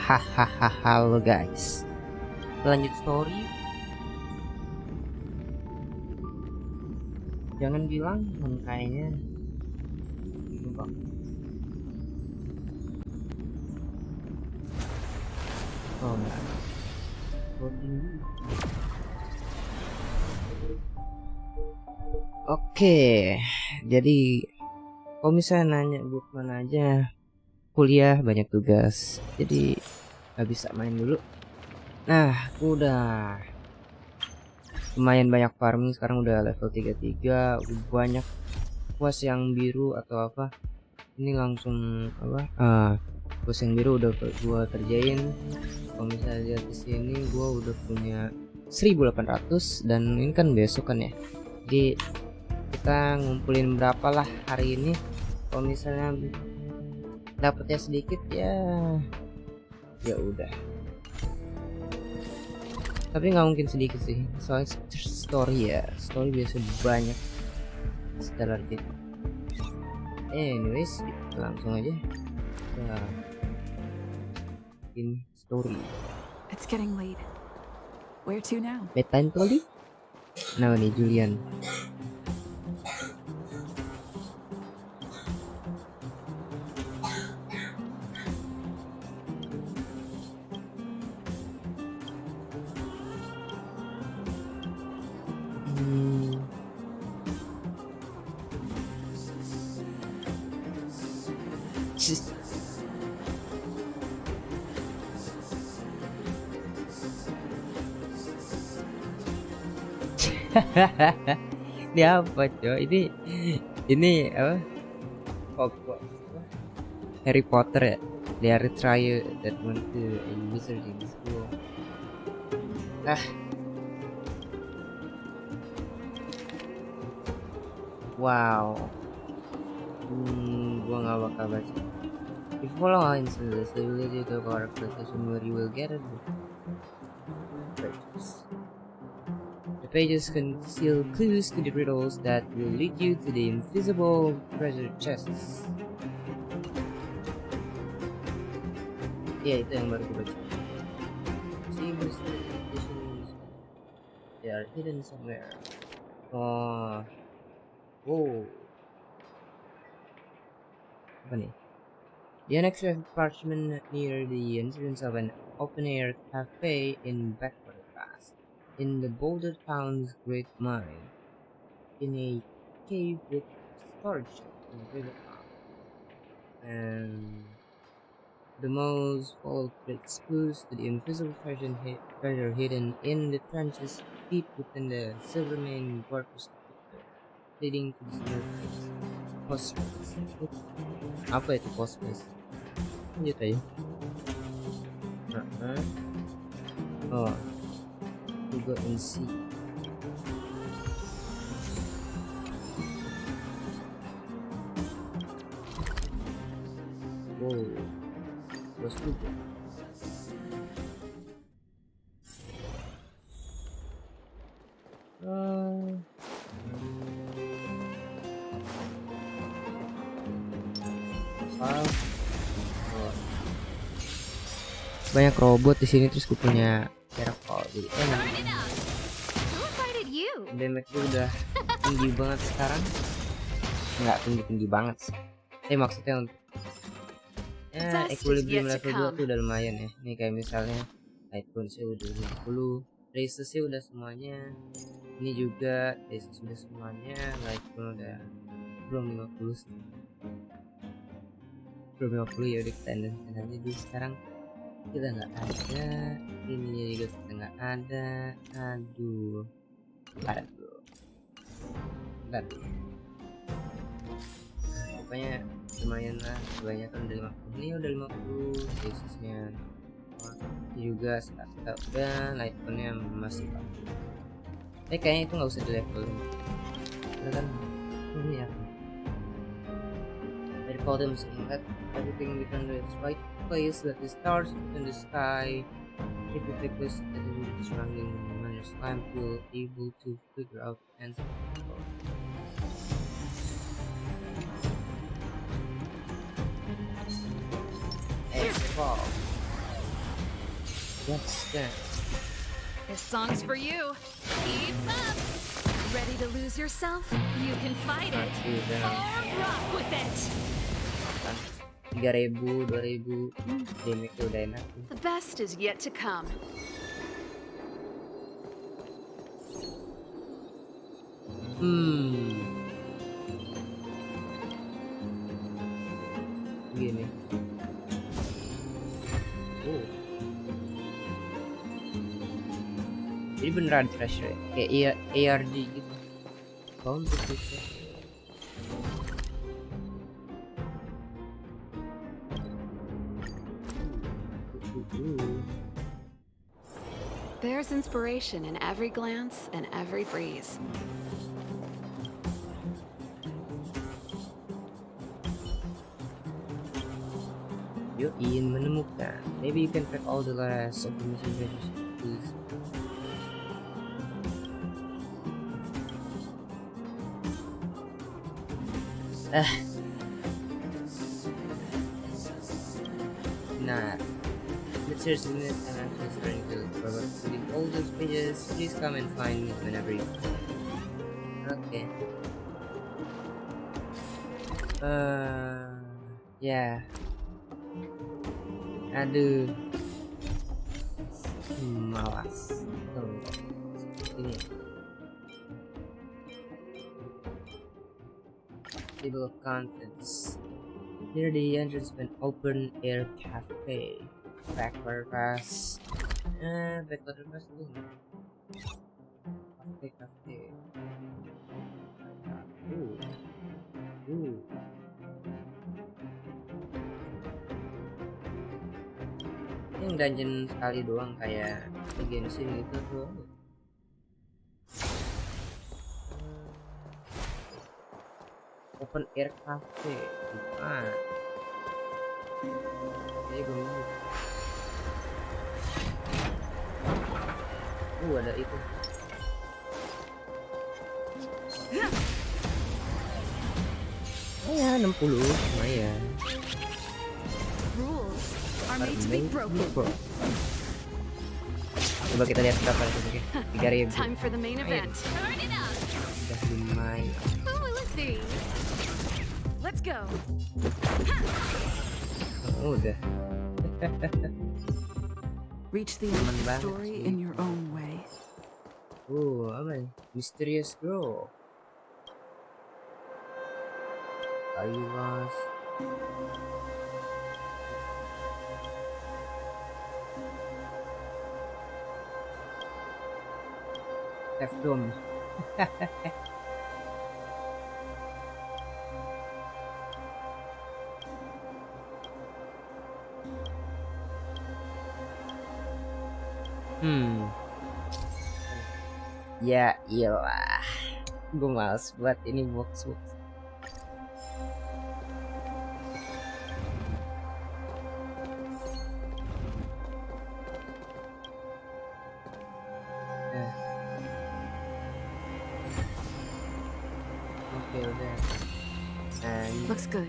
Hahaha, halo guys. Lanjut story. Jangan bilang honkainya itu bang. Oh enggak. Loading dulu. Oke, jadi kalau misalnya nanya gue kemana aja, kuliah banyak tugas, jadi nggak bisa main dulu. Nah, aku udah lumayan banyak farming, sekarang udah level 33, udah banyak kuas yang biru atau apa. Ini langsung apa? Kuas yang biru udah gua kerjain. Kalau misalnya lihat di sini, gua udah punya 1800 dan ini kan besok kan ya. Jadi kita ngumpulin berapa lah hari ini. Kalau misalnya dapetnya sedikit ya udah. Tapi nggak mungkin sedikit sih, soalnya story biasa banyak setelah gitu. Anyways, langsung aja kita bikin story. It's getting late. Where to now? Bedtime kali? Nah nih Julian. Ini apa coy? Ini apa? Harry Potter ya? They are try that went to a wizarding school. Wow. Gua nggak bakal baca. If you follow instances, they will lead you to a character session where you will get a book. The pages conceal clues to the riddles that will lead you to the invisible treasure chests. Ya, itu yang baru gue baca. See, they are hidden somewhere. Oh. Apa nih? The unexpected parchment near the entrance of an open-air cafe in backward pass, in the boulder town's great mine, in a cave with storage and river up, and the most followed tricks clues to the invisible treasure hidden in the trenches deep within the Silvermane Gorgeous leading to the surface. Postmates. Apa itu postmates? Lanjut aja. Oh, to go and see. Wow, bos juga. Banyak robot di sini, terus gue punya circle jadi enak. Damage gue udah tinggi banget sekarang. Nggak tinggi banget sih. Maksudnya untuk equilibrium level 2 tuh udah lumayan ya. Nih kayak misalnya iPhone sih udah 50, Razer sih udah semuanya. Ini juga Razer sudah semuanya, iPhone udah belum 50 sih. Belum 50 ya, udah kita aja dulu sekarang. Kita nggak ada, ini juga kita nggak ada. Aduh, bentar. Pokoknya lumayan lah, kebanyakan udah 50. Ini udah 50 basisnya. Ini juga sekarang udah, iPhone-nya masih 40. Kayaknya itu nggak usah di level karena kan ini ya. Dari kode mesti ingat everything depends on its right place, that the stars in the sky. If you take this surrounding when your slime, you'll able to figure out the answer. Fall. What's that? This song's for you. Keep up. Ready to lose yourself? You can fight it or rock with it. 3.000, 2.000 game itu udah enak. The best is yet to come. Gini. Jadi beneran trash ya? Kayak ARG gitu. Bound to be. There's inspiration in every glance and every breeze. You ingin menemukan. Maybe you can track all the rest of the mission, please. Nah, let's here's the minute and I'm just starting to look forward to reading all those pages. Please come and find me whenever you can. Okay. Yeah. Aduh. Malas. Ini. Table of contents. Near the entrance of an open air cafe. Backward pass. Backward pass dulu. Cafe. Ini dungeon sekali doang kayak di Genshin gitu tuh. Open air cafe. Bukan. Jadi belum. Ada itu. Ya 60 lumayan. Rules are made to be broken. Coba kita lihat berapa itu mungkin. 3.000. Time for the main event. Turn it up. Udah lumayan. Who will it be? Let's go. Udah. Reach the end of the story in your own way. Apa nih? Mysterious Girl. Are you lost? F-Dom. Ya iyalah, gue males buat ini box. Oke udah. Looks good.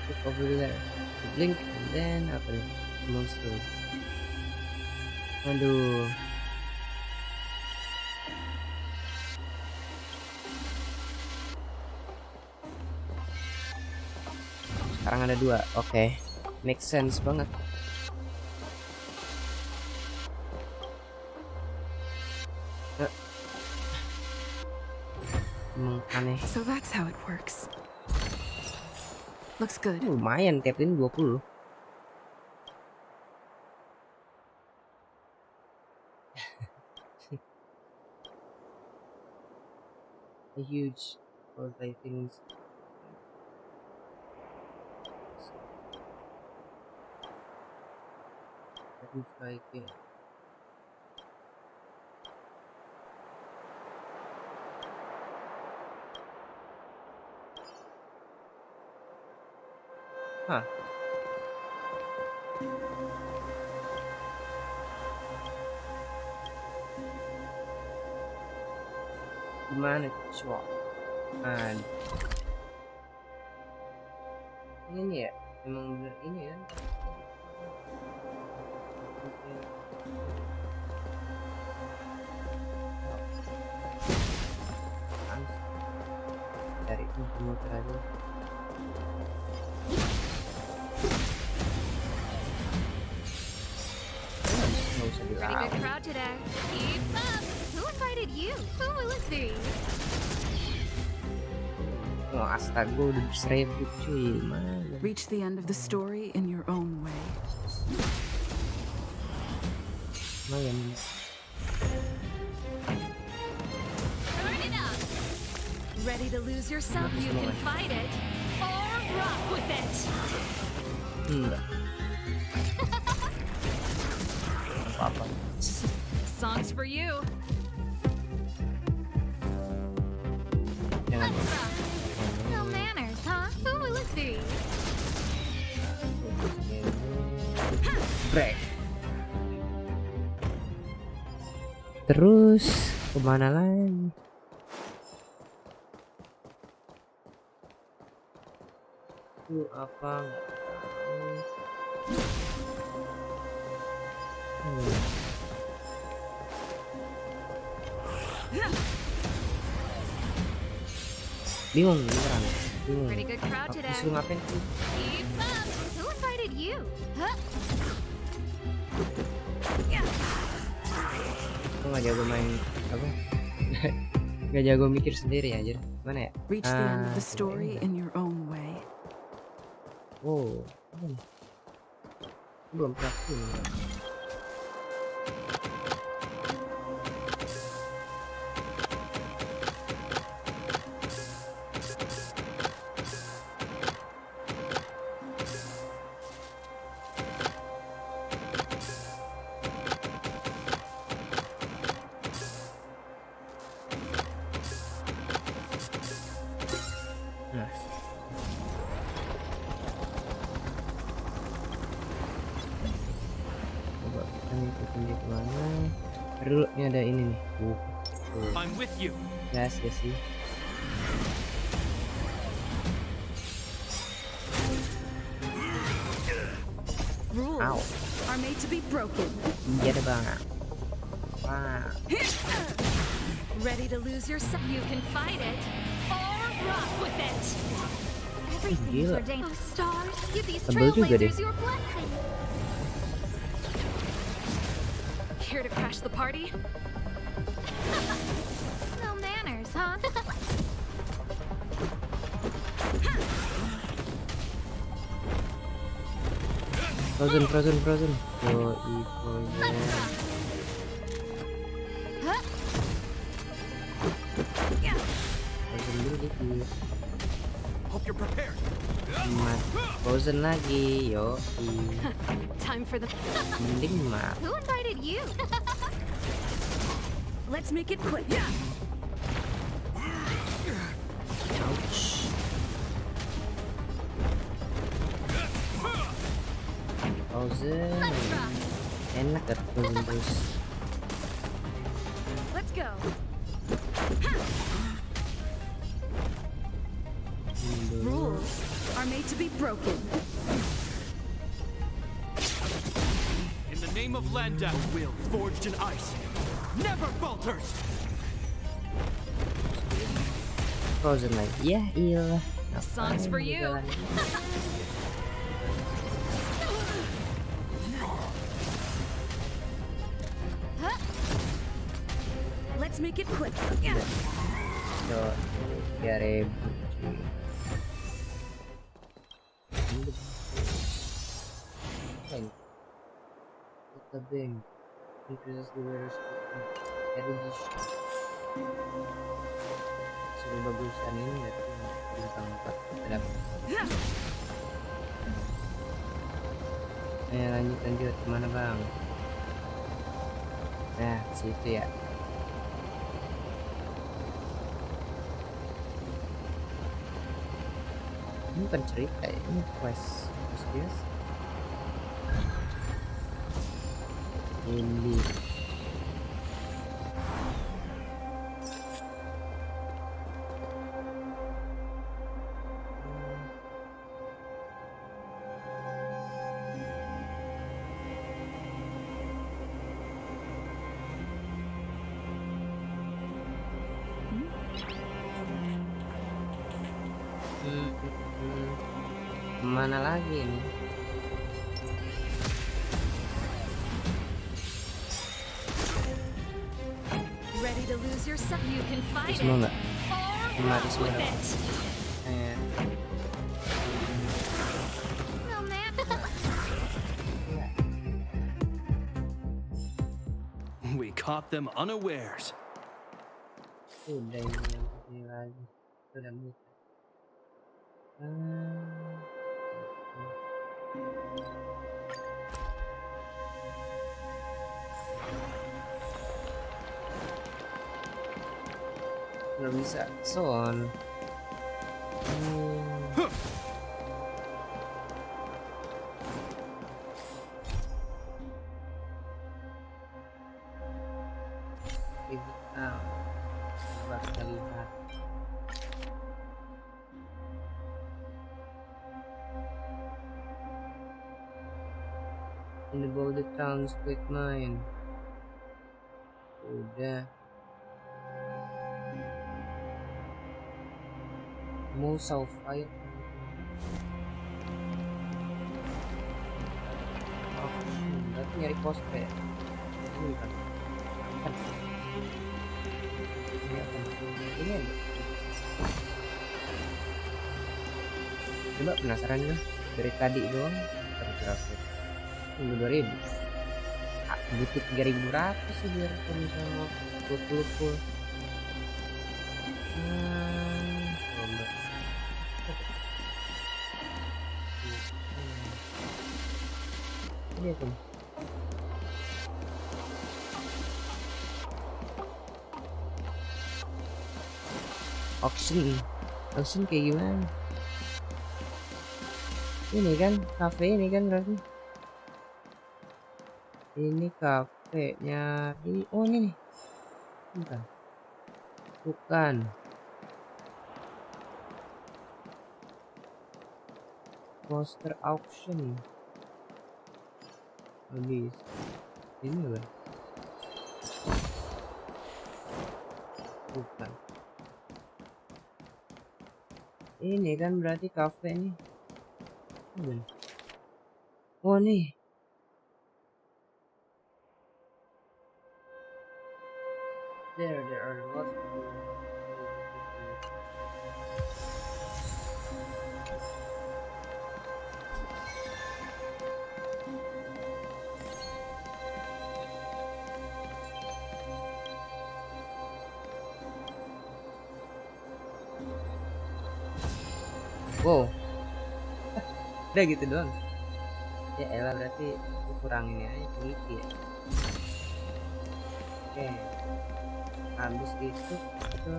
Look over there. Blink and then apa nih? Monster. Aduh. Sekarang ada 2. Oke. Make sense banget. Aneh. So that's how it works. Looks good. Lumayan tiap ini 20. A huge I think. Let me try again. Hah, gimana cowok? Nah, ini ya, emang bener ini kan? Dari muter aja. Nggak usah Pretty dilawan. good crowd today. Keep up. Who invited you? Who will it be? Oh, astaga udah 1000 cuy. Mana? Reach the end of the story in your own way. Lumayan. Turn it up. Ready to lose yourself? You can fight it or rock with it. Enggak. Apa-apa. Songs for you. Jangan. Let's rock. No manners, huh? Who will it be? Break. Terus kemana lagi? Itu apa? Nggak tahu. Bingung beneran. Bingung. Pretty good crowd Aku today. disuruh ngapain sih? Keep up. Who invited you? Huh? Aku nggak jago main apa? Nggak jago mikir sendiri aja. Mana ya? Reach the end of the coba story ini. in your own way. Oh, ini. Belum praktis. Nah, coba kita ngikutin dia kemana? Dulu ini ada ini nih. Tuh. I'm with you. Gas ya sih. Rules Ow. are made to be broken. Iya deh bang. Wah. Ready to lose yourself? You can fight it or rock with it. Everything's Gila. ordained. Oh, stars, give these Tebel juga deh. trailblazers your blessing. Here to crash the party? No manners, huh? Frozen. Oh, Let's rock. Huh? Yeah. Frozen dulu dikit. Hope you're prepared. Mat. Frozen lagi, yo. Time for the. Mending mat. Who invited you? Let's make it quick. Ouch. Frozen. Let's rock. Enak kan Frozen terus. Let's go. Rules are made to be broken. In the name of Landa, a will forged in ice never falters. Frozen lagi. Ya iyalah. Songs for you. Let's make it quick. So, 3000. The bank increases the wearer's energy. Sudah bagusan ini ya bintang 4 ada. Lanjut kemana bang? Nah situ ya. Ini bukan cerita ya, ini quest. Yes. Ini. Mana lagi ini? Ready to lose yourself? You can fight Semua it. nggak? Or Mati rock semua. with it. No, man. We caught them unawares. Udah ini lagi. Sudah muter. Belum bisa son. Kita coba kita lihat. In the boulder town split mine. Udah. Most of fire. Berarti nyari cosplay. Ini kan. Ini apa? Ini ada. Coba penasaran lah. Dari tadi doang. Berapa? 2000. Butuh 3.100 sih biar kalau misalnya mau full. Ini tuh. Auction kayak gimana? Ini kan cafe ini kan berarti. Ini cafe nyari. Oh ini nih. Bukan. Poster auction. Habis. Ini apa? Bukan. Ini kan berarti cafe nih. Oh nih. There are lots of wow. Udah gitu doang. Ya elah berarti kurang ini aja teliti ya. Oke. Habis itu ke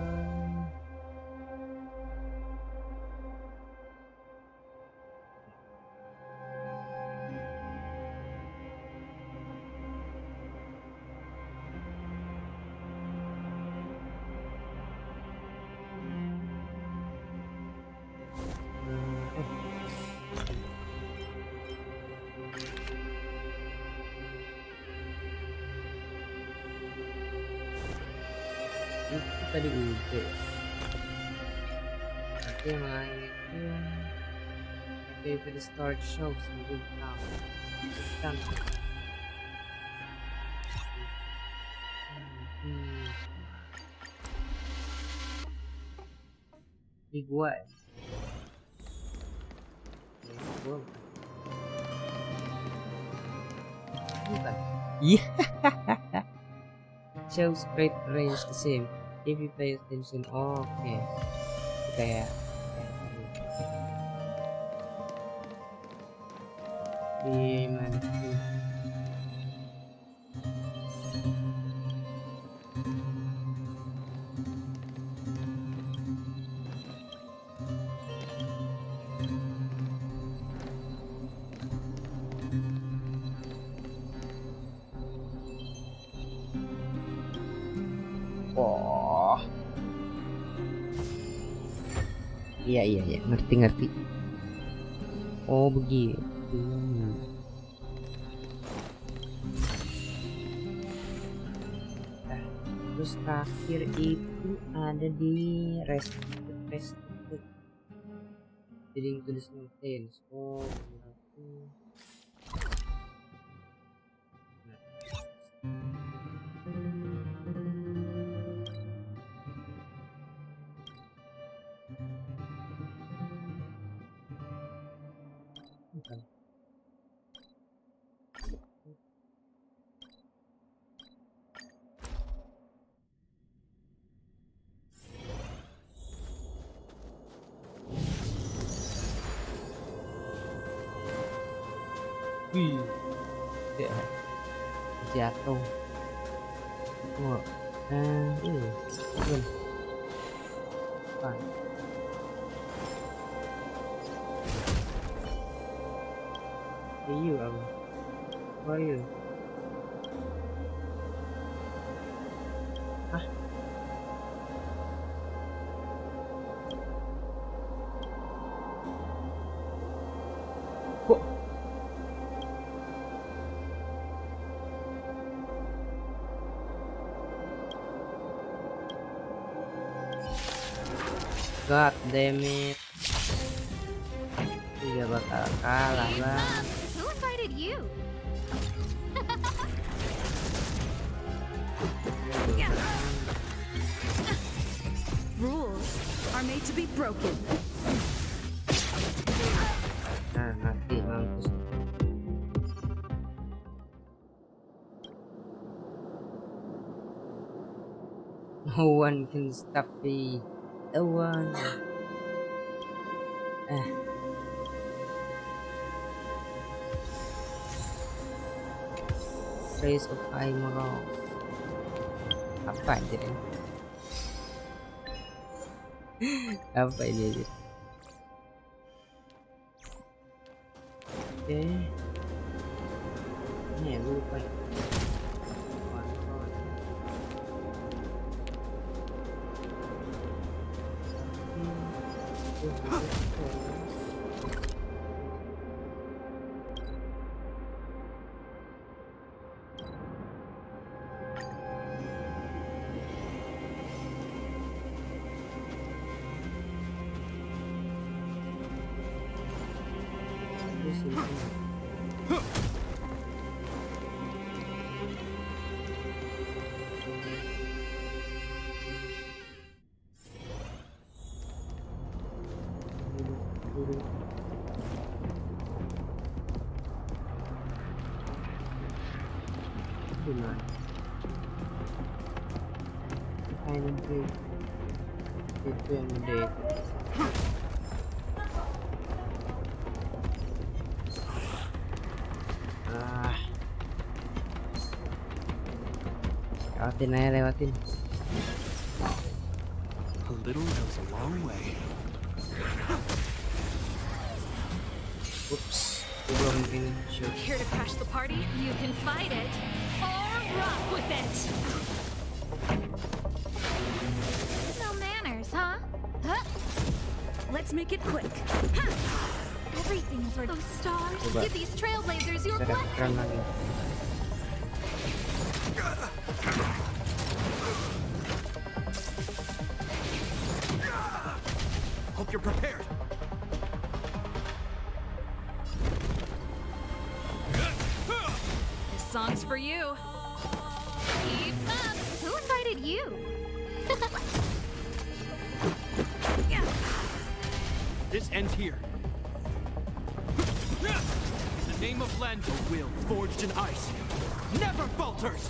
itu tadi udah. Tapi yang lain itu favorite start shows in good town. Di gua ya. Gua bukan. Iya. Shows great range the same if you pay attention. Oke. Kayak di mana? Iya, ngerti. Oh begitu. Nah, terus terakhir itu ada di rest. Jadi itu di maintenance. Oh berarti. Bukan. Wih, ya, jatuh. Wah, ini, belum. Hey you, who are you? Hah? Kok? God damn it. Dia bakal kalah bang. Who invited you? Rules are made to be broken. Nah, mati mampus. No one can stop me. No one. Trace of Emerald. Apa aja ini? Apa ini aja? Oke. Ini ya lupa. Itu yang gede. Lewatin. A little goes a long way. Oops, belum ini. Here to crash the party? You can fight it or rock with it. No manners, huh? Let's make it quick. Everything is worth those stars. Coba. Give these trailblazers your Saya keren blessing. lagi. Hope you're prepared. This song's for you. Keep up. Who invited you? This ends here. In the name of Lando, will forged in ice never falters.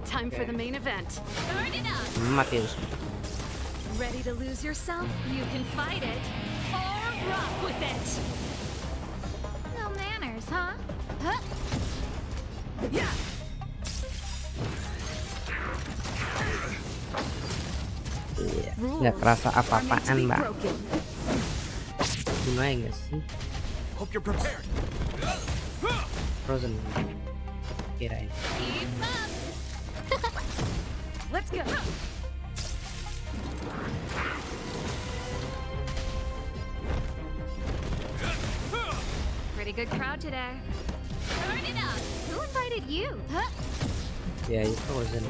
Time for the main event. Turn it up. Mati harus. Ready to lose yourself? You can fight it or rock with it. No manners, huh? Yeah. Iya. Rules Nggak kerasa are made to apa-apaan be mbak. broken. Gimana nggak sih? Hope you're prepared. Frozen. Kirain. Keep up. Let's go. Pretty good crowd today. Turn it up. Who invited you? Huh? Ya, itu Frozen.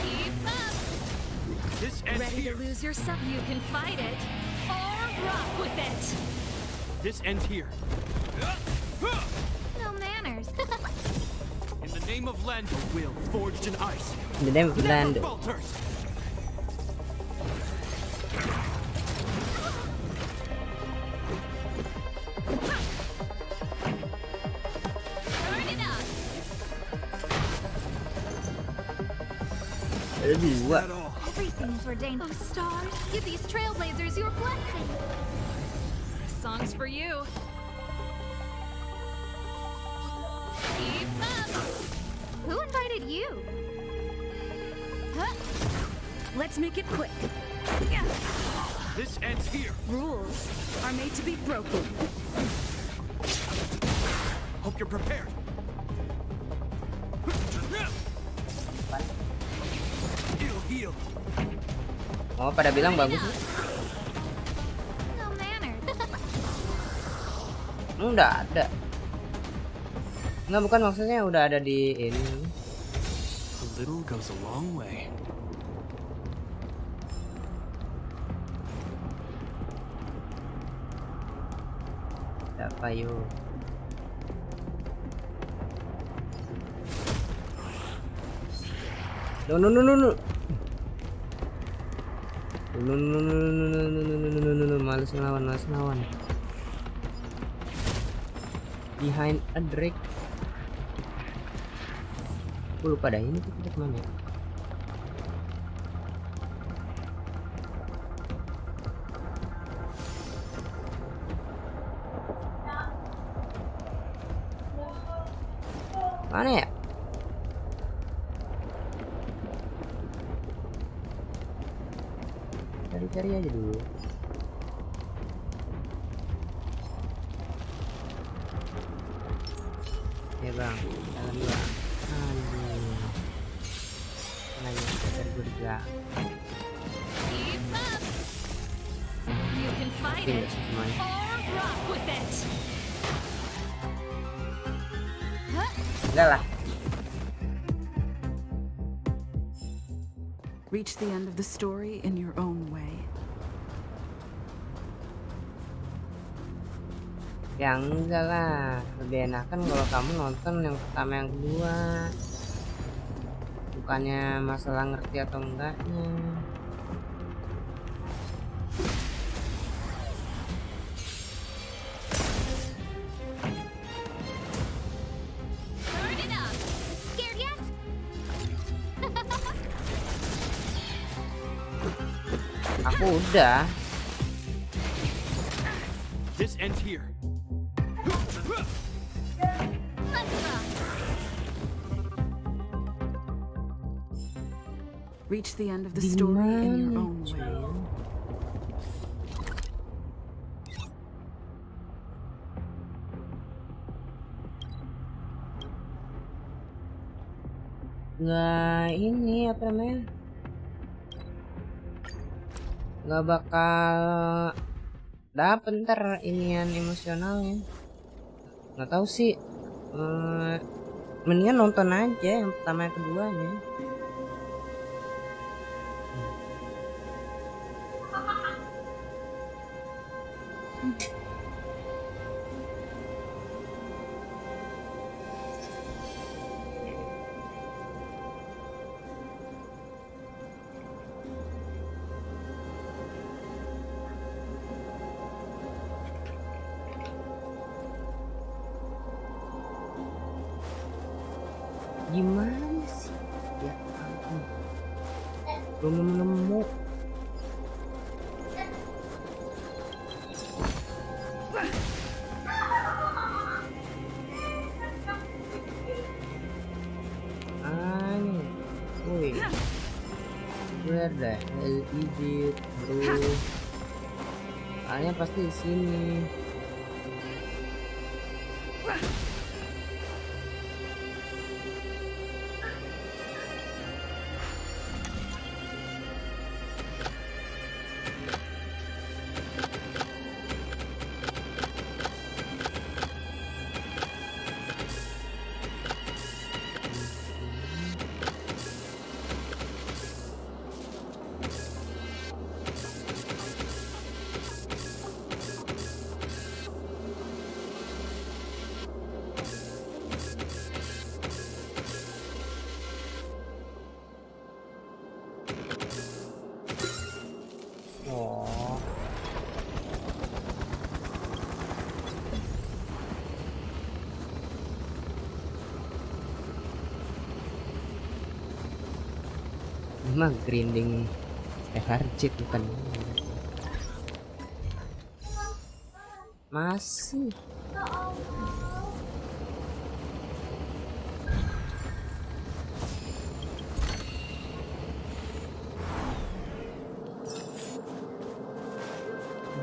Keep up. This ends Ready to here. lose yourself? You can fight it or rock with it. This ends here. No manners. In the name of Landa, will forged in ice. The name of the land. Never falters. Turn it up. Ada dua. At all. Everything's ordained. Oh, stars, give these trailblazers your blessing. Songs for you. Keep up. Who invited you? Huh? Let's make it quick. This ends here. Rules are made to be broken. Hope you're prepared. It'll heal. Oh, pada bilang bagus nih. No manners. Udah ada. Enggak, bukan maksudnya udah ada di ini. A little goes a long way. Siapa yuk? No. Males ngelawan. Behind a drake. Gue lupa dah ini kita kemana ya? Mana ya? Cari aja dulu. Ya bang, jalan dulu. Aduh. Nanya dari gue di belakang. Keep up. You can fight Oke, it semuanya. or rock with it. Enggak lah. Reach the end of the story in your own way. Ya enggak lah. Lebih enakan kalau kamu nonton yang pertama yang kedua. Bukannya masalah ngerti atau enggaknya. Turn it up. Scared yet? Aku udah. This ends here. Let's rock. Reach the end of the story in your own way. Nggak ini apa namanya? Nggak bakal dapet ntar inian emosionalnya. Nggak tahu sih. Mendingan nonton aja yang pertama yang keduanya. Gimana sih? Ya ampun. Belum nemu. Wih. Where udah izin bro, soalnya pasti di sini. Oh, emang grinding cheat bukan? Masih.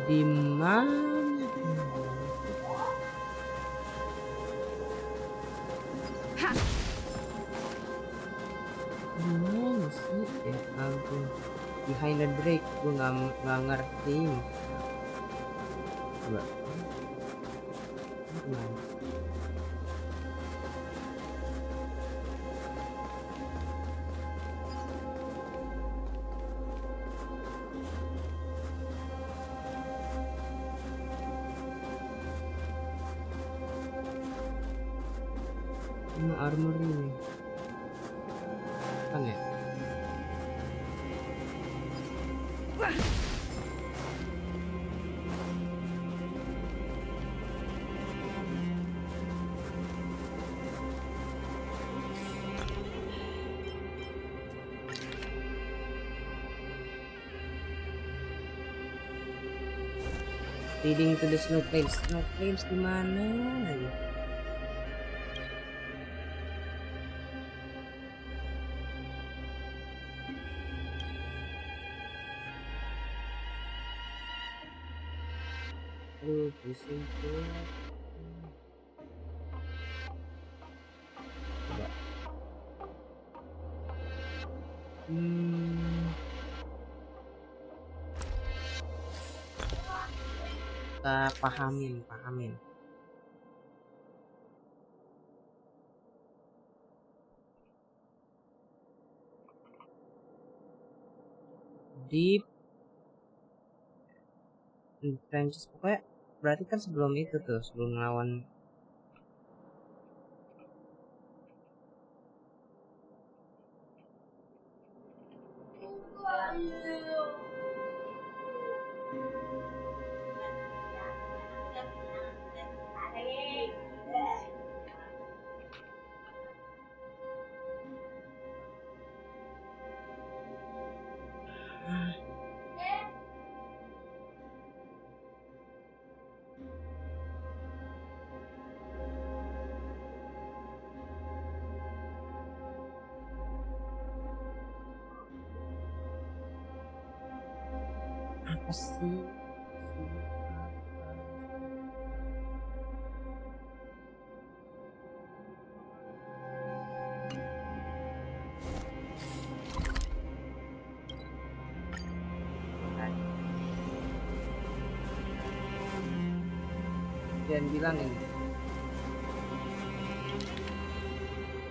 Di mana? Di mana sih? Ya ampun. Behind the break, gue nggak ngerti. Coba. Ini kemana? Ini armor ini. Kan ya? Leading to the snow plains. Snow plains di mana lagi? Aduh, pusing tuh. Coba. Kita pahamin. Deep trenches, pokoknya berarti kan sebelum itu tuh, sebelum ngelawan. Apa sih? Jangan bilang ini.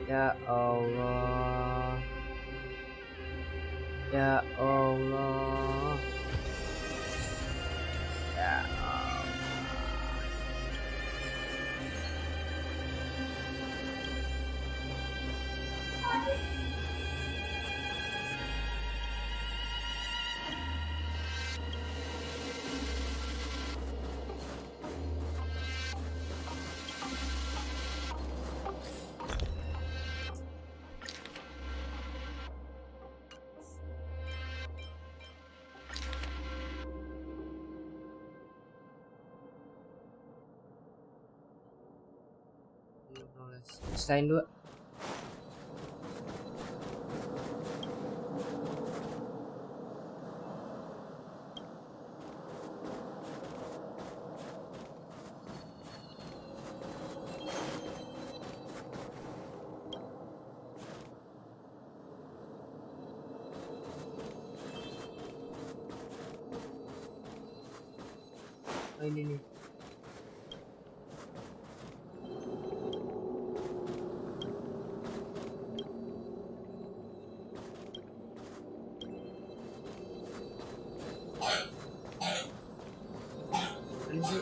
Ya Allah. Ya Allah. Ya Allah. Selain dua. Oh, ini nih. Ini sih.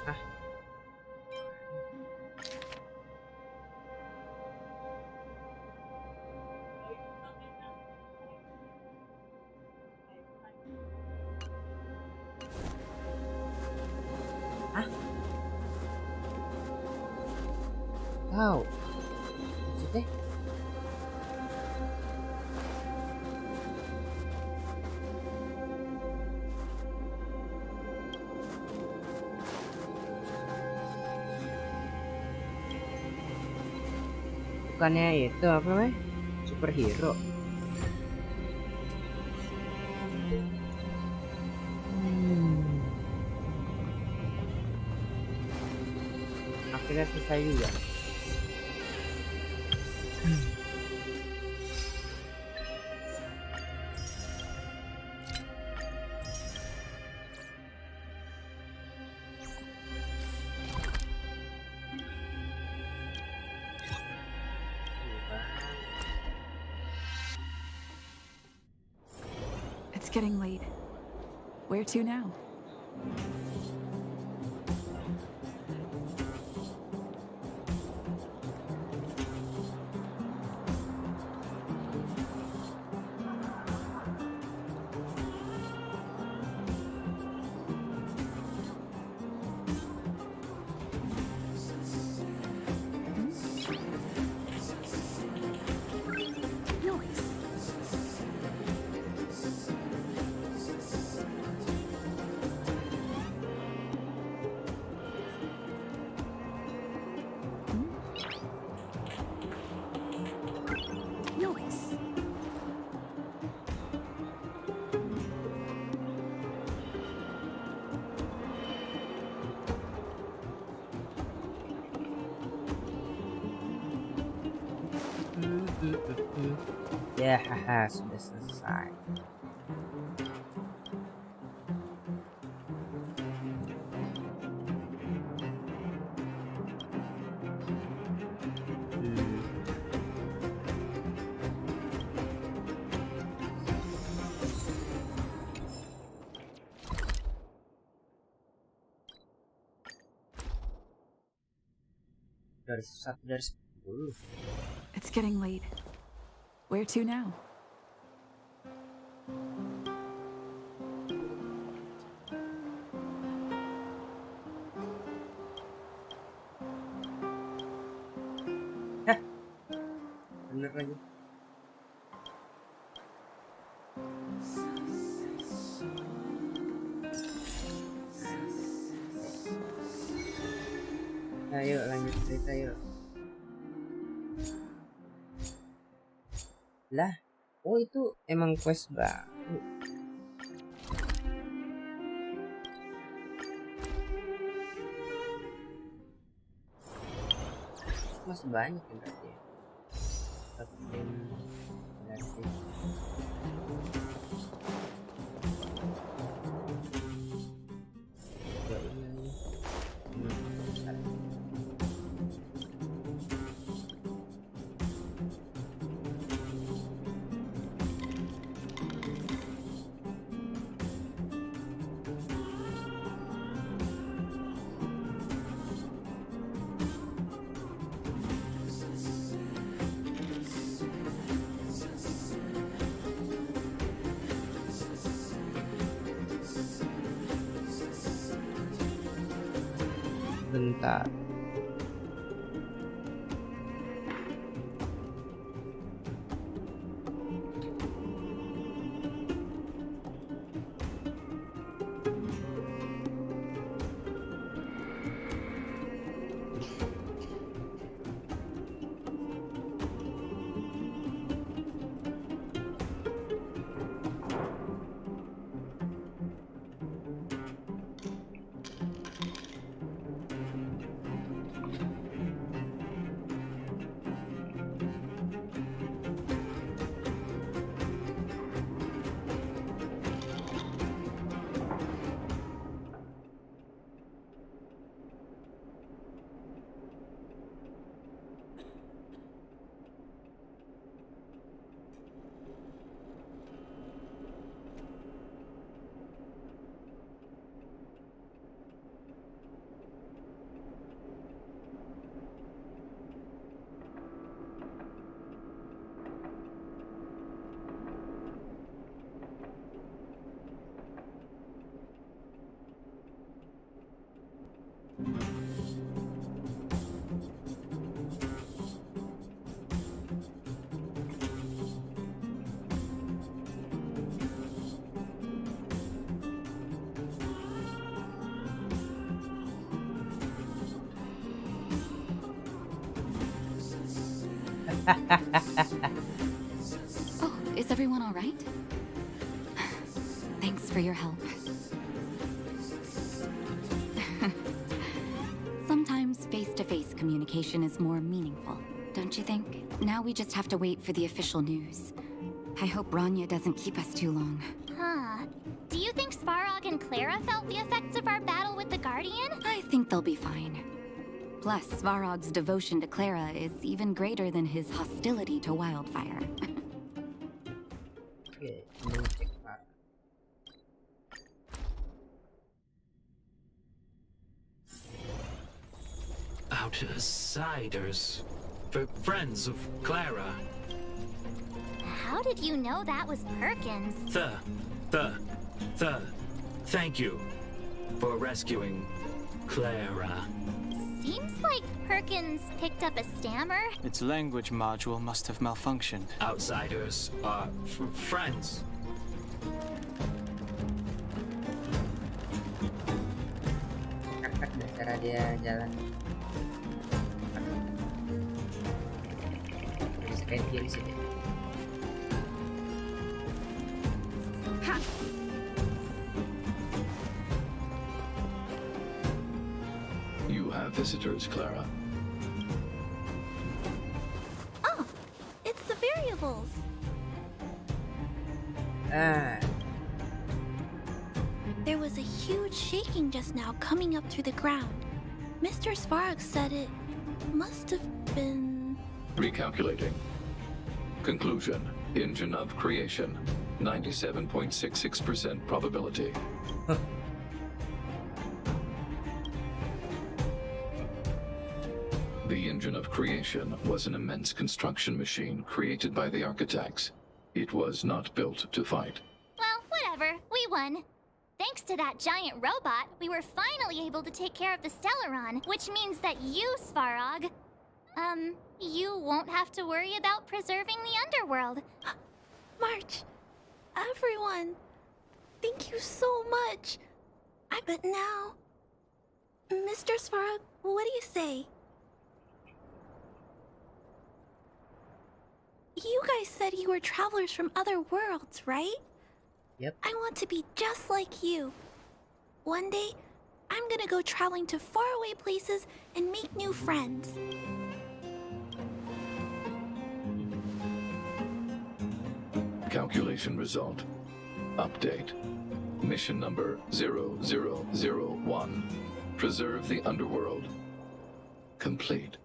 Ah. Hah? Tahu. Maksudnya? Bukannya itu apa namanya? Superhero. Akhirnya selesai juga. It's getting late. Where to now? Ya, haha, sudah selesai. Dari 1 dari 10. It's getting late. Where to now? Bener lagi. Ayo lanjut cerita yuk. Lah, oh itu emang quest baru. Masih banyak ya berarti ya. Tapi berarti ya ini. Bentar. Oh, is everyone all right? Thanks for your help. Sometimes face-to-face communication is more meaningful, don't you think? Now we just have to wait for the official news. I hope Rania doesn't keep us too long. Huh. Do you think Svarog and Clara felt the effects of our battle with the Guardian? I think they'll be fine. Plus, Svarog's devotion to Clara is even greater than his hostility to Wildfire. Oke, mengecek Pak. Outsiders. Friends of Clara. How did you know that was Perkins? Thank you for rescuing Clara. Seems like Perkins picked up a stammer. Its language module must have malfunctioned. Outsiders are friends. Kakak deh cara dia jalan. Bisa kayak kiri sih deh. You have visitors, Clara. Oh, it's the variables. Ah, There was a huge shaking just now coming up through the ground. Mr. Svarog said it must have been... Recalculating. Conclusion. Engine of creation. 97.66% probability. The engine of creation was an immense construction machine created by the architects. It was not built to fight. Well, whatever. We won. Thanks to that giant robot, we were finally able to take care of the Stellaron, which means that you, Svarog, you won't have to worry about preserving the underworld. March, everyone, thank you so much. But now, Mr. Svarog, what do you say? You guys said you were travelers from other worlds, right? yep. I want to be just like you. One day, I'm gonna go traveling to faraway places and make new friends. Calculation result. Update. Mission number 0001. Preserve the underworld. Complete.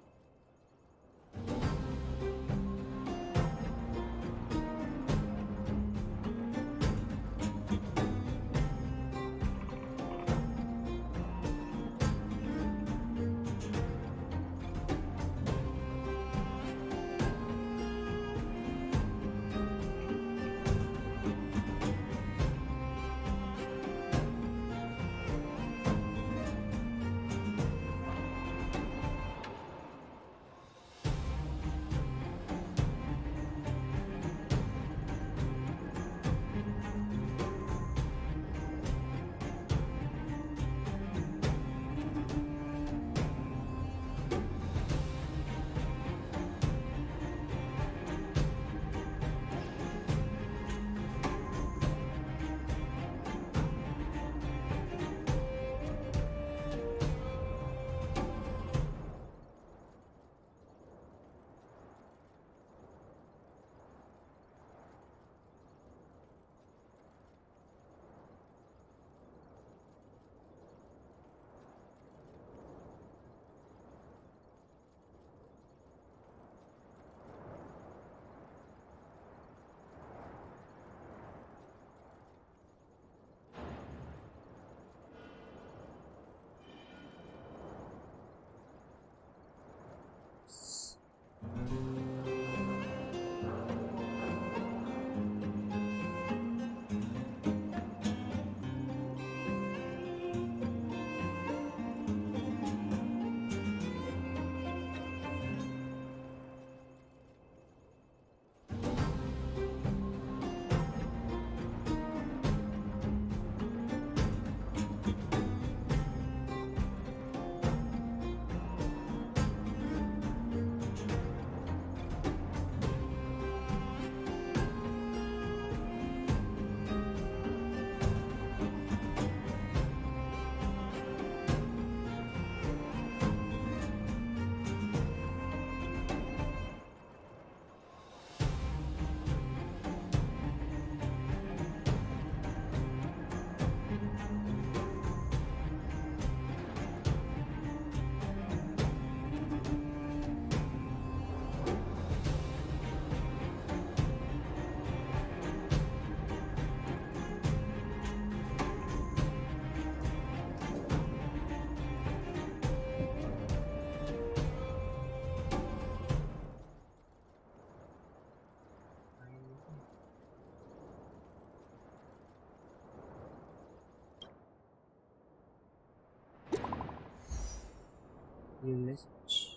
New message.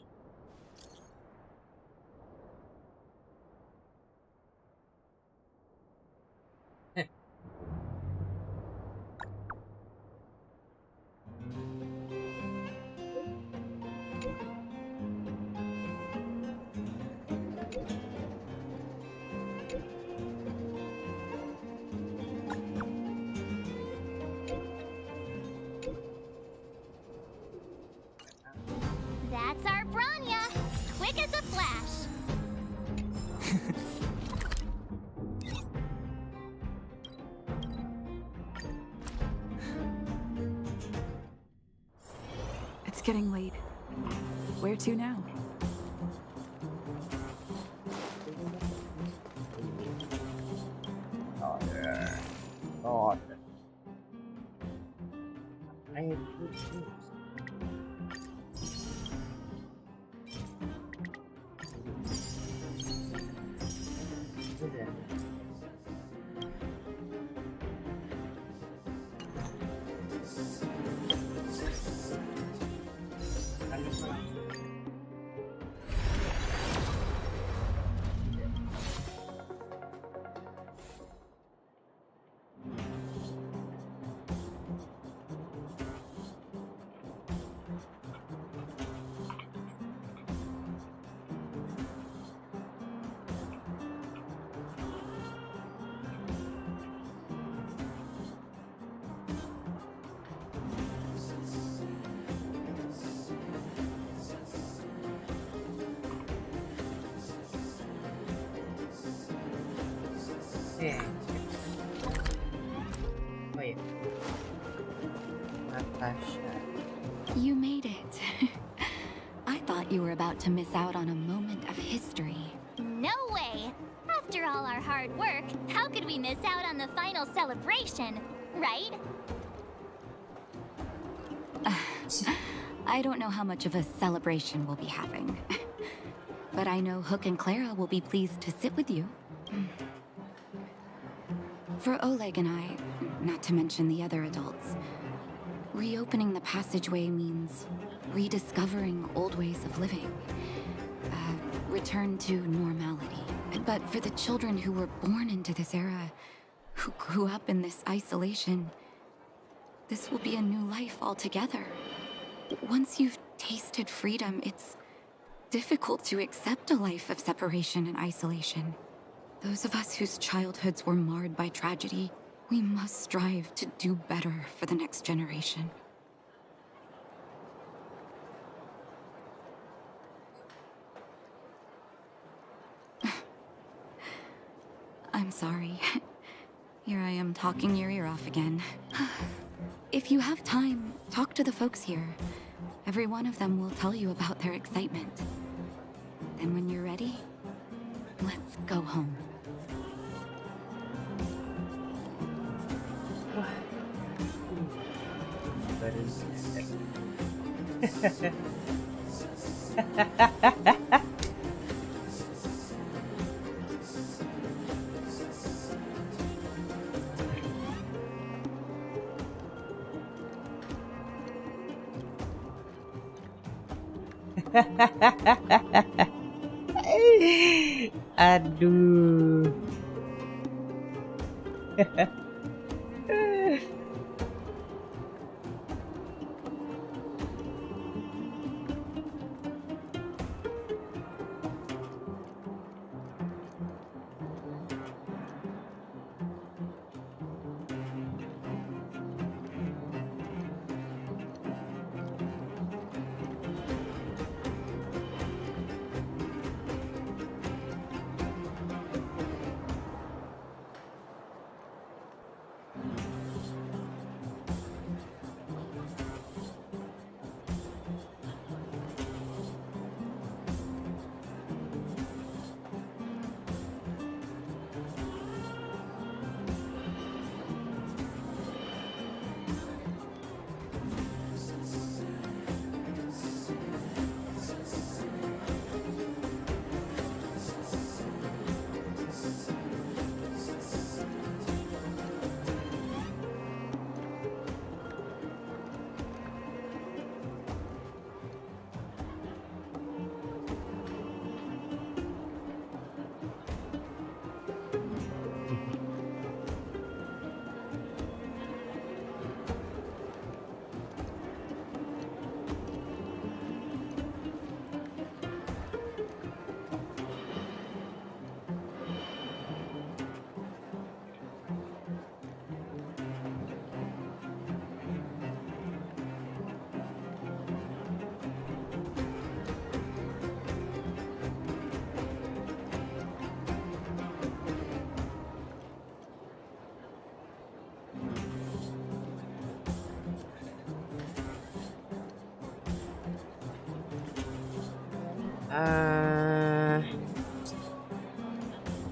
That's our Branya! Quick as a flash! It's getting late. Where to now? God. I have good news. Oh yeah. Natasha. You made it. I thought you were about to miss out on a moment of history. No way! After all our hard work, how could we miss out on the final celebration, right? I don't know how much of a celebration we'll be having. But I know Hook and Clara will be pleased to sit with you. For Oleg and I, not to mention the other adults, reopening the passageway means rediscovering old ways of living. Return to normality. But for the children who were born into this era, who grew up in this isolation, this will be a new life altogether. Once you've tasted freedom, it's difficult to accept a life of separation and isolation. Those of us whose childhoods were marred by tragedy, we must strive to do better for the next generation. I'm sorry. Here I am talking your ear off again. If you have time, talk to the folks here. Every one of them will tell you about their excitement. Then when you're ready, let's go home. That is. Aduh.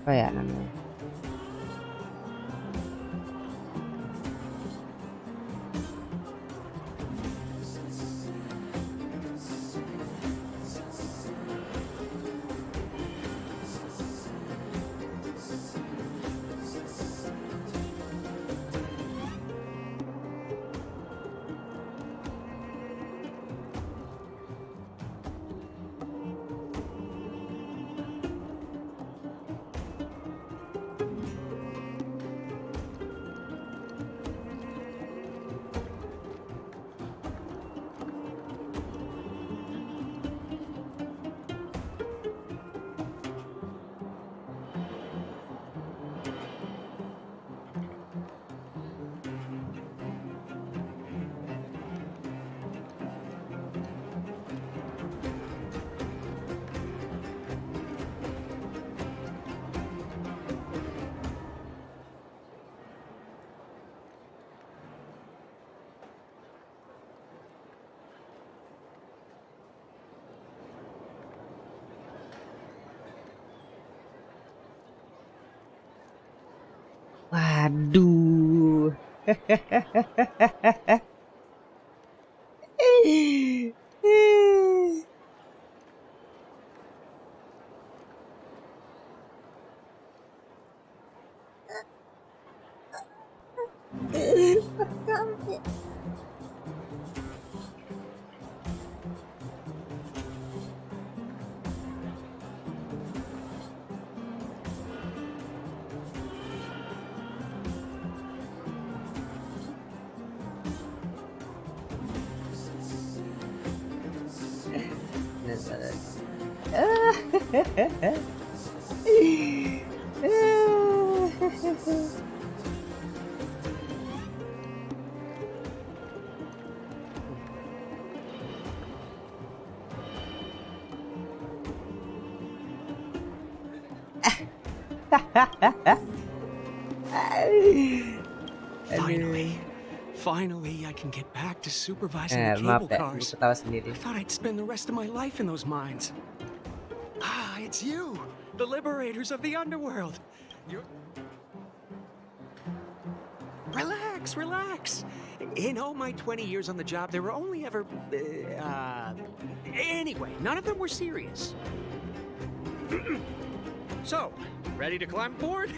apa ya namanya? Waduh. Finally, I can get back to supervising the Maaf cable ya, cars. ketawa sendiri. I thought I'd spend the rest of my life in those mines. Ah, it's you, the liberators of the underworld. You're... Relax, relax. In all my 20 years on the job, there were only ever... Anyway, none of them were serious. So, ready to climb aboard?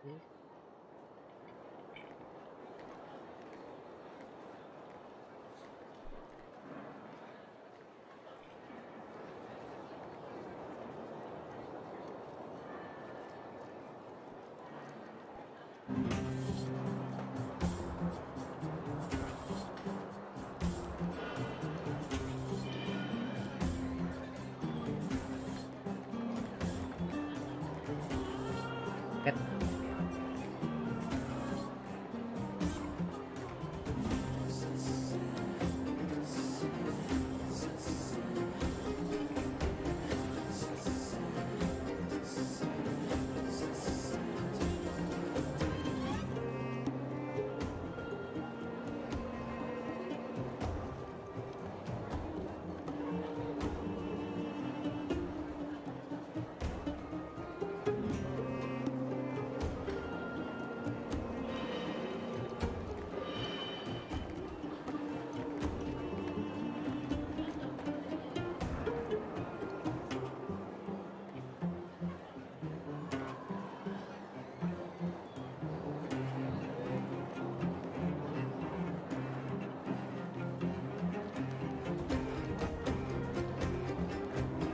sih. Ket.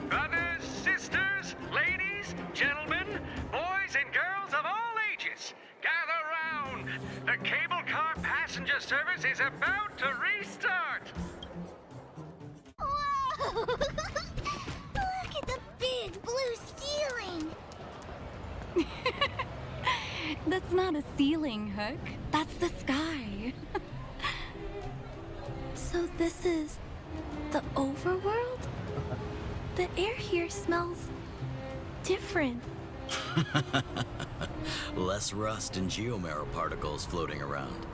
Brothers, sisters, ladies, gentlemen, boys and girls of all ages, gather round. The cable car passenger service is about to restart. Whoa! Look at the big blue ceiling! That's not a ceiling, Hook. That's the sky. So this is the overworld? The air here smells different. Less rust and geomarrow particles floating around.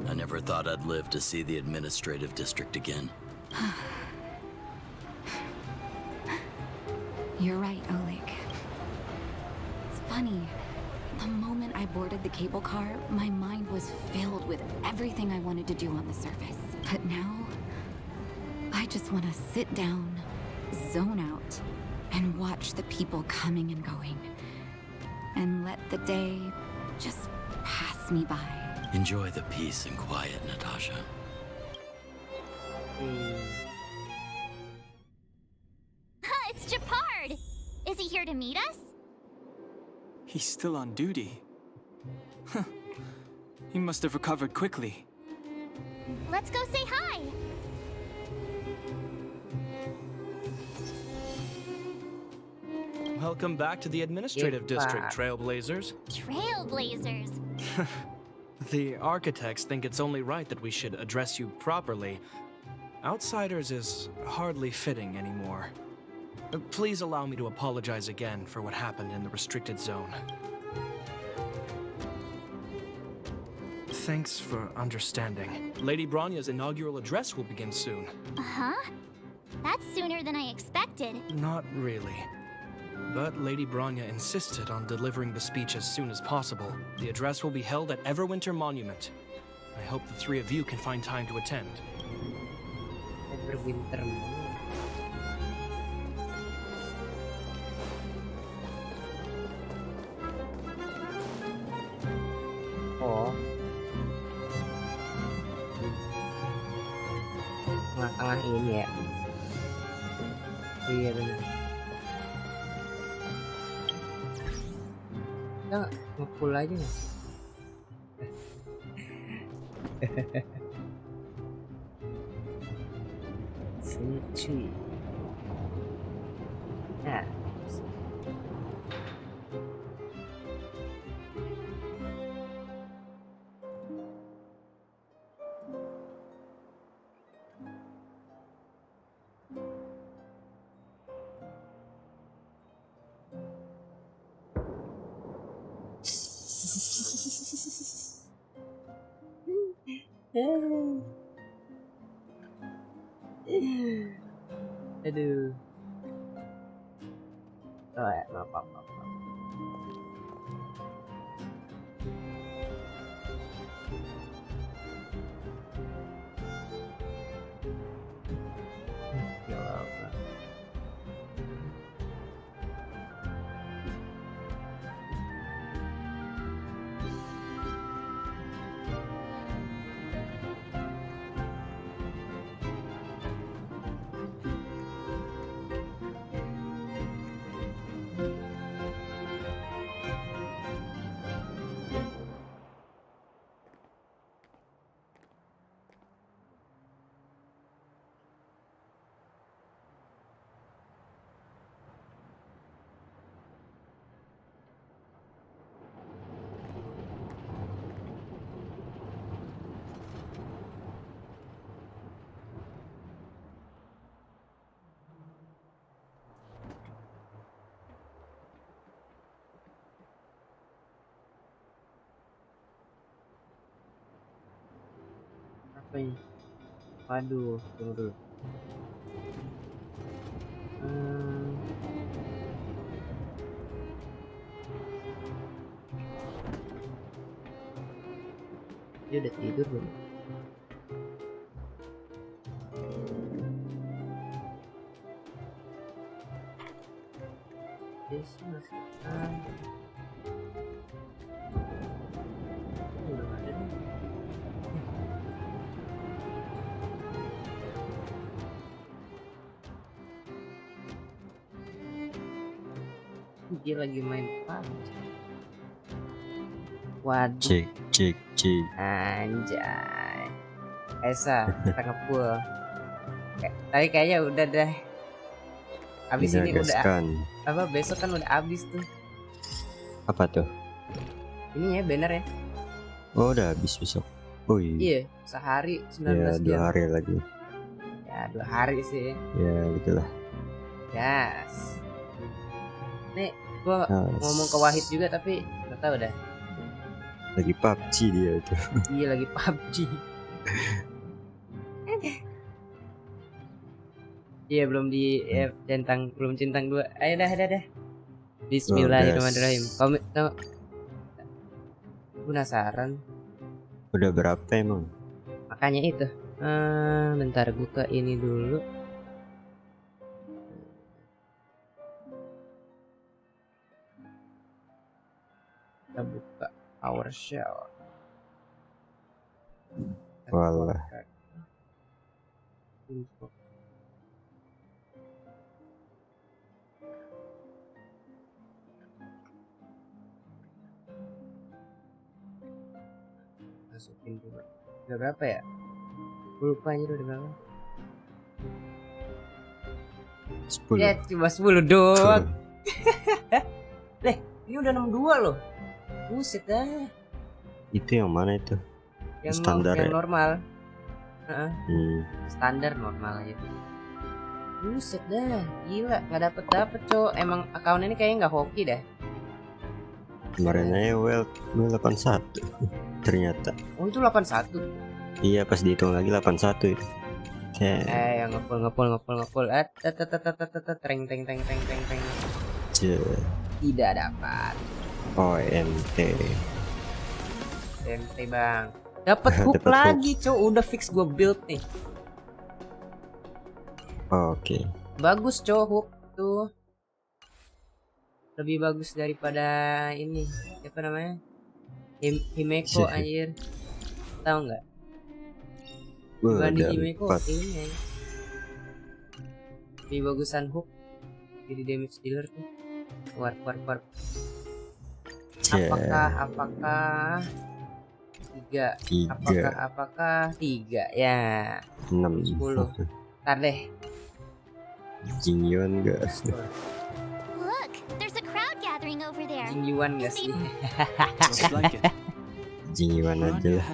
I never thought I'd live to see the administrative district again. You're right, Oleg. It's funny. The moment I boarded the cable car, my mind was filled with everything I wanted to do on the surface. But now, I just want to sit down, zone out, and watch the people coming and going. And let the day just pass me by. Enjoy the peace and quiet, Natasha. It's Japard! Is he here to meet us? He's still on duty. He must have recovered quickly. Let's go say hi! Welcome back to the administrative district, Trailblazers. Trailblazers! The architects think it's only right that we should address you properly. Outsiders is hardly fitting anymore. Please allow me to apologize again for what happened in the restricted zone. Thanks for understanding. Lady Bronya's inaugural address will begin soon. Uh-huh? That's sooner than I expected. Not really. But Lady Bronya insisted on delivering the speech as soon as possible. The address will be held at Everwinter Monument. I hope the three of you can find time to attend. Everwinter Monument. Oh. Tengah-tengah ini ya. Iya benar. Kita nge-pull aja nggak sih? Sini. Nah. Aduh. Oh ya, maaf. Ya Allah. apa ini? Waduh, tunggu dulu. Dia udah tidur belum? Belum ada nih. Dia lagi main PUBG. Waduh. Cek. Anjay. Esa, kita ngepull. Tapi kayaknya udah deh. Abis ini udah. Apa besok kan udah abis tuh. Apa tuh? Ini ya banner ya. Oh udah habis besok. Oh iya. Iya, sehari 19 ya, jam. 2 hari lagi. Ya 2 hari sih. Ya gitulah. Yes. Nih, gua ngomong ke Wahid juga tapi nggak tahu dah. Lagi PUBG dia itu. Iya lagi PUBG. Iya belum di belum centang 2. Ayo dah. Bismillahirrahmanirrahim. Komik tuh. Penasaran. Udah berapa emang? Makanya itu. Bentar buka ini dulu. Kita buka PowerShell. Walah. Masukin dulu. Udah berapa ya? Lupa aja udah berapa. 10. Ya cuma 10 doang. Ini udah 62 loh. Buset dah. Itu yang mana itu? Yang standar yang ya? normal. Standar normal aja. Buset dah, gila, nggak dapet cowok. Emang akun ini kayaknya nggak hoki dah. Kemarin aja well 81 ternyata. Oh itu 81. Iya pas dihitung lagi 81 itu. Yang ngepul. Treng. Tidak dapat. OMT bang. Dapat hook lagi cowok. Udah fix gua build nih. Oke. Bagus cowok hook tuh. Lebih bagus daripada ini. Siapa namanya? Himeko anjir. Tahu nggak? Dibanding Himeko ini. Lebih bagusan hook. Jadi damage dealer tuh. War. Apakah 3? Apakah 3? Ya. 6. 10. Ntar deh. Jingyuan guys. Look, there's a crowd gathering over there. Jingyuan gak sih? Jingyuan aja lah.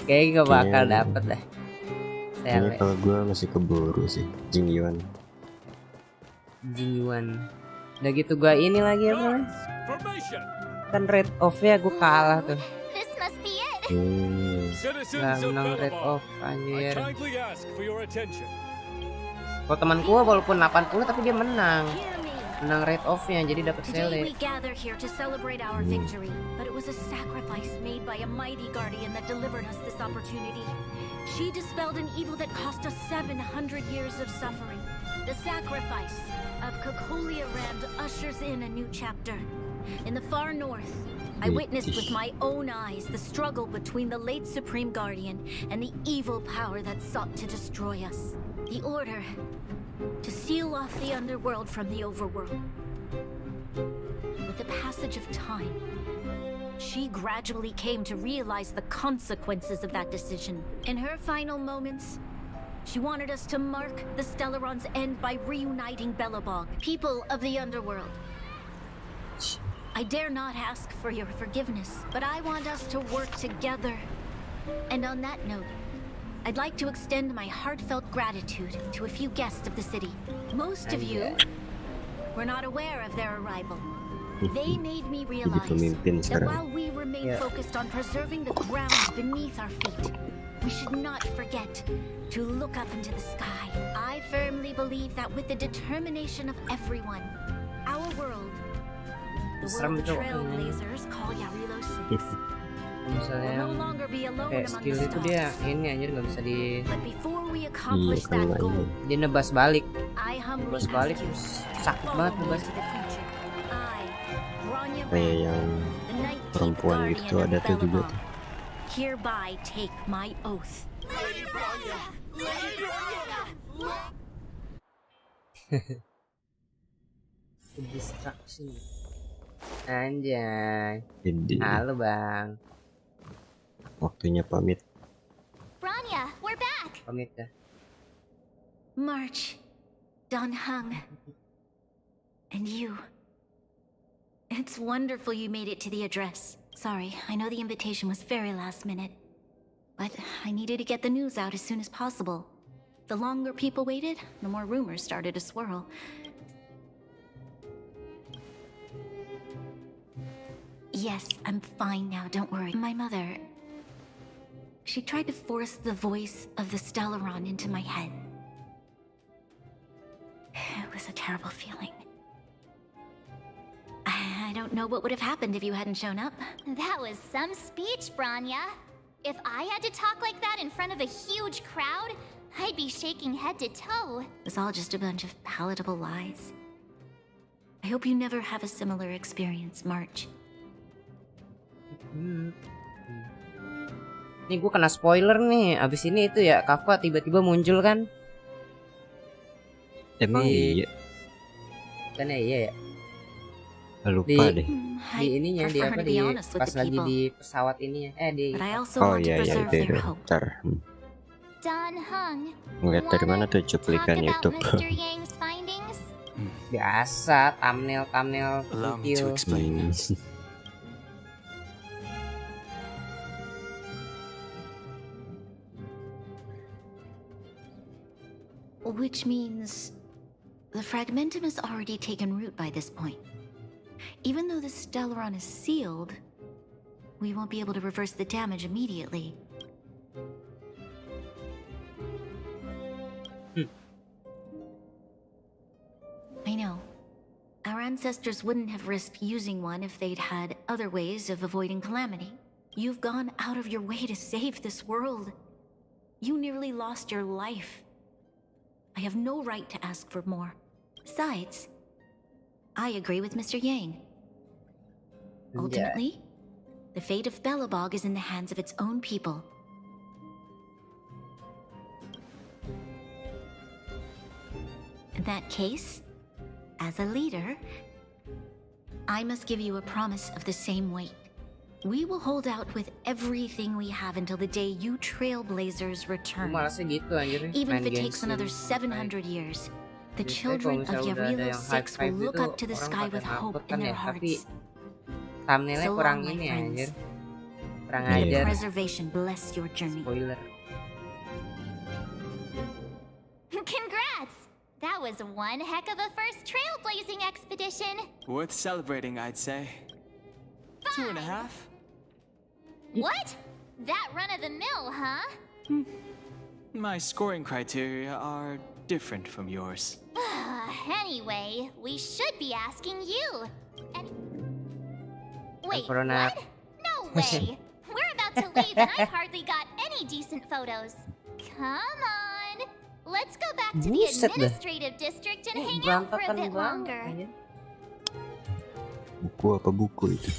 Kayaknya gak bakal dapet dah. Kayaknya kalau gue masih keburu sih Jingyuan. Udah gitu gue ini lagi apa? Kan rate off-nya gue kalah tuh. This must be it. Gak menang rate off anjir. Kalau teman gue walaupun 80 tapi dia menang rate off-nya jadi dapat sele. We gather here to celebrate our victory, but it was a sacrifice made by a mighty guardian that delivered us this opportunity. She dispelled an evil that cost us 700 years of suffering. The sacrifice of Kokolia Rand ushers in a new chapter. In the far north, I witnessed with my own eyes the struggle between the late Supreme Guardian and the evil power that sought to destroy us. The order to seal off the underworld from the overworld. With the passage of time, she gradually came to realize the consequences of that decision. In her final moments, she wanted us to mark the Stellaron's end by reuniting Belobog, people of the underworld. I dare not ask for your forgiveness, but I want us to work together. And on that note, I'd like to extend my heartfelt gratitude to a few guests of the city. Most of you were not aware of their arrival. They made me realize that while we remain focused on preserving the ground beneath our feet, We should not forget to look up into the sky. I firmly believe that with the determination of everyone, our world, the world the trailblazers call Yarilo 6, Misalnya will no longer be alone kayak among skill the itu dia stars. ini anjir nggak bisa di But before we accomplish that goal, dia nebas balik. I humbly Nebas ask balik you, sakit banget follow me nebas. to the future. I, Bronya Kayak yang the 19th perempuan gitu guardian tuh of ada tuh juga Belobog, tuh. hereby take my oath. Distraction. Anjay. Jadi Halo bang. waktunya pamit. Bronya, we're back! Pamit ya. March, Don Hung, and you. It's wonderful you made it to the address. Sorry, I know the invitation was very last minute, but I needed to get the news out as soon as possible. The longer people waited, the more rumors started to swirl. Yes, I'm fine now, don't worry. My mother, she tried to force the voice of the Stellaron into my head. It was a terrible feeling. I don't know what would have happened if you hadn't shown up. That was some speech, Bronya. If I had to talk like that in front of a huge crowd, I'd be shaking head to toe. It was all just a bunch of palatable lies. I hope you never have a similar experience, March. Nih gue kena spoiler nih. Abis ini itu ya Kafka tiba-tiba muncul kan. Emang iya? Kan ya iya ya. Lupa deh. Di ininya di apa di pas lagi di pesawat ininya. Di Oh iya iya itu. Ntar Don Hung, ngeliat dari mana tuh talk cuplikan about YouTube. Mr. Yang's findings? Biasa thumbnail Allow me to video. explain. Which means the fragmentum has already taken root by this point. Even though the Stellaron is sealed, we won't be able to reverse the damage immediately. I know. Our ancestors wouldn't have risked using one if they'd had other ways of avoiding calamity. You've gone out of your way to save this world. You nearly lost your life. I have no right to ask for more. Besides, I agree with Mr. Yang. Ultimately, the fate of Belobog is in the hands of its own people. In that case, as a leader, I must give you a promise of the same weight. We will hold out with everything we have until the day you trailblazers return. Even if it takes another 700 years, the children of Yarilo 6 will look up to the sky with hope in their hearts. Thumbnailnya So kurang long, my ini friends. anjir. Kurang May the ajar. preservation bless your journey. Spoiler. Congrats! That was one heck of a first trailblazing expedition. Worth celebrating, I'd say. 2.5? What? That run of the mill, huh? My scoring criteria are different from yours. Anyway, we should be asking you. Wait, Corona. what? No way! We're about to leave and I've hardly got any decent photos. Come on! Let's go back to the Buset dah. administrative district and hang out for a Berantakan bit banget, longer. anjir. Buku apa buku itu?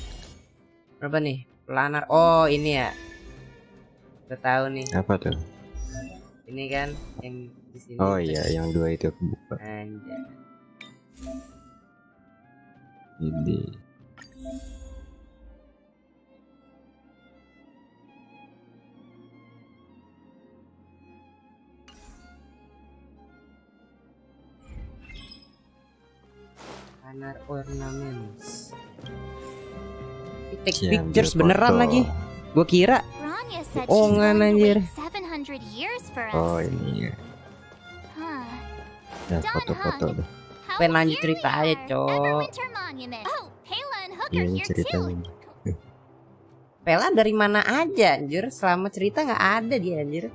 Berapa nih? Planar. Oh, ini ya. Udah tahu nih. Apa tuh? Ini kan yang di sini. Oh iya, yang dua itu aku buka. Anjay. Ini. Planar ornaments. Take Yang pictures dia beneran foto. lagi. Gua kira Rania said she's bohongan going to anjir. wait 700 years for us. Oh ini ya. Huh. Ya foto-foto deh. Pengen lanjut cerita aja, Cok. Everwinter Monument. Oh, Pela and Hooker Ini here ceritanya. too. Pela dari mana aja anjir, selama cerita nggak ada dia anjir.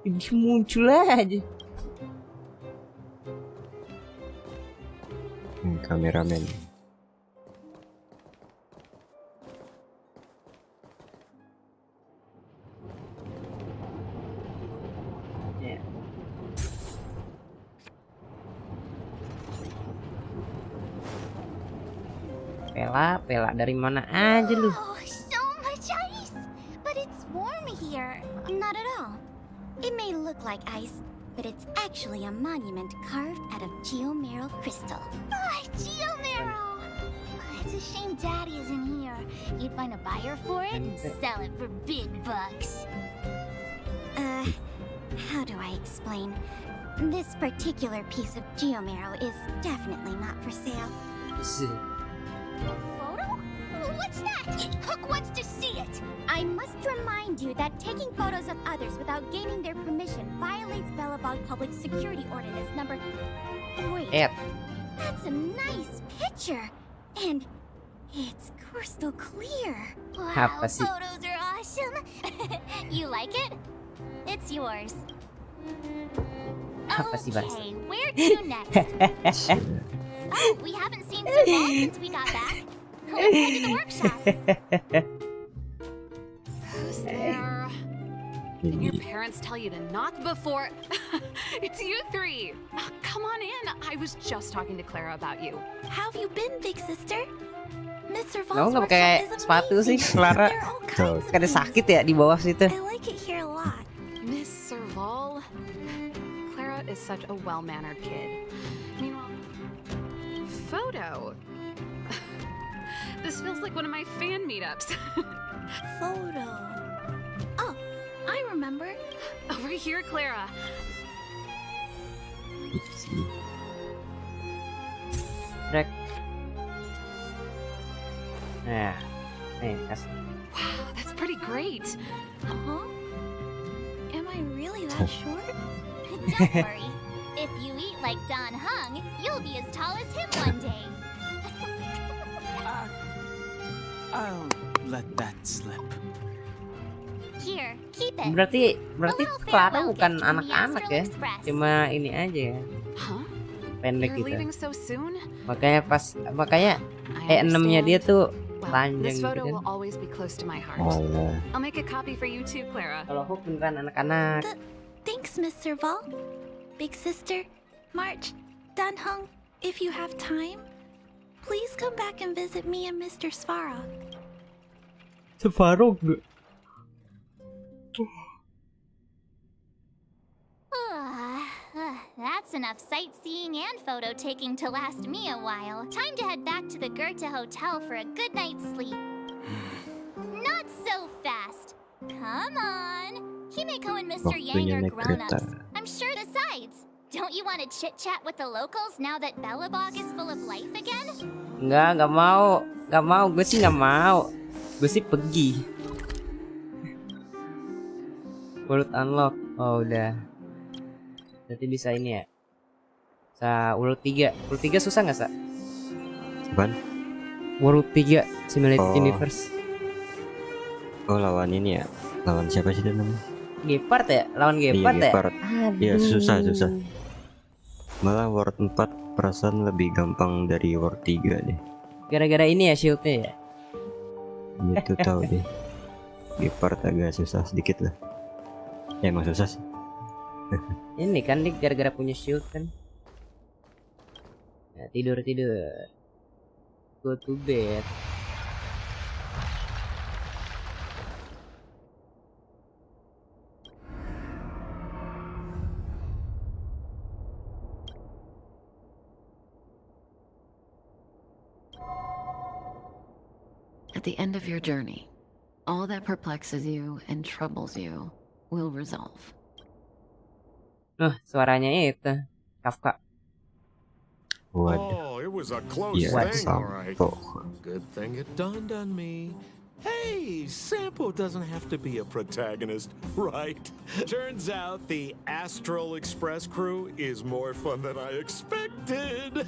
Dia muncul aja. Kameramen. Pela dari mana aja lu? Oh, so much ice! But it's warm here. Not at all. It may look like ice, but it's actually a monument carved out of geomeral crystal. Ah, geomeral! It's a shame Daddy isn't here. You'd find a buyer for it and sell it for big bucks. How do I explain? This particular piece of geomeral is definitely not for sale. Photo? What's that? Hook wants to see it! I must remind you that taking photos of others without gaining their permission violates Belobog Public Security Ordinance number... Wait, that's a nice picture! And it's crystal clear. Wow, photos are awesome! You like it? It's yours. Okay, where to next? Oh, we haven't seen Sini since we got back. Let's head to the workshop. Who's there? Did your parents tell you to knock before? It's you three. Come on in. I was just talking to Clara about you. How have you been, big sister? Mr. Kamu nggak pakai sepatu sih, Clara? Karena sakit ya di bawah situ. I like it here a lot. Miss Serval? Clara is such a well-mannered kid. Meanwhile, photo. This feels like one of my fan meetups. Photo. Oh, I remember. Over here, Clara. Rek. Nah, kasih. Wow, that's pretty great. Huh? Am I really that short? Don't worry. If you eat like Don Hung, you'll be as tall as him one day. I'll let that slip. Here, keep it. Berarti Clara bukan anak-anak ya, cuma ini aja ya. Pendek gitu. Makanya 6-nya dia tuh panjang gitu kan. I'll make a copy for you too, Clara. Kalau Hook beneran anak-anak. Thanks, Mr. Val. Big sister, March, Dan Hung, if you have time, please come back and visit me and Mr. Svarog. Svarog? That's enough sightseeing and photo taking to last me a while. Time to head back to the Goethe Hotel for a good night's sleep. Not so fast. Come on. Himeko and Mr. Yang are grown-ups. I'm sure besides. Don't you want to chit-chat with the locals now that Belobog is full of life again? Nggak mau. Gue sih nggak mau. Gue sih pergi. World unlock. Oh udah. Berarti bisa ini ya. World 3. World 3 susah nggak, Sa? Apaan? World 3 Simulated Universe. Oh lawan ini ya. Lawan siapa sih dia namanya? Gepard ya? Lawan Gepard ya? Iya susah. Malah World 4 perasaan lebih gampang dari World 3 deh. Gara-gara ini ya shieldnya ya? Gitu tahu deh. Gepard agak susah sedikit lah. Ya emang susah sih. Ini kan dia gara-gara punya shield kan. Ya, tidur. Go to bed. At the end of your journey, all that perplexes you and troubles you will resolve. Suaranya itu Kafka. Oh, it was a close thing, all right. Good thing it dawned on me. Hey, Sampo doesn't have to be a protagonist, right? Turns out the Astral Express crew is more fun than I expected.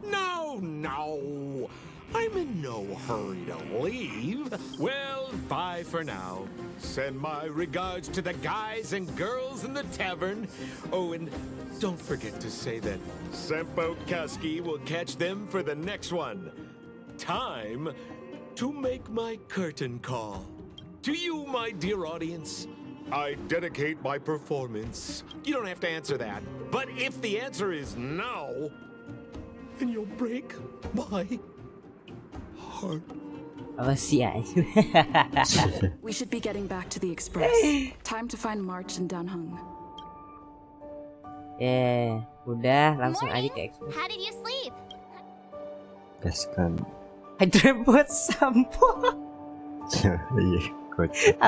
No. I'm in no hurry to leave. Well, bye for now. Send my regards to the guys and girls in the tavern. Oh, and don't forget to say that Sempo Kasky will catch them for the next one. Time to make my curtain call. To you, my dear audience, I dedicate my performance. You don't have to answer that. But if the answer is no, then you'll break my heart. Apa sih ya? We should be getting back to the express. Time to find March and Dunhung. Udah langsung aja ke express. How did you sleep? Gaskan. I dream buat sampo. Iya, kocak.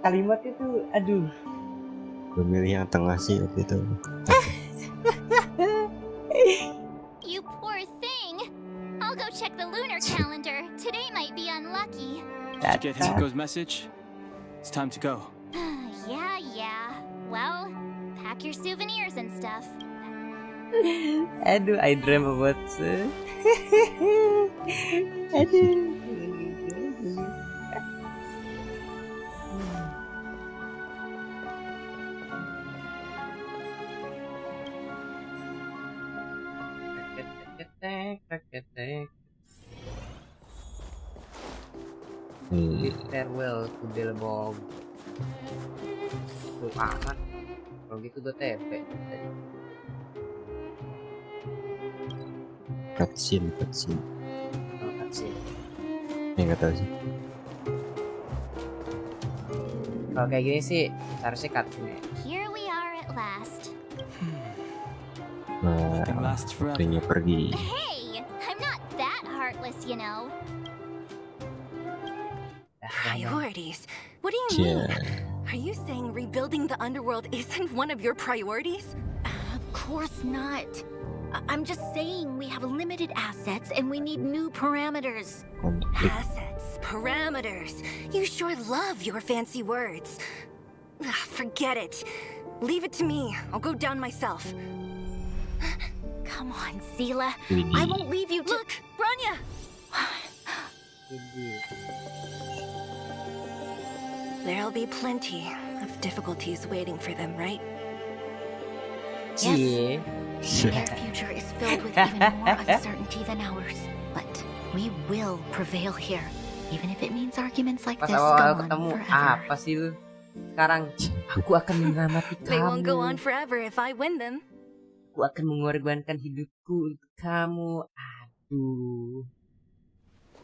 Kalimat itu, aduh. Gue milih yang tengah sih waktu itu. You poor thing. I'll go check the lunar calendar. Today might be unlucky. Did you get Himiko's message? It's time to go. Yeah. Well, pack your souvenirs and stuff. Aduh, I dream about aduh. Farewell to Billabong. Tuh aman. Kalau gitu gue TP tadi. Cutscene. Oh, cutscene. Nggak tahu sih. Kalau kayak gini sih harusnya cutscene ya. Here we are at last. Nah, waktunya pergi. Hey, I'm not that heartless, you know. Priorities? What do you mean? Are you saying rebuilding the underworld isn't one of your priorities? Of course not. I'm just saying we have limited assets and we need new parameters. Assets, parameters. You sure love your fancy words. Forget it. Leave it to me. I'll go down myself. Come on, Zila. I won't leave you to— Look, Branya! There'll be plenty of difficulties waiting for them, right? Yes. Their future is filled with even more uncertainty than ours. But we will prevail here, even if it means arguments like Pas this go awal on ketemu forever. apa sih lu? Sekarang aku akan menyelamatkan kamu. They won't go on forever if I win them. Aku akan mengorbankan hidupku untuk kamu. Aduh.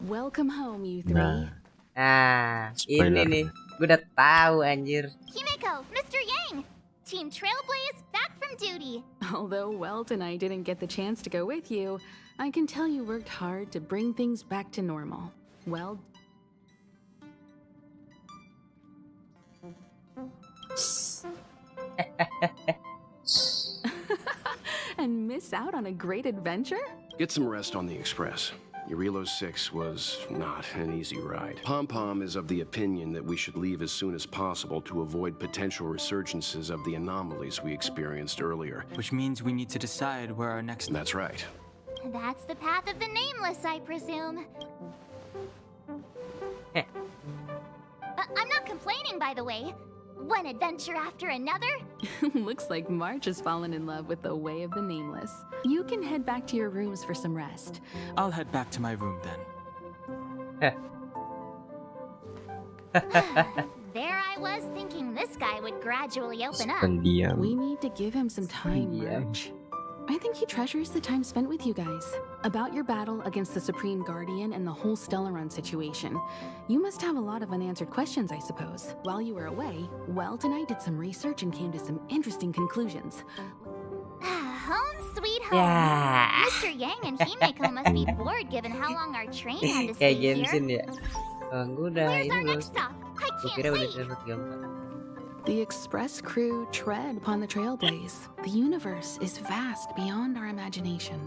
Welcome home, you three. Nah, ini nih. Gue udah tahu anjir. Himiko, Mr. Yang! Team Trailblaze back from duty. Although Welt and I didn't get the chance to go with you, I can tell you worked hard to bring things back to normal. Well... and miss out on a great adventure? Get some rest on the express. Urilo 6 was not an easy ride. Pom-Pom is of the opinion that we should leave as soon as possible to avoid potential resurgences of the anomalies we experienced earlier. Which means we need to decide where our next— That's right. That's the path of the nameless, I presume. I'm not complaining, by the way. One adventure after another. Looks like March has fallen in love with the way of the nameless. You can head back to your rooms for some rest. I'll head back to my room then. There I was thinking this guy would gradually open up. We need to give him some time, March. I think he treasures the time spent with you guys. About your battle against the Supreme Guardian and the whole Stellaron situation. You must have a lot of unanswered questions, I suppose. While you were away, Welt and I did some research and came to some interesting conclusions. Home sweet home. Yeah. Mr. Yang and Himiko must be bored given how long our train had to stay Kayak here. Jameson ya. Gue udah Where's ini our loh. next stop? I Gue can't kira udah wait. dapat gambar. The express crew tread upon the trailblaze. The universe is vast beyond our imagination.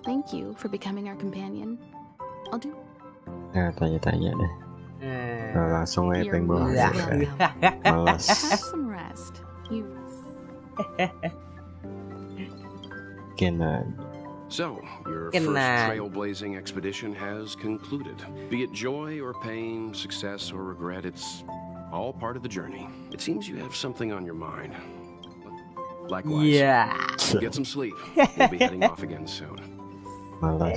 Thank you for becoming our companion. I'll do. Nah, tanya-tanya deh. Langsung aja pengen bawa. Malas. Have some rest. You. Kenan. So, your Kena. first trailblazing expedition has concluded. Be it joy or pain, success or regret, it's all part of the journey. It seems you have something on your mind. Likewise. Yeah. Get some sleep. We'll be heading off again soon. Malas.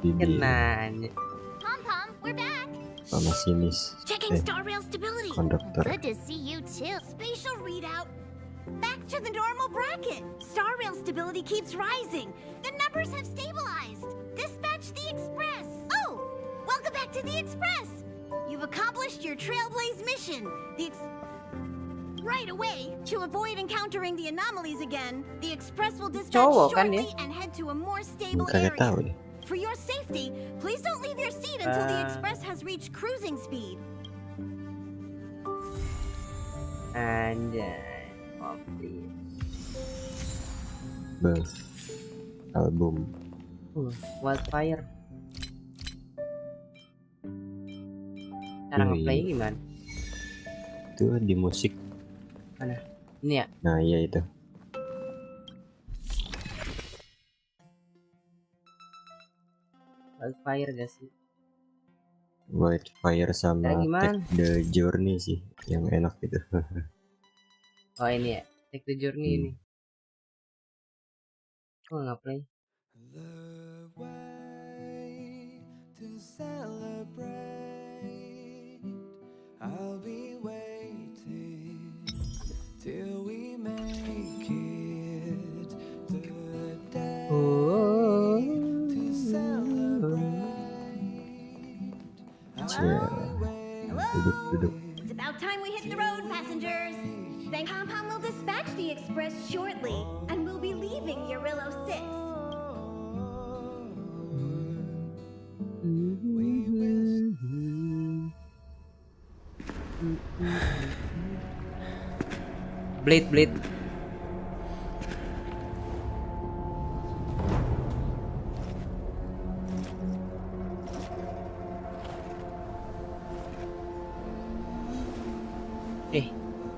Ini Kenanya. Pom-Pom, we're back. sama sinis. Checking star rail stability. Konduktor. Good to see you too. Spatial readout. Back to the normal bracket. Star rail stability keeps rising. The numbers have stabilized. Dispatch the Express. Oh, welcome back to the Express. You've accomplished your Trailblaze mission. Right away, to avoid encountering the anomalies again, the Express will dispatch shortly and head to a more stable area. For your safety, please don't leave your seat until the Express has reached cruising speed. Anjay. Kopi. Album. Wildfire. Cara ngeplay gimana? Itu di musik. Mana? Ini ya? Nah, iya itu. Wildfire gak sih? Wildfire sama Take the Journey sih yang enak gitu. Oh ini ya, Take the Journey ini. Kok nggak play? I'll be waiting till we make it the day to celebrate. Duduk. It's about time we hit the road, passengers. Then Pom-Pom will dispatch the Express shortly, and we'll be leaving Urillo 6. Blade.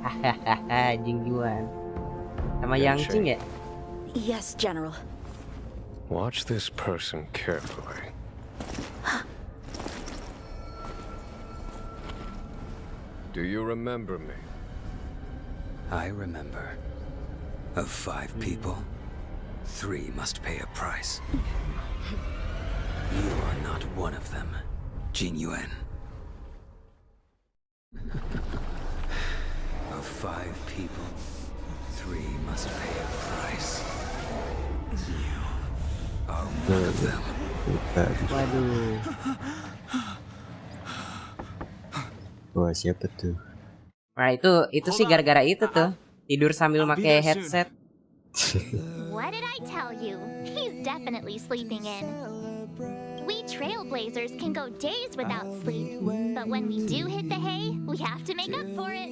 Hahaha, Jingjuan. Sama Yang Ching ya? Yes, General. Watch this person carefully. Do you remember me? I remember. Of 5 people, 3 must pay a price. You are not one of them, Jing Yuan. Of 5 people, 3 must pay a price. You are one of them. Waduh. Wah, siapa tuh? Nah itu sih gara-gara itu tuh. Tidur sambil pakai headset. What did I tell you? He's definitely sleeping in. We trailblazers can go days without sleep, but when we do hit the hay, we have to make up for it.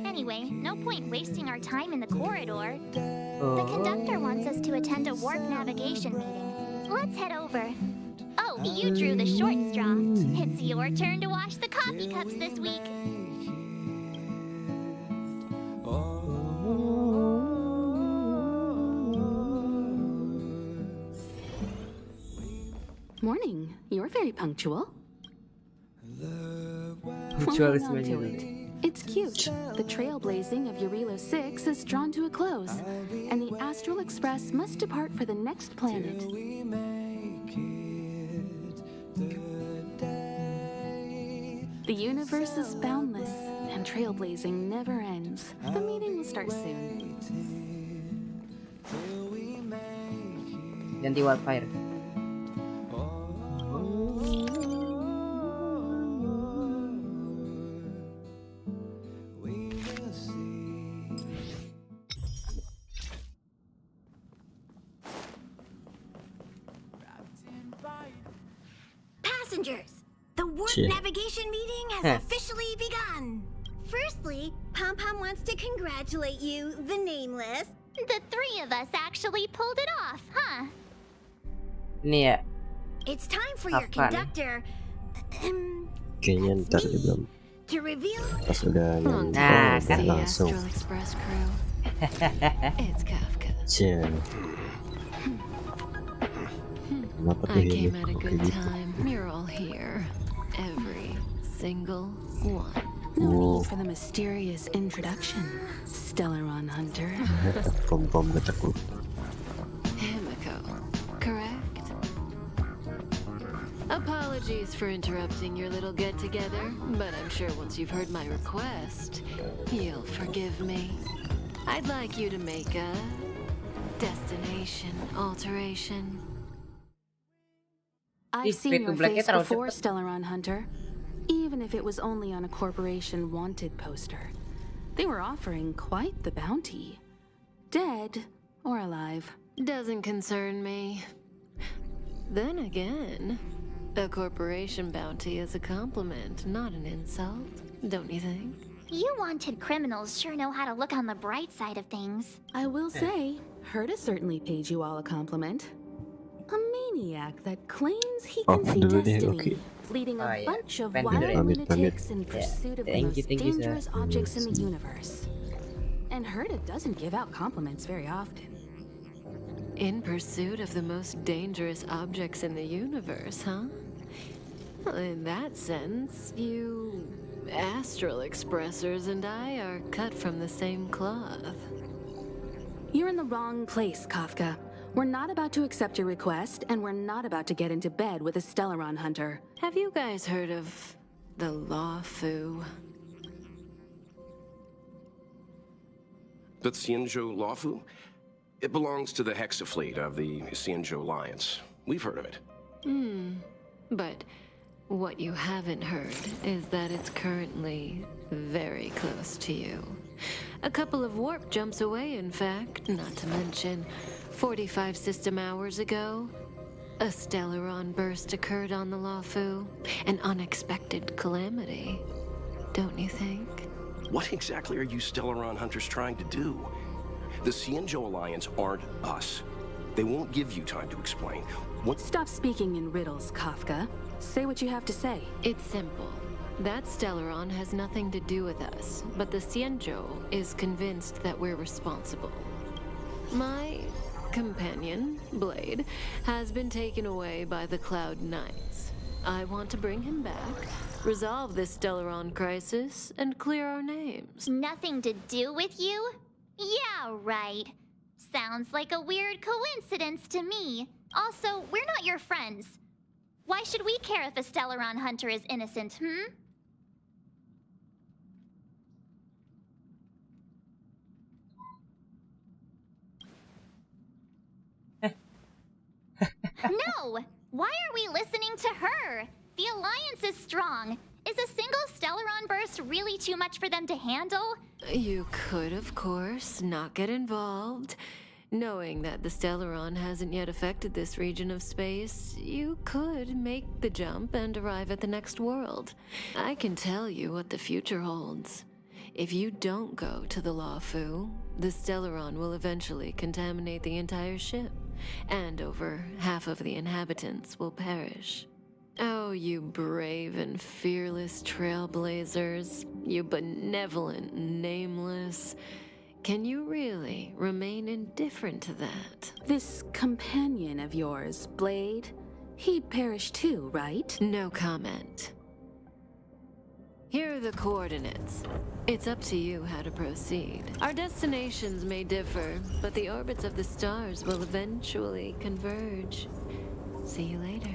Anyway, no point wasting our time in the corridor. The conductor wants us to attend a warp navigation meeting. Let's head over. Oh, you drew the short straw. It's your turn to wash the coffee cups this week. Morning. You're very punctual. Punctual is Hold on to it. It's cute. The trailblazing of Urillo 6 is drawn to a close, and the Astral Express must depart for the next planet. The universe is boundless, and trailblazing never ends. The meeting will start soon. Ganti Wildfire. Passengers, the warp navigation meeting has officially begun. Firstly, Pom-Pom wants to congratulate you, the Nameless. The 3 of us actually pulled it off, huh? Ini ya. It's time for your conductor Kayaknya ntar juga to reveal. pas udah nyampe langsung. Astral Express crew. It's Kafka. Kenapa tuh I hehe came at a kok good kayak gitu? time. You're all here. Every single one. No Wow. need for the mysterious introduction, Stellaron Hunter. Pom-pom kataku. Himiko, correct? Apologies for interrupting your little get-together, but I'm sure once you've heard my request, you'll forgive me. I'd like you to make a destination alteration. I've seen your Blacknya face terlalu before, cepet. Stellaron Hunter. Even if it was only on a corporation wanted poster. They were offering quite the bounty. Dead or alive. Doesn't concern me. Then again, a corporation bounty is a compliment, not an insult, don't you think? You wanted criminals sure know how to look on the bright side of things. I will say, Herta certainly paid you all a compliment. A maniac that claims he can see dulu deh, destiny, oke. leading a bunch of Pamit wild dulu ya. lunatics in Ya, pursuit of the thank most you, Sir. dangerous objects in the universe. And Herta doesn't give out compliments very often. In pursuit of the most dangerous objects in the universe, huh? Well, in that sense, you astral expressors and I are cut from the same cloth. You're in the wrong place, Kafka. We're not about to accept your request, and we're not about to get into bed with a Stellaron Hunter. Have you guys heard of the Law Fu? The Xianzhou Lawfu? It belongs to the Hexafleet of the Xianzhou Alliance. We've heard of it. But what you haven't heard is that it's currently very close to you. A couple of warp jumps away, in fact, not to mention 45 system hours ago, a Stellaron burst occurred on the Lawfu. An unexpected calamity, don't you think? What exactly are you Stellaron hunters trying to do? The Xianzhou Alliance aren't us. They won't give you time to explain. What? Stop speaking in riddles, Kafka. Say what you have to say. It's simple. That Stellaron has nothing to do with us, but the Xianzhou is convinced that we're responsible. My companion, Blade, has been taken away by the Cloud Knights. I want to bring him back, resolve this Stellaron crisis, and clear our names. Nothing to do with you? Yeah, right. Sounds like a weird coincidence to me. Also, we're not your friends. Why should we care if a Stellaron hunter is innocent, No! Why are we listening to her? The Alliance is strong. Is a single Stellaron burst really too much for them to handle? You could, of course, not get involved. Knowing that the Stellaron hasn't yet affected this region of space, you could make the jump and arrive at the next world. I can tell you what the future holds. If you don't go to the Lawfu, the Stellaron will eventually contaminate the entire ship, and over half of the inhabitants will perish. Oh, you brave and fearless trailblazers, you benevolent nameless. Can you really remain indifferent to that? This companion of yours, Blade, he'd perish too, right? No comment. Here are the coordinates. It's up to you how to proceed. Our destinations may differ, but the orbits of the stars will eventually converge. See you later.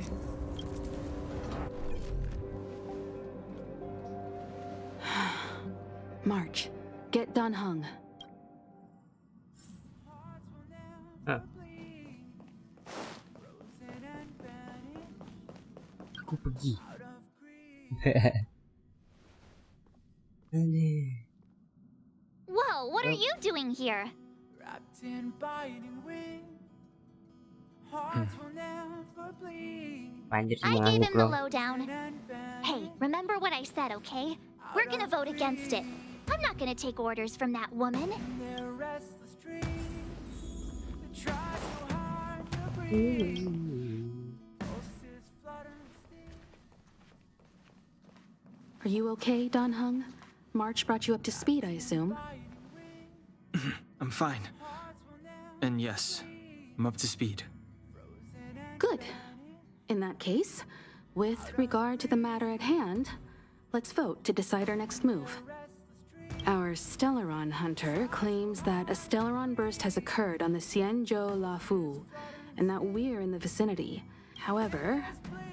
March, get Dan Hung. Aku pergi. Whoa, what are you doing here? Panjir I semua gave ngangguk him the loh. lowdown. Hey, remember what I said, okay? We're gonna vote against it. I'm not gonna take orders from that woman. Are you okay, Dan Hung? March brought you up to speed, I assume. I'm fine. And yes, I'm up to speed. Good. In that case, with regard to the matter at hand, let's vote to decide our next move. Our Stellaron hunter claims that a Stellaron burst has occurred on the Xianzhou Lafu, and that we're in the vicinity. However,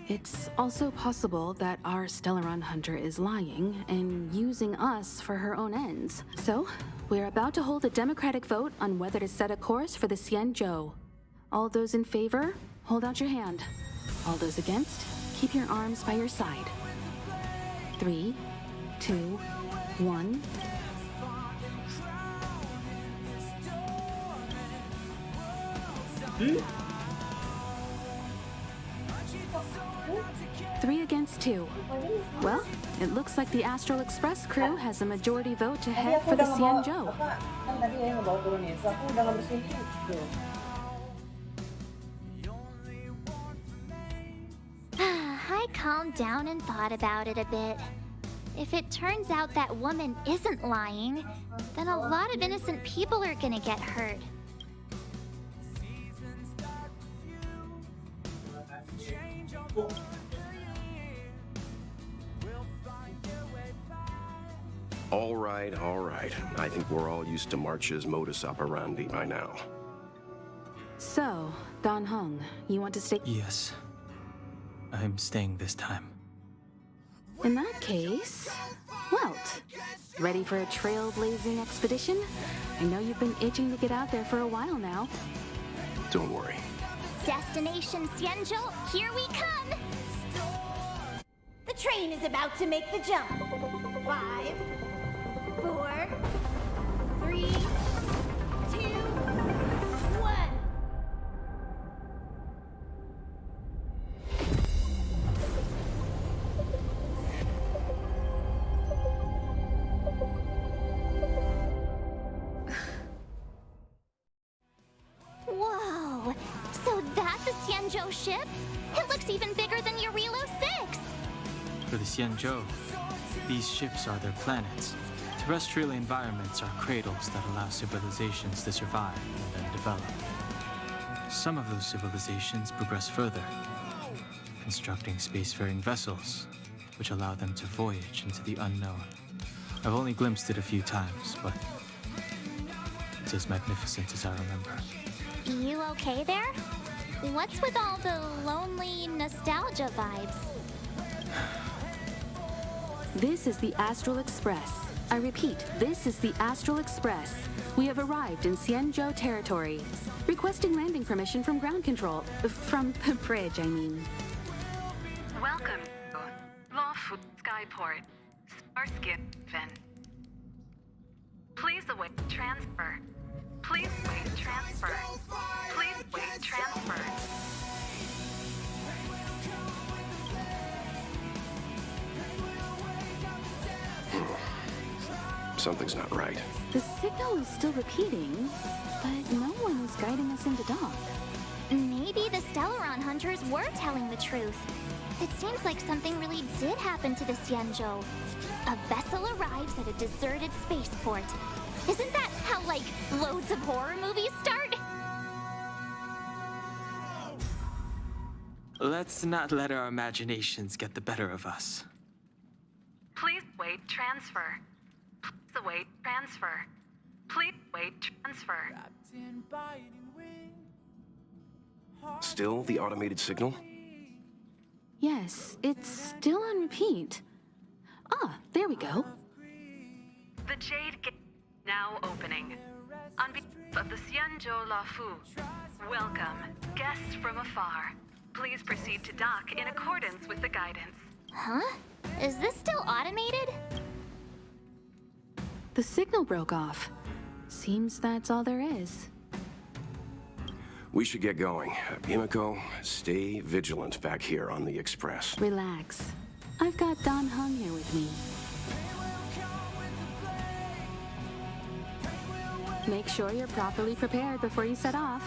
it's also possible that our Stellaron hunter is lying and using us for her own ends. So, we're about to hold a democratic vote on whether to set a course for the Xianzhou. All those in favor, hold out your hand. All those against, keep your arms by your side. 3, 2, 1. Three against 2. Well, it looks like the Astral Express crew has a majority vote to head for the Xianzhou. I calmed down and thought about it a bit. If it turns out that woman isn't lying, then a lot of innocent people are gonna get hurt. All right, all right. I think we're all used to March's modus operandi by now. So, Dan Heng, you want to stay? Yes. I'm staying this time. In that case, Welt, ready for a trailblazing expedition? I know you've been itching to get out there for a while now. Don't worry. Destination Xianzhou, here we come! The train is about to make the jump. 5, 4, 3, 2, 1. Whoa! So that's a Xianzhou ship? It looks even bigger than Eurilo 6! For the Xianzhou, these ships are their planets. Terrestrial environments are cradles that allow civilizations to survive and then develop. Some of those civilizations progress further, constructing spacefaring vessels, which allow them to voyage into the unknown. I've only glimpsed it a few times, but it's as magnificent as I remember. You okay there? What's with all the lonely nostalgia vibes? This is the Astral Express. I repeat, this is the Astral Express. We have arrived in Xianzhou territory. Requesting landing permission from ground control. From the bridge, I mean. Welcome to Lawfu Skyport. Starskin Ven. Please await transfer. Please wait transfer. Please wait transfer. Something's not right. The signal is still repeating, but no one is guiding us into dock. Maybe the Stellaron hunters were telling the truth. It seems like something really did happen to the Xianzhou. A vessel arrives at a deserted spaceport. Isn't that how, like, loads of horror movies start? Let's not let our imaginations get the better of us. Please wait transfer. Please await transfer. Please wait transfer. Still the automated signal? Yes, it's still on repeat. Ah, there we go. The Jade Gate now opening. On behalf of the Xianzhou Lafu, welcome, guests from afar. Please proceed to dock in accordance with the guidance. Huh? Is this still automated? The signal broke off. Seems that's all there is. We should get going. Himiko, stay vigilant back here on the Express. Relax. I've got Dan Heng here with me. Make sure you're properly prepared before you set off.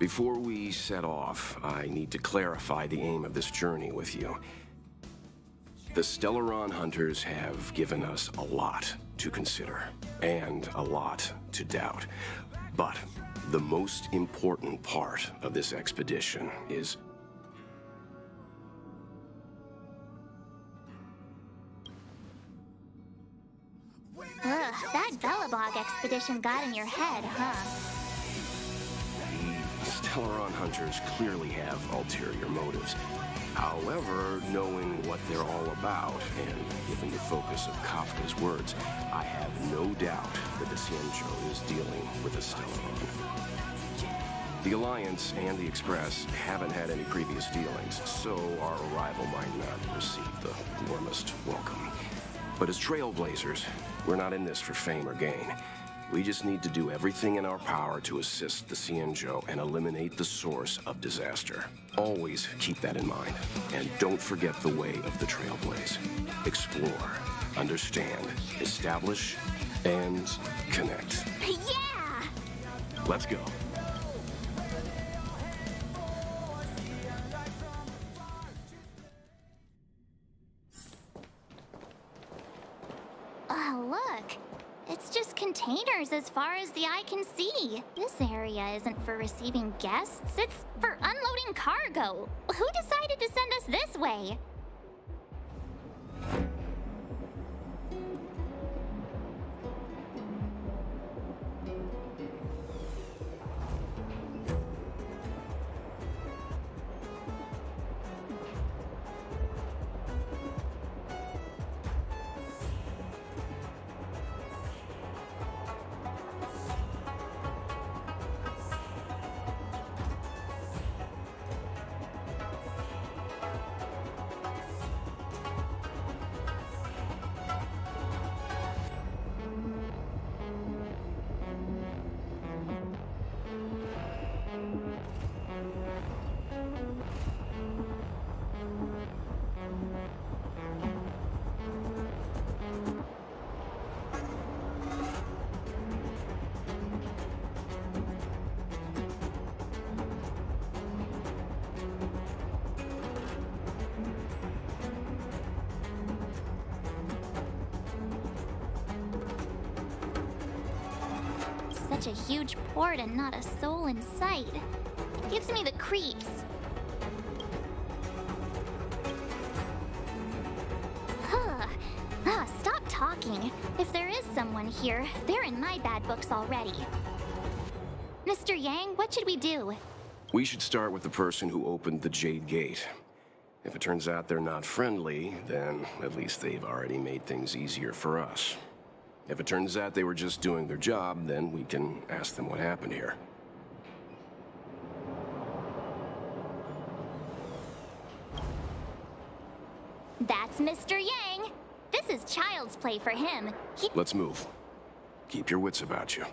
Before we set off, I need to clarify the aim of this journey with you. The Stellaron hunters have given us a lot to consider, and a lot to doubt. But the most important part of this expedition is... Ugh, that Bellabog expedition got in your head, huh? The Stellaron hunters clearly have ulterior motives. However, knowing what they're all about, and given the focus of Kafka's words, I have no doubt that the Xianzhou is dealing with a Stellaron. The Alliance and the Express haven't had any previous dealings, so our arrival might not receive the warmest welcome. But as trailblazers, we're not in this for fame or gain. We just need to do everything in our power to assist the Xianzhou and eliminate the source of disaster. Always keep that in mind. And don't forget the way of the Trailblaze. Explore, understand, establish, and connect. Yeah! Let's go. Oh, look. It's just containers as far as the eye can see. This area isn't for receiving guests, it's for unloading cargo. Who decided to send us this way? Such a huge port and not a soul in sight. It gives me the creeps. Huh. Stop talking. If there is someone here, they're in my bad books already. Mr. Yang, what should we do? We should start with the person who opened the Jade Gate. If it turns out they're not friendly, then at least they've already made things easier for us. If it turns out they were just doing their job, then we can ask them what happened here. That's Mr. Yang. This is child's play for him. Let's move. Keep your wits about you.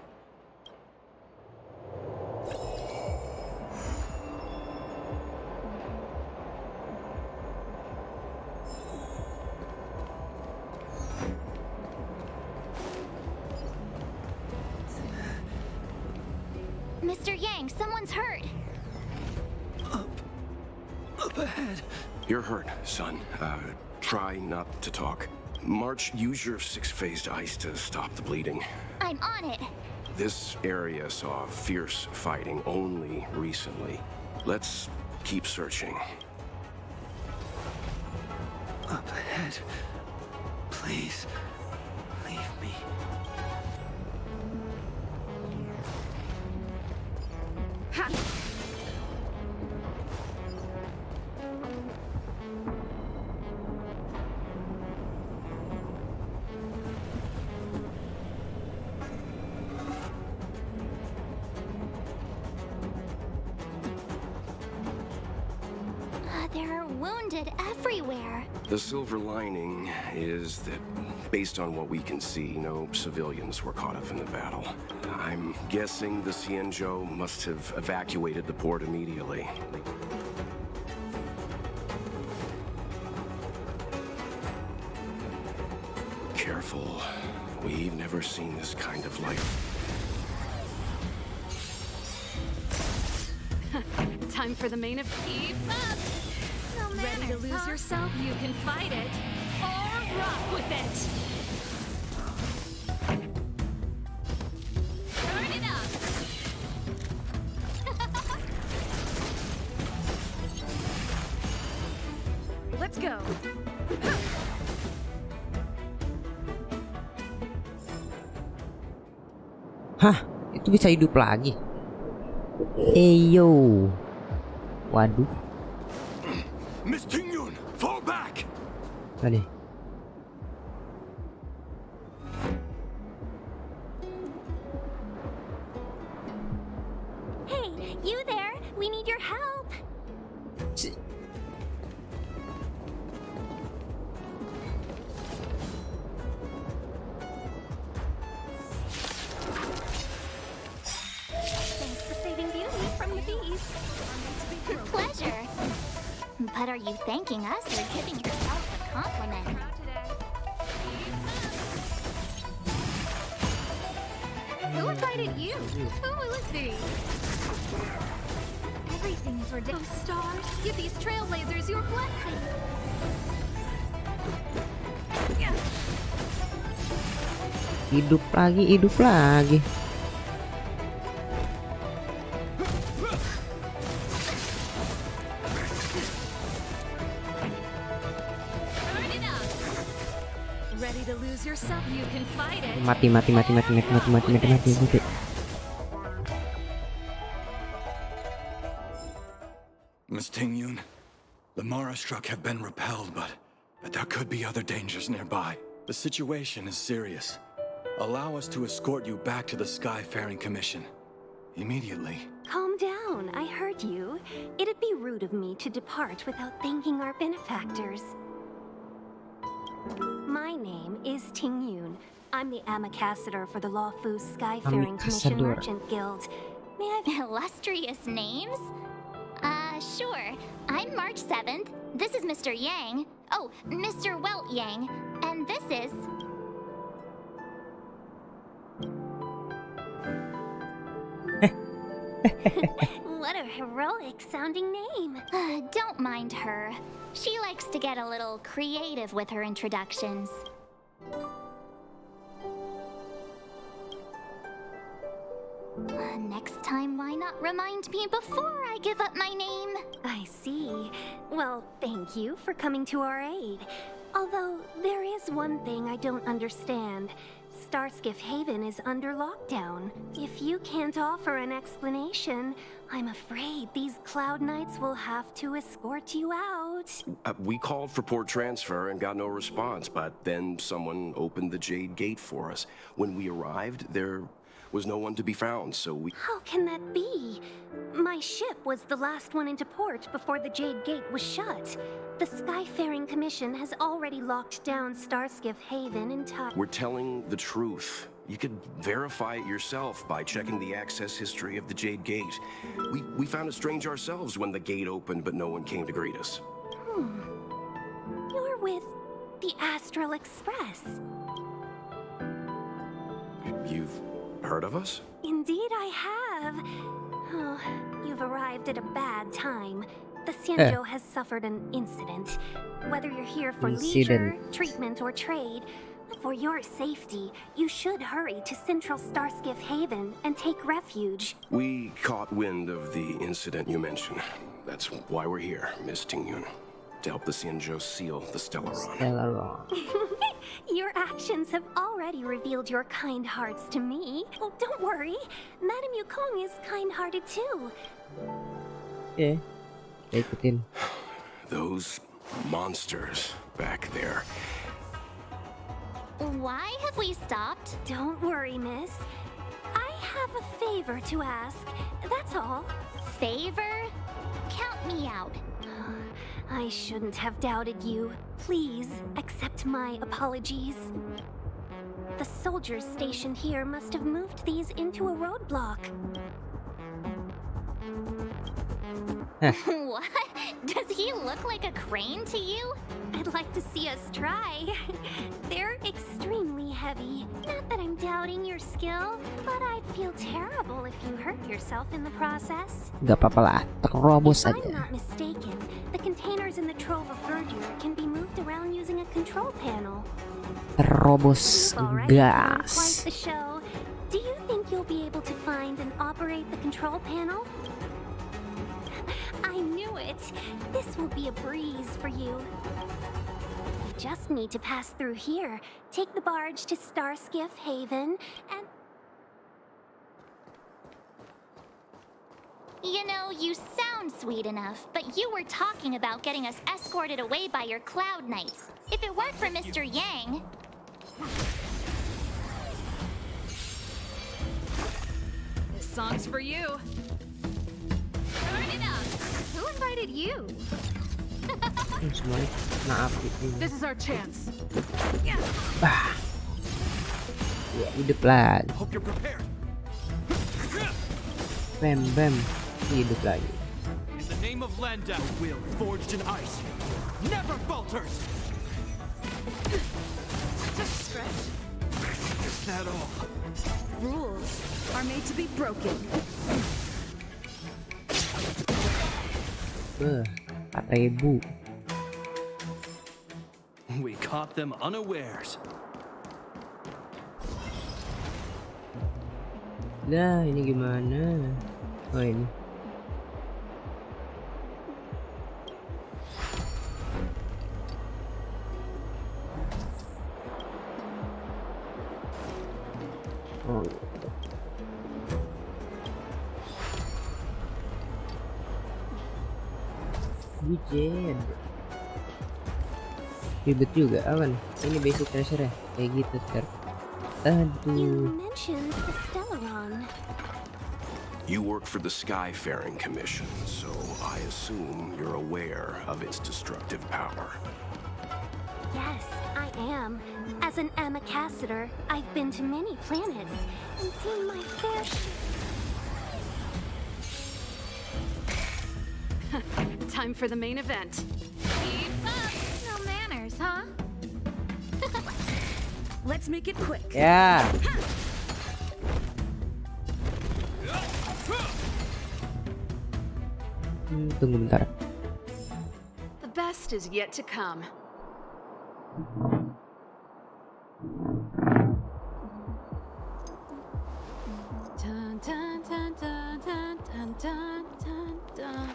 Mr. Yang, someone's hurt. Up ahead. You're hurt, son. Try not to talk. March, use your six-phased ice to stop the bleeding. I'm on it. This area saw fierce fighting only recently. Let's keep searching. Up ahead. Please, leave me. There are wounded everywhere. The silver lining is that, based on what we can see, no civilians were caught up in the battle. I'm guessing the Xianzhou must have evacuated the port immediately. Careful. We've never seen this kind of life. time for the main event. Keep up. Ready to lose yourself? You can fight it or rock with it. Turn it up. Let's go. Hah, itu bisa hidup lagi? Yo. Waduh. Miss Tingyun, fall back. Tadi. Hey, you there? We need your help. Thanks for saving Beauty from the bees. Pleasure. But are you thanking us or giving yourself a compliment? Who invited you? Who will it be? Everything is ridiculous. Oh, stars, give these trailblazers your blessing. Hidup lagi. Ready to lose yourself? You can fight it. Mati. Miss Tingyun, the Mara struck have been repelled, but there could be other dangers nearby. The situation is serious. Allow us to escort you back to the Skyfaring Commission. Immediately. Calm down, I heard you. It'd be rude of me to depart without thanking our benefactors. My name is Tingyun. I'm the ambassador for the Lawfu Skyfaring Commission Ambassador. Merchant Guild. May I have illustrious names? Sure. I'm March 7th. This is Mr. Yang. Oh, Mr. Welt Yang. And this is... What a heroic sounding name. Don't mind her. She likes to get a little creative with her introductions. Next time, why not remind me before I give up my name? I see. Well, thank you for coming to our aid. Although, there is one thing I don't understand. Starskiff Haven is under lockdown. If you can't offer an explanation, I'm afraid these Cloud Knights will have to escort you out. We called for port transfer and got no response, but then someone opened the Jade Gate for us. When we arrived, there was no one to be found, so we... How can that be? My ship was the last one into port before the Jade Gate was shut. The Skyfaring Commission has already locked down Starskiff Haven entirely. We're telling the truth. You could verify it yourself by checking the access history of the Jade Gate. We found it strange ourselves when the gate opened, but no one came to greet us. You're with the Astral Express. You've heard of us? Indeed I have. Oh, you've arrived at a bad time. The Xianzhou has suffered an incident. Whether you're here for leisure, treatment, or trade, for your safety, you should hurry to Central Starskiff Haven and take refuge. We caught wind of the incident you mentioned. That's why we're here, Miss Tingyun. To help the Xianzhou seal the Stellaron. Your actions have already revealed your kind hearts to me. Oh, don't worry. Madame Yukong is kind-hearted too. Yeah. Ikutin. Those monsters back there. Why have we stopped? Don't worry, miss. I have a favor to ask. That's all. Favor? Count me out. I shouldn't have doubted you. Please accept my apologies. The soldiers stationed here must have moved these into a roadblock. What? Does he look like a crane to you? At you'd like to see us try. They're extremely heavy. Not that I'm doubting your skill, but I'd feel terrible if you hurt yourself in the process. Gak apa-apa lah, terobos If I'm aja. not mistaken, the containers in the Trove of Verdure can be moved around using a control panel. Terobos All right, quite gas. the show. Do you think you'll be able to find and operate the control panel? I knew it. This will be a breeze for you. You just need to pass through here, take the barge to Starskiff Haven, and... You know, you sound sweet enough, but you were talking about getting us escorted away by your Cloud Knights. If it weren't for Mr. Yang... This song's for you. Turn it up. Who invited you? Semuanya kena api ini. This is our chance. Bah. Ya, hidup lagi. Hope you're prepared. Bam bam. Hidup lagi. In the name of Landau, will forged in ice never falters. Just stretch. Is that all? Rules are made to be broken. Beuh, 4.000. We caught them unawares. Lah, ini gimana? Oh ini. Oh. Wijen. Ribet juga awan. Ini basic treasure ya, kayak gitu ter. Aduh. You mentioned the Stellaron. You work for the Skyfaring Commission, so I assume you're aware of its destructive power. Yes, I am. As an Amicassator, I've been to many planets and seen my fair Time for the main event. Keep up. No manners, huh? Let's make it quick. Ya. Tunggu bentar. The best is yet to come. Dun, dun, dun, dun, dun, dun, dun, dun, dun.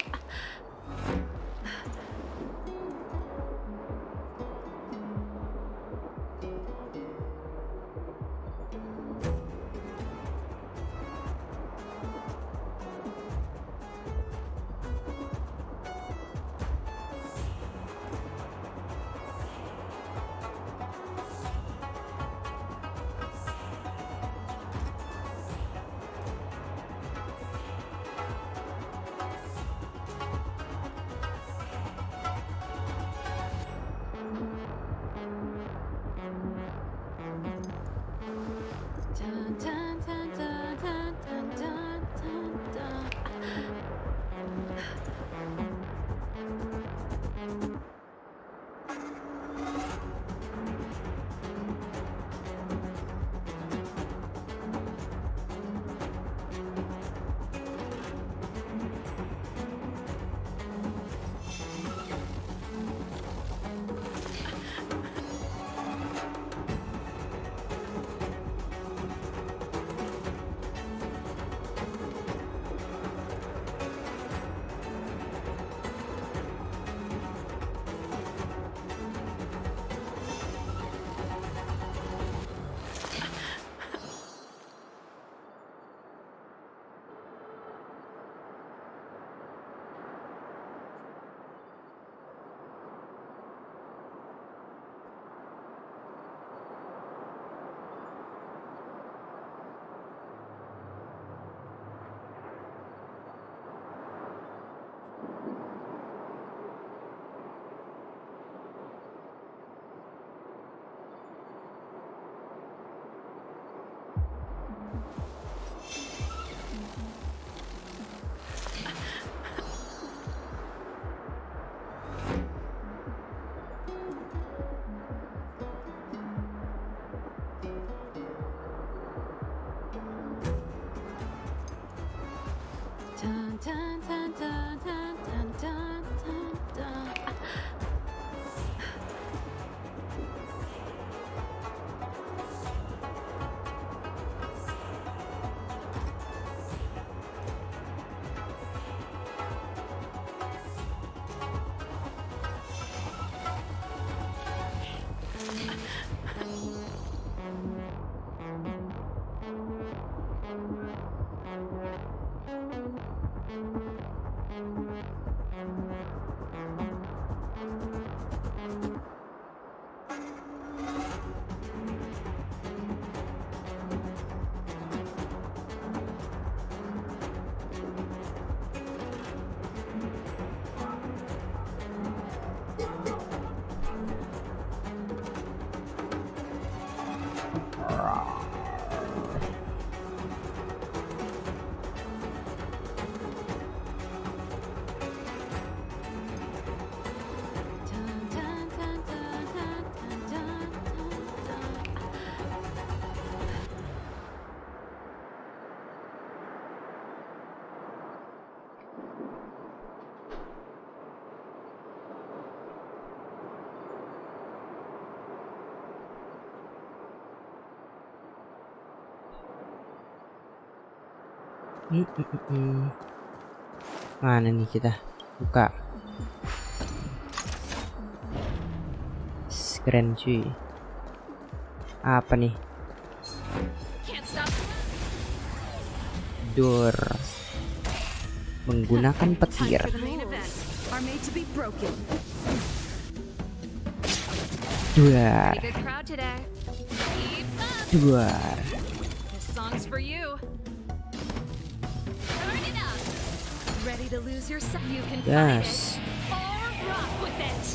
Dun, dun, dun, dun, dun, dun, dun, dun, dun. Mana nih kita buka? Keren cuy. Apa nih? Door menggunakan petir. Duar. Duar. Ready to lose yourself? You can Yes. fight it or rock with it.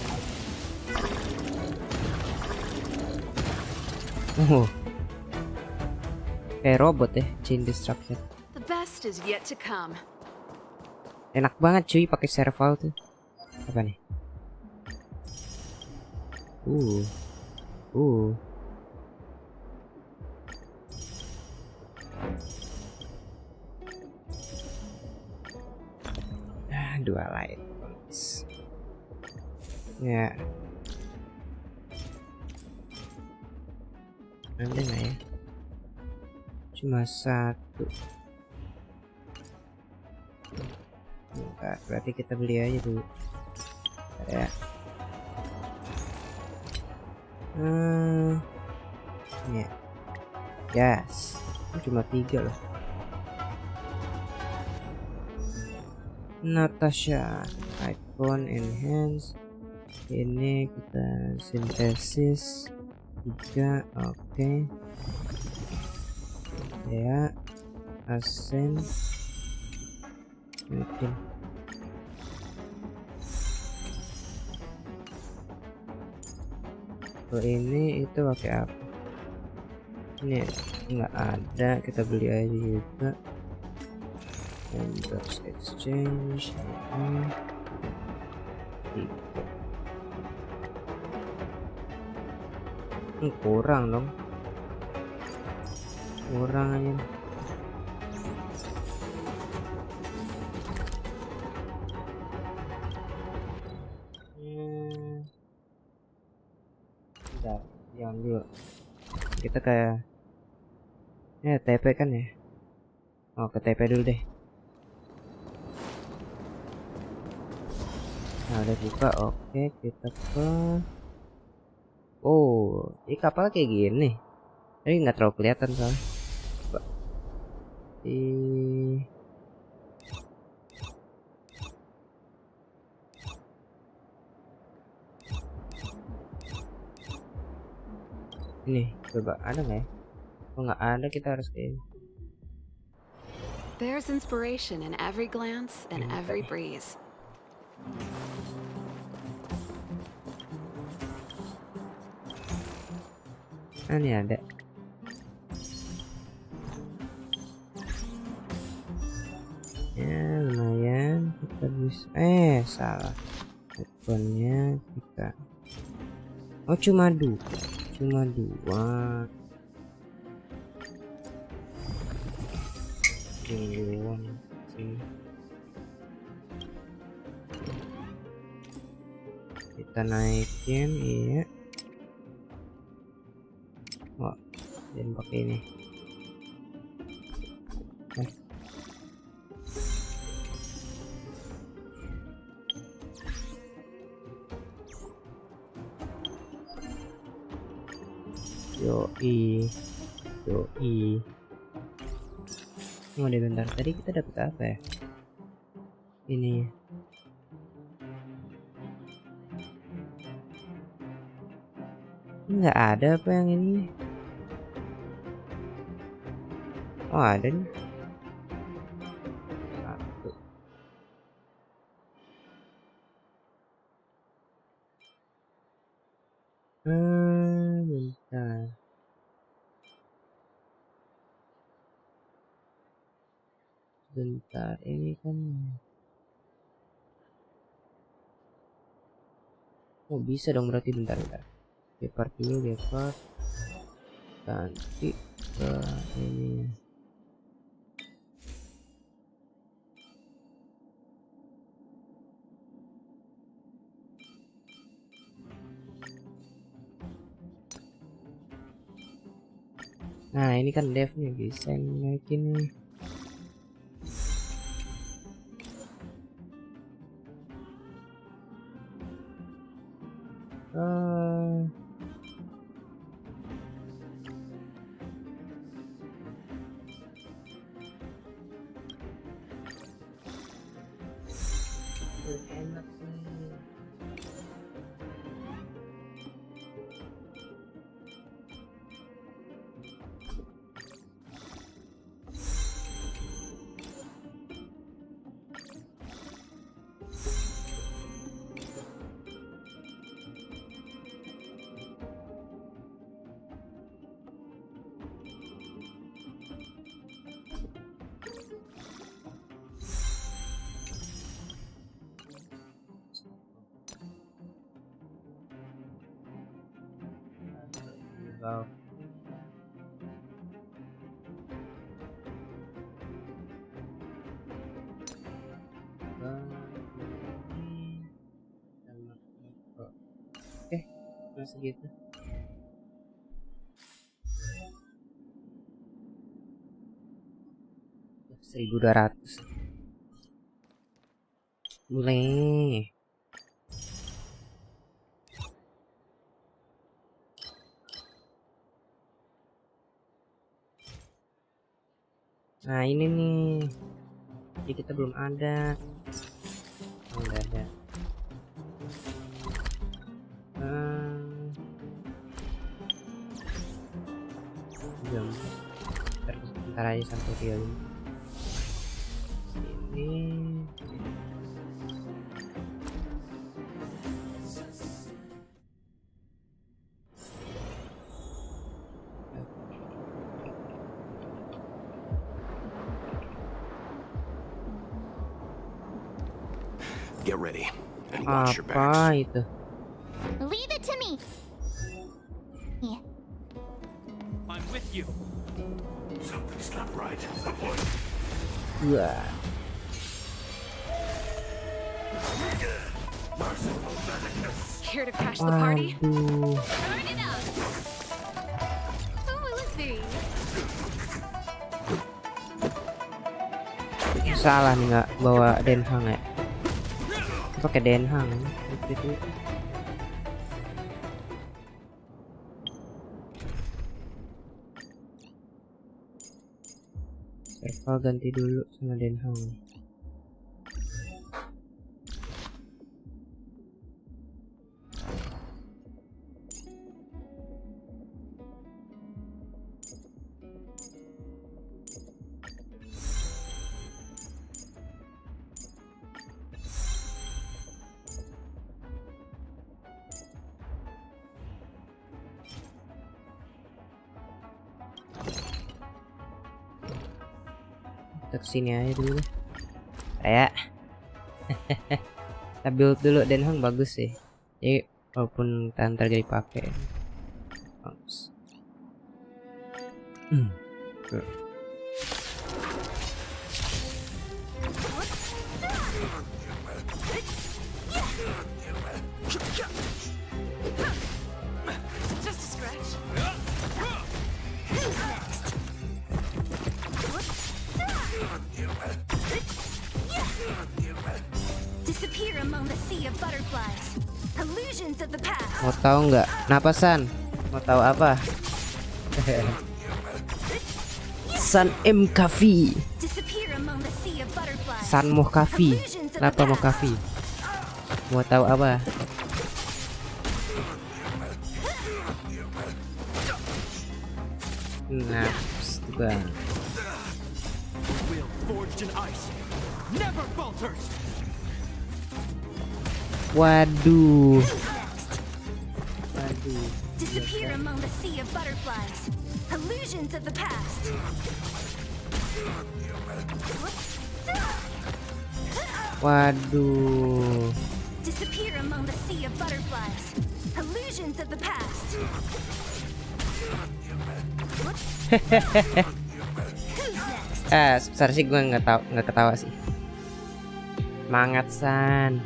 Kayak robot ya, chain destruction. The best is yet to come. Enak banget cuy pakai serval tuh. Apa nih? Dua light. Ya. Ada nggak ya? Cuma satu. Enggak, berarti kita beli aja dulu. Ya. Ya. Yes. Cuma 3 loh. Natasha, iPhone enhance. Ini kita sintesis 3, oke. Ya, asen. Mungkin. Oh ini itu pakai apa? Ini nggak ada, kita beli aja juga. Endorse exchange ini 3. Kurang dong, kurang aja. Bentar, jangan dulu. Kita kayak TP kan ya. Oh, ke TP dulu deh. Nah udah buka, oke kita ke. Oh ini kapal kayak gini, tapi nggak terlalu kelihatan soalnya. Coba. Ini coba ada nggak ya? Oh nggak ada, kita harus ke ini. There's inspiration in every glance and every breeze. Ini ada. Ya lumayan, kita bisa. Salah. Teleponnya kita. Oh cuma 2. Cuma 2. Sini. kita naikin, iya. Wah, jangan pakai ini. Yoi. Oh, deh bentar, tadi kita dapat apa ya? Ini. Nggak ada apa yang ini? Oh, ada nih. Satu. Bentar. Bentar, ini kan. Oh, bisa dong berarti, bentar. Depart dulu, depart. Ganti ke ini. Nah, ini kan dev nih, bisa naikin nih. Enak nih. Wow. Oke, masih gitu. $1.200. Boleh. Nah, ini nih. Jadi kita belum ada. Oh, nggak ada. Belum. Bentar aja sampai dia ini. Get ready and watch your backs. Apa itu? Leave it to me. I'm with you. Something's not right. Avoid. Wah. Here to crash the party? Aduh. Turn it up. Who will it be? Salah nih nggak bawa denhang ya? Pakai denhang itu. Serval ganti dulu sama denhang. Kita kesini aja dulu deh. Kayak kita build dulu denhang bagus sih. Jadi walaupun ntar jadi pakai bagus. butterflies. Illusions of the past. Mau tahu nggak? Napasan? Mau tahu apa? San M Kafi. Disappear among the sea of butterflies. San Mo Kafi. Kenapa Mo Kafi? Mau tahu apa? Nah, bang. Will forged in ice never falters. Waduh. Waduh. Disappear among the sea of butterflies. Illusions of the past. Waduh. Disappear among the sea of butterflies. Illusions of the past. Sebentar sih gue nggak ketawa sih. Semangat San.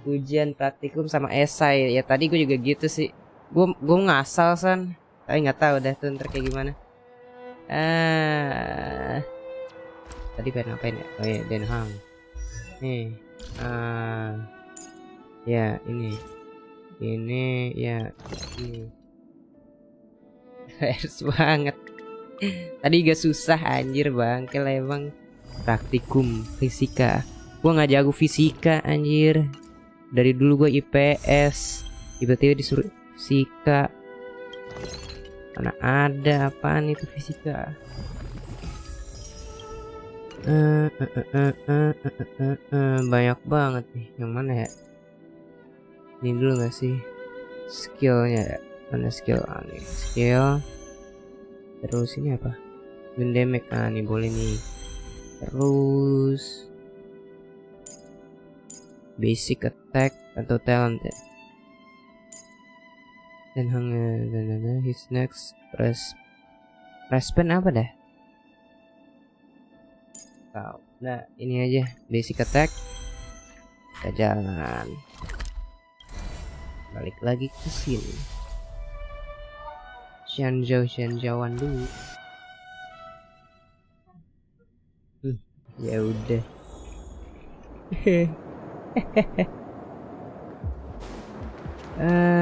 Ujian praktikum sama esai ya, tadi gue juga gitu sih. Gue ngasal San, tapi nggak tahu dah tuh ntar kayak gimana. Tadi pengen ngapain ya? Oh ya Den Hang. Nih. Ya ini ya ini. Harus banget. Tadi gak susah anjir bang, kayak emang praktikum fisika. Gua nggak jago fisika anjir. Dari dulu gue IPS, tiba-tiba disuruh fisika. Mana ada apaan itu fisika? Banyak banget nih. Yang mana ya? Ini dulu gak sih? Skillnya ya? Mana skill? Nih skill. Terus ini apa? Damage. Nih boleh nih. Terus basic attack atau talent ya. Dan his next press pen apa dah? Nah ini aja basic attack. Kita jalan balik lagi ke sini. Shanjauan dulu. Ya udah.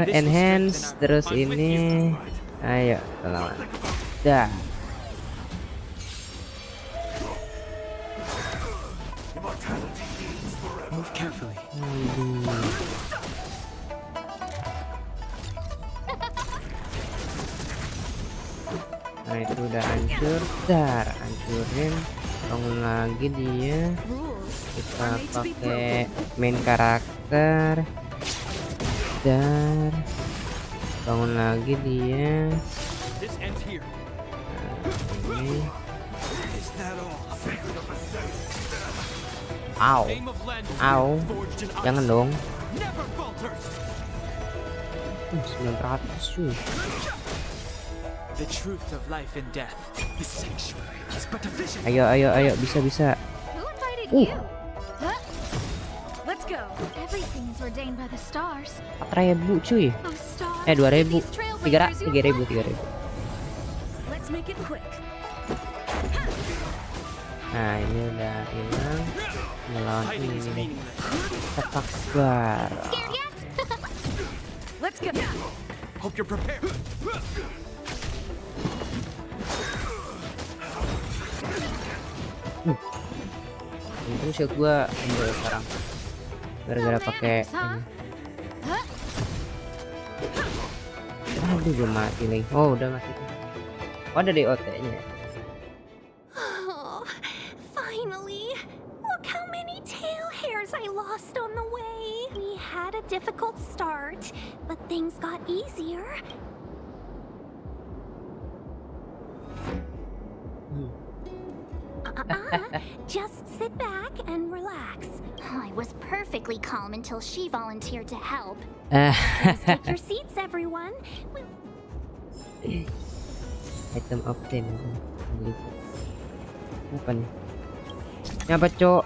Enhance terus ini. Ayo selamat. Dah. Move carefully. Nah itu udah hancur. Dar, hancurin. Bangun lagi dia. Kita pakai main karakter. Dar. Bangun lagi dia. Nah, ini. Au. Au. Jangan dong. 900 cuy. The truth of life and death. The sanctuary is but a vision. Ayo bisa. Who invited you? Huh? Let's go. Everything's ordained by the stars. 4.000 cuy. 2.000. 3.000. Let's make it quick. Nah ini udah hilang. Melawan ini nih. Sepak bar. Let's go. Hope you're prepared. Untung shield gua ambil sekarang. Gara-gara pakai ini. Aduh belum mati lagi. Oh udah mati. Oh ada DOT-nya. Oh, finally! Look how many tail hairs I lost on the way. We had a difficult start, but things got easier. Just sit back and relax. I was perfectly calm until she volunteered to help. Please take your seats, everyone. Item obtain. Apa nih? Ini apa cok?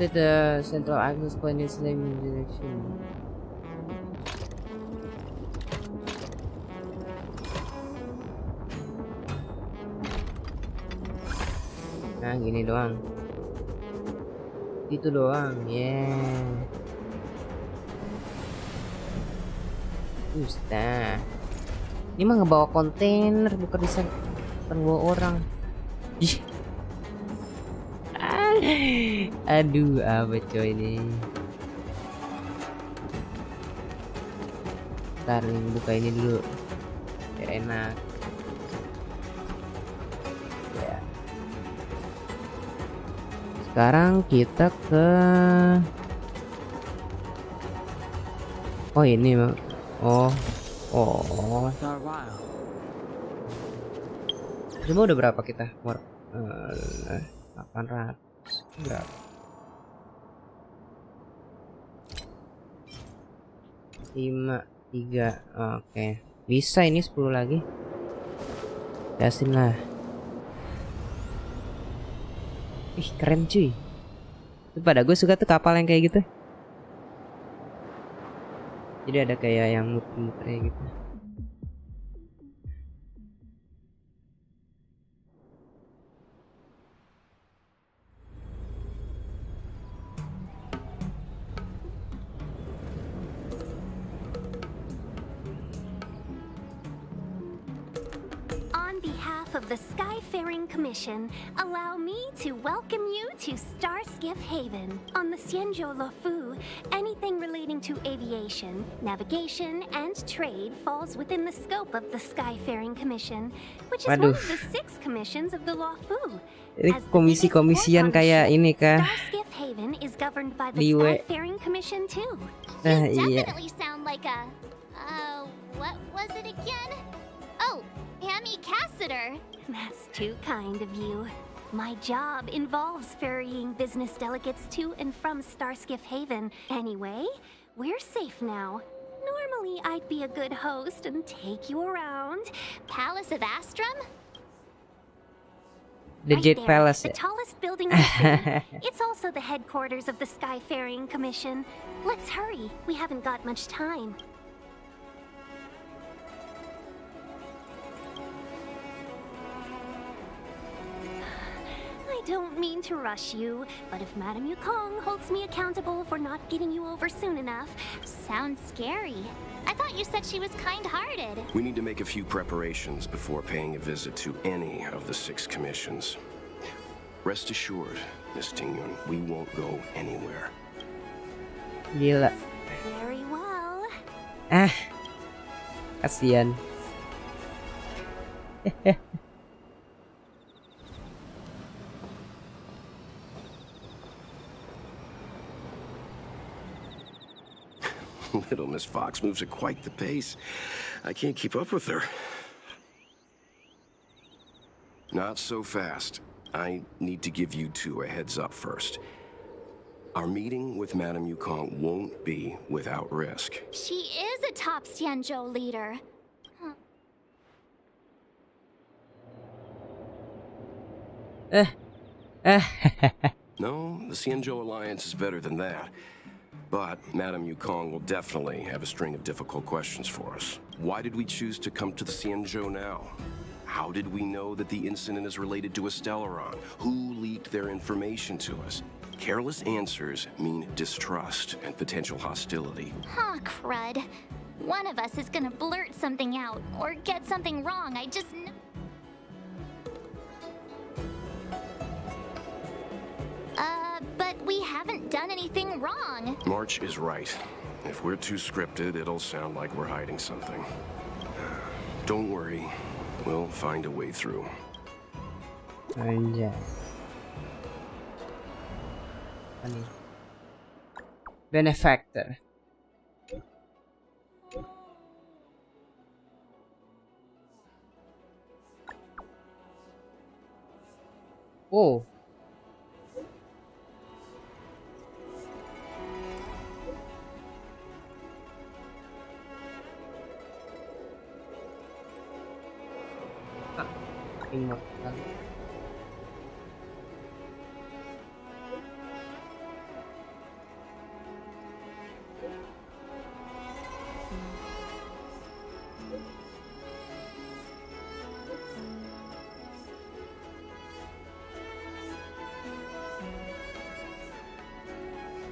The central access point is named direction. gini doang. Itu doang. Ustaz. Ini mah ngebawa kontainer bukan bawa orang. Ih. Aduh, apa coy ini? Ntar buka ini dulu. Biar enak. Ya. Sekarang kita ke ini mah. Coba udah berapa kita? 800 berapa? 5 3. Oke. Bisa ini 10 lagi. Gasin lah. Ih, keren cuy. Itu pada gue suka tuh kapal yang kayak gitu. Jadi ada kayak yang muter-muter gitu. On behalf of the Skyfaring Commission, allow me to welcome you to Starskiff Haven. On the Xianzhou Luofu, anything relating to aviation, navigation, and trade falls within the scope of the Skyfaring Commission, which is one of the 6 commissions of the Luofu. Ini komisi-komisian kayak ini kah? Starskiff Haven is governed by the Liwe. Skyfaring Commission too. Iya. Definitely sound like a what was it again? Oh, Hammy Cassiter. That's too kind of you. My job involves ferrying business delegates to and from Starskiff Haven. Anyway, we're safe now. Normally, I'd be a good host and take you around. Palace of Astrum? The Jade there, Palace. the tallest building in the city. It's also the headquarters of the Skyfaring Commission. Let's hurry. We haven't got much time. I don't mean to rush you, but if Madame Yukong holds me accountable for not getting you over soon enough... Sounds scary. I thought you said she was kind-hearted. We need to make a few preparations before paying a visit to any of the 6 commissions. Rest assured, Miss Tingyun, we won't go anywhere. Gila. Very well. Kasian. Little Miss Fox moves at quite the pace. I can't keep up with her. Not so fast. I need to give you 2 a heads up first. Our meeting with Madame Yukong won't be without risk. She is a top Xianzhou leader. No, the Xianzhou Alliance is better than that. But Madame Yukong will definitely have a string of difficult questions for us. Why did we choose to come to the Xianzhou now? How did we know that the incident is related to a Stellaron? Who leaked their information to us? Careless answers mean distrust and potential hostility. Huh, crud. One of us is gonna blurt something out, or get something wrong, I just know. But we haven't done anything wrong. March is right. If we're too scripted, it'll sound like we're hiding something. Don't worry. We'll find a way through. Anjay. Ini. Benefactor. Oh. Immortal.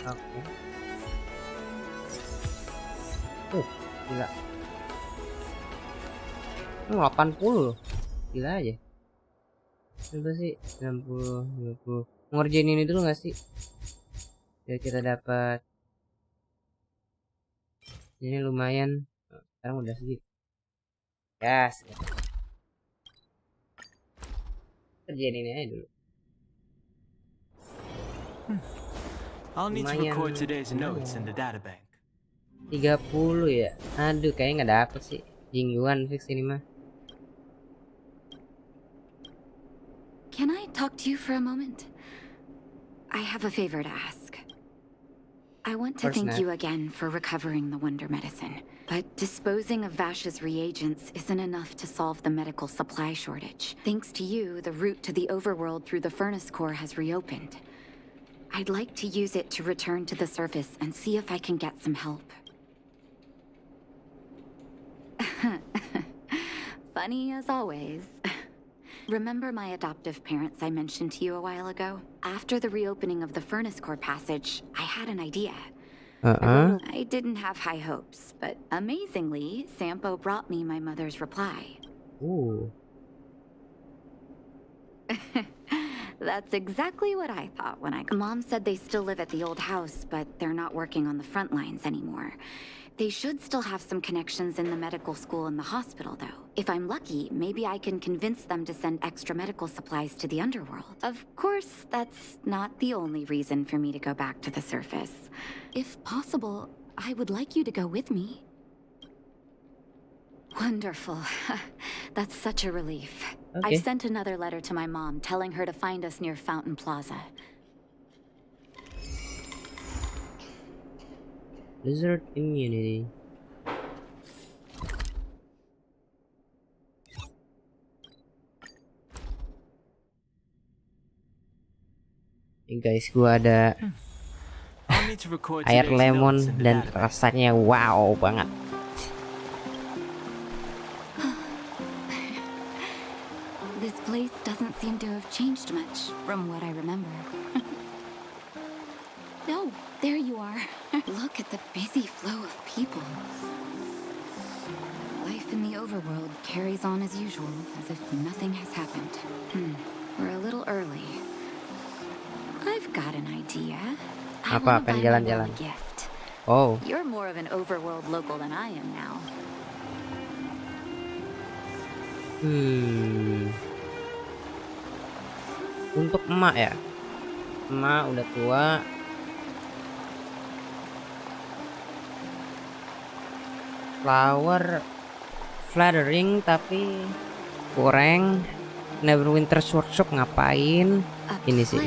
Oke. Gila. 80 loh. Gila aja. Coba sih 60, 20. Ngerjain ini dulu nggak sih? Biar kita dapat. Ini lumayan. Sekarang udah segitu. Gas. Kerjain ini aja dulu. I'll need to Lumayan. record today's notes in the databank. 30 ya. Aduh, kayaknya nggak dapet sih. Jingguan fix ini mah. Can I talk to you for a moment? I have a favor to ask. I want to thank you again for recovering the wonder medicine. But disposing of Vash's reagents isn't enough to solve the medical supply shortage. Thanks to you, the route to the overworld through the furnace core has reopened. I'd like to use it to return to the surface and see if I can get some help. Funny as always. Remember my adoptive parents I mentioned to you a while ago? After the reopening of the furnace core passage, I had an idea. I didn't have high hopes, but amazingly, Sampo brought me my mother's reply. Ooh. That's exactly what I thought when I... Mom said they still live at the old house, but they're not working on the front lines anymore. They should still have some connections in the medical school and the hospital, though. If I'm lucky, maybe I can convince them to send extra medical supplies to the underworld. Of course, that's not the only reason for me to go back to the surface. If possible, I would like you to go with me. Wonderful. That's such a relief. Okay. I've sent another letter to my mom telling her to find us near Fountain Plaza. Lizard immunity. Nih guys, gua ada I'll need to record air today's lemon notes in the dan database. rasanya wow banget. This place doesn't seem to have changed much from what I remember. No, there you are. Look at the busy flow of people. Life in the overworld carries on as usual, as if nothing has happened. We're a little early. I've got an idea. I Apa? wanna buy Pengen my jalan-jalan. mom a gift. Oh. You're more of an overworld local than I am now. Untuk emak ya. Emak udah tua. Flower flattering tapi kurang. Neverwinter's Workshop ngapain? Ini sih.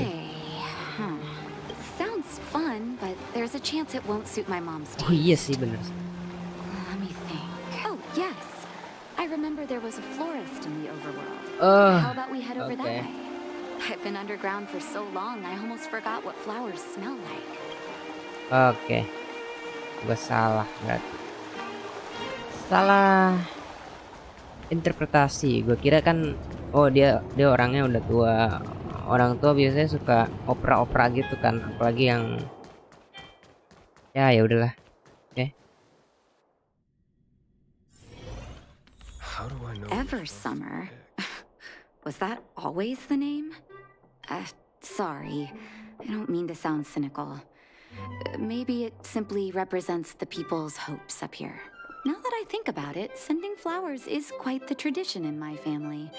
Sounds fun, but there's a chance it won't suit my mom's taste. Oh iya sih bener. Let me think. Oh, yes. I remember there was a florist in the overworld. How about we head over that way? I've been underground for so long, I almost forgot what flowers smell like. Oke. Gue salah berarti. Salah interpretasi. Gue kira kan dia orangnya udah tua. Orang tua biasanya suka opera-opera gitu kan, apalagi yang ya udahlah. Oke. Ever Summer? Was that always the name? Sorry. I don't mean to sound cynical. Maybe it simply represents the people's hopes up here. Now that I think about it, sending flowers is quite the tradition in my family.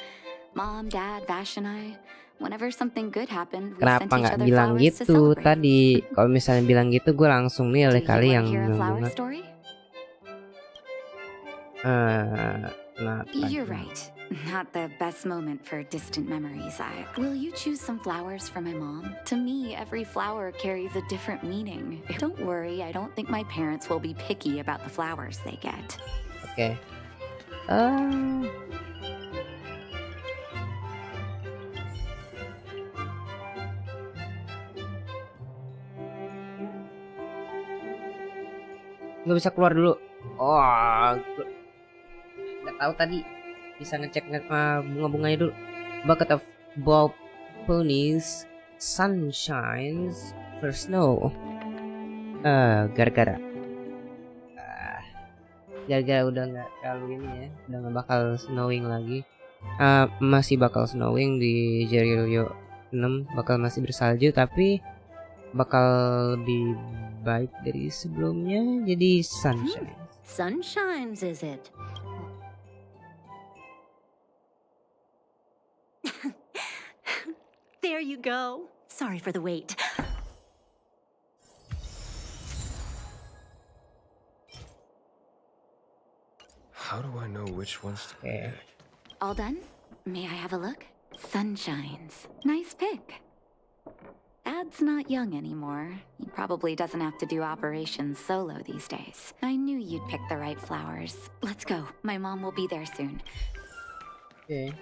Mom, Dad, Vash, and I, whenever something good happened, we sent Kenapa each nggak other bilang flowers to gitu celebrate. tadi? Kalau misalnya bilang gitu, gue langsung milih kali yang Hear a flower banget. story? You're right. Not the best moment for distant memories. Will you choose some flowers for my mom? To me, every flower carries a different meaning. Don't worry, I don't think my parents will be picky about the flowers they get. Oke. Nggak bisa keluar dulu. Nggak tahu tadi. Bisa ngecek bunga-bunganya dulu. Bucket of bulb ponies, sunshines, for snow. Gara-gara gara-gara udah nggak terlalu ini ya, udah nggak bakal snowing lagi. Masih bakal snowing di Jerilio 6, bakal masih bersalju tapi bakal lebih baik dari sebelumnya, jadi sunshine. Sunshines, is it? There you go. Sorry for the wait. How do I know which ones to pick? All done? May I have a look? Sunshines. Nice pick. Dad's not young anymore. He probably doesn't have to do operations solo these days. I knew you'd pick the right flowers. Let's go. My mom will be there soon. Okay.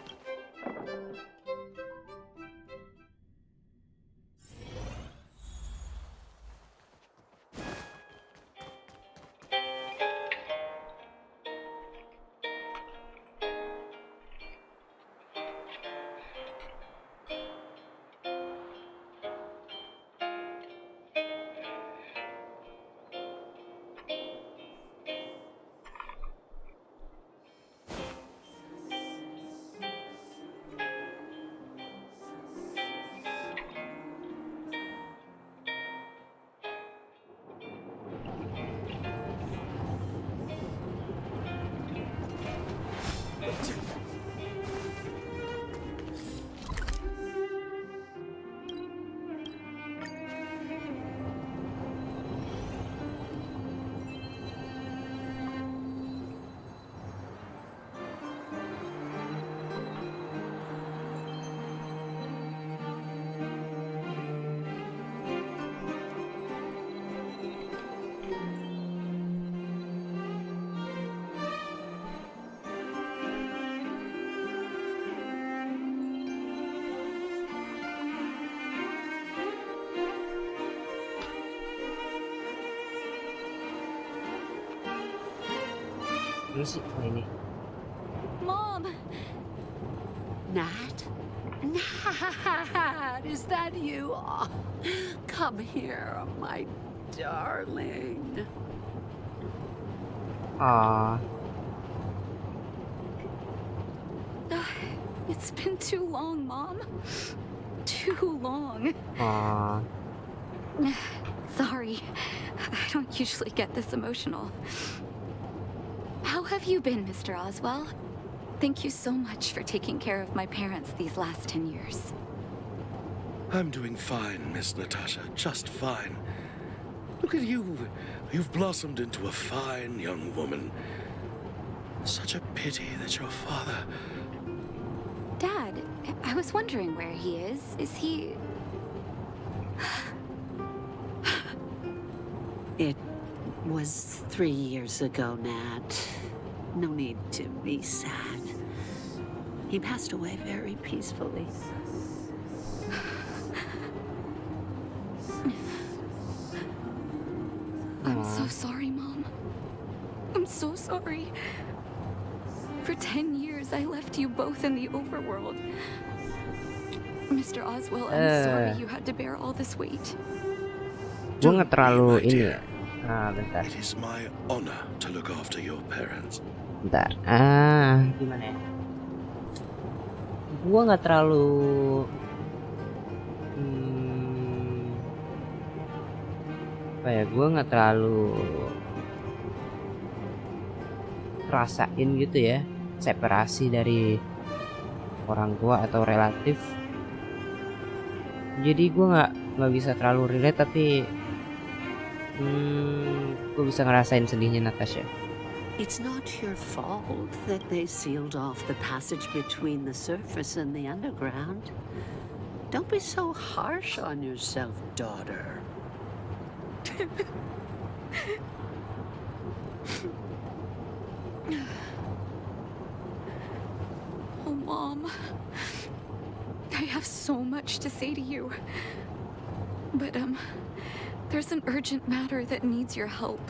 Ini. Mom! Nat? Nat, is that you? Oh, come here, my darling. It's been too long, Mom. Too long. Sorry. I don't usually get this emotional. How have you been, Mr. Oswell? Thank you so much for taking care of my parents these last 10 years. I'm doing fine, Miss Natasha, just fine. Look at you. You've blossomed into a fine young woman. Such a pity that your father... Dad, I was wondering where he is. Is he... It was 3 years ago, Nat. No need to be sad. He passed away very peacefully. I'm so sorry, Mom. I'm so sorry. For 10 years, I left you both in the overworld. Mr. Oswell, I'm sorry you had to bear all this weight. Gue nggak terlalu ini ya. Bentar. It is my honor to look after your parents. Bentar. Gimana ya? Gue nggak terlalu apa ya? Gue nggak terlalu rasain gitu ya, separasi dari orang tua atau relatif. Jadi gue nggak bisa terlalu relate, tapi gue bisa ngerasain sedihnya Natasha. It's not your fault that they sealed off the passage between the surface and the underground. Don't be so harsh on yourself, daughter. Oh, Mom. I have so much to say to you. But, there's an urgent matter that needs your help.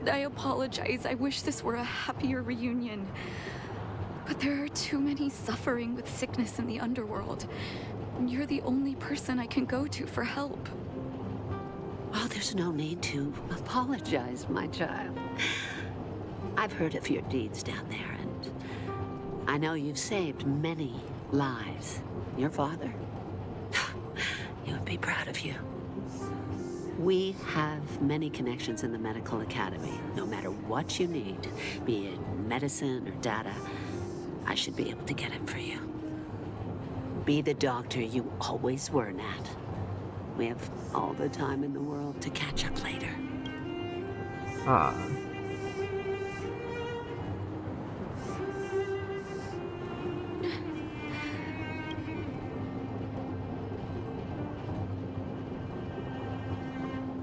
I apologize. I wish this were a happier reunion. But there are too many suffering with sickness in the underworld. And you're the only person I can go to for help. Oh, There's no need to apologize, my child. I've heard of your deeds down there, and I know you've saved many lives. Your father, he would be proud of you. We have many connections in the medical academy. No matter what you need, be it medicine or data, I should be able to get it for you. Be the doctor you always were, Nat. We have all the time in the world to catch up later. Ah.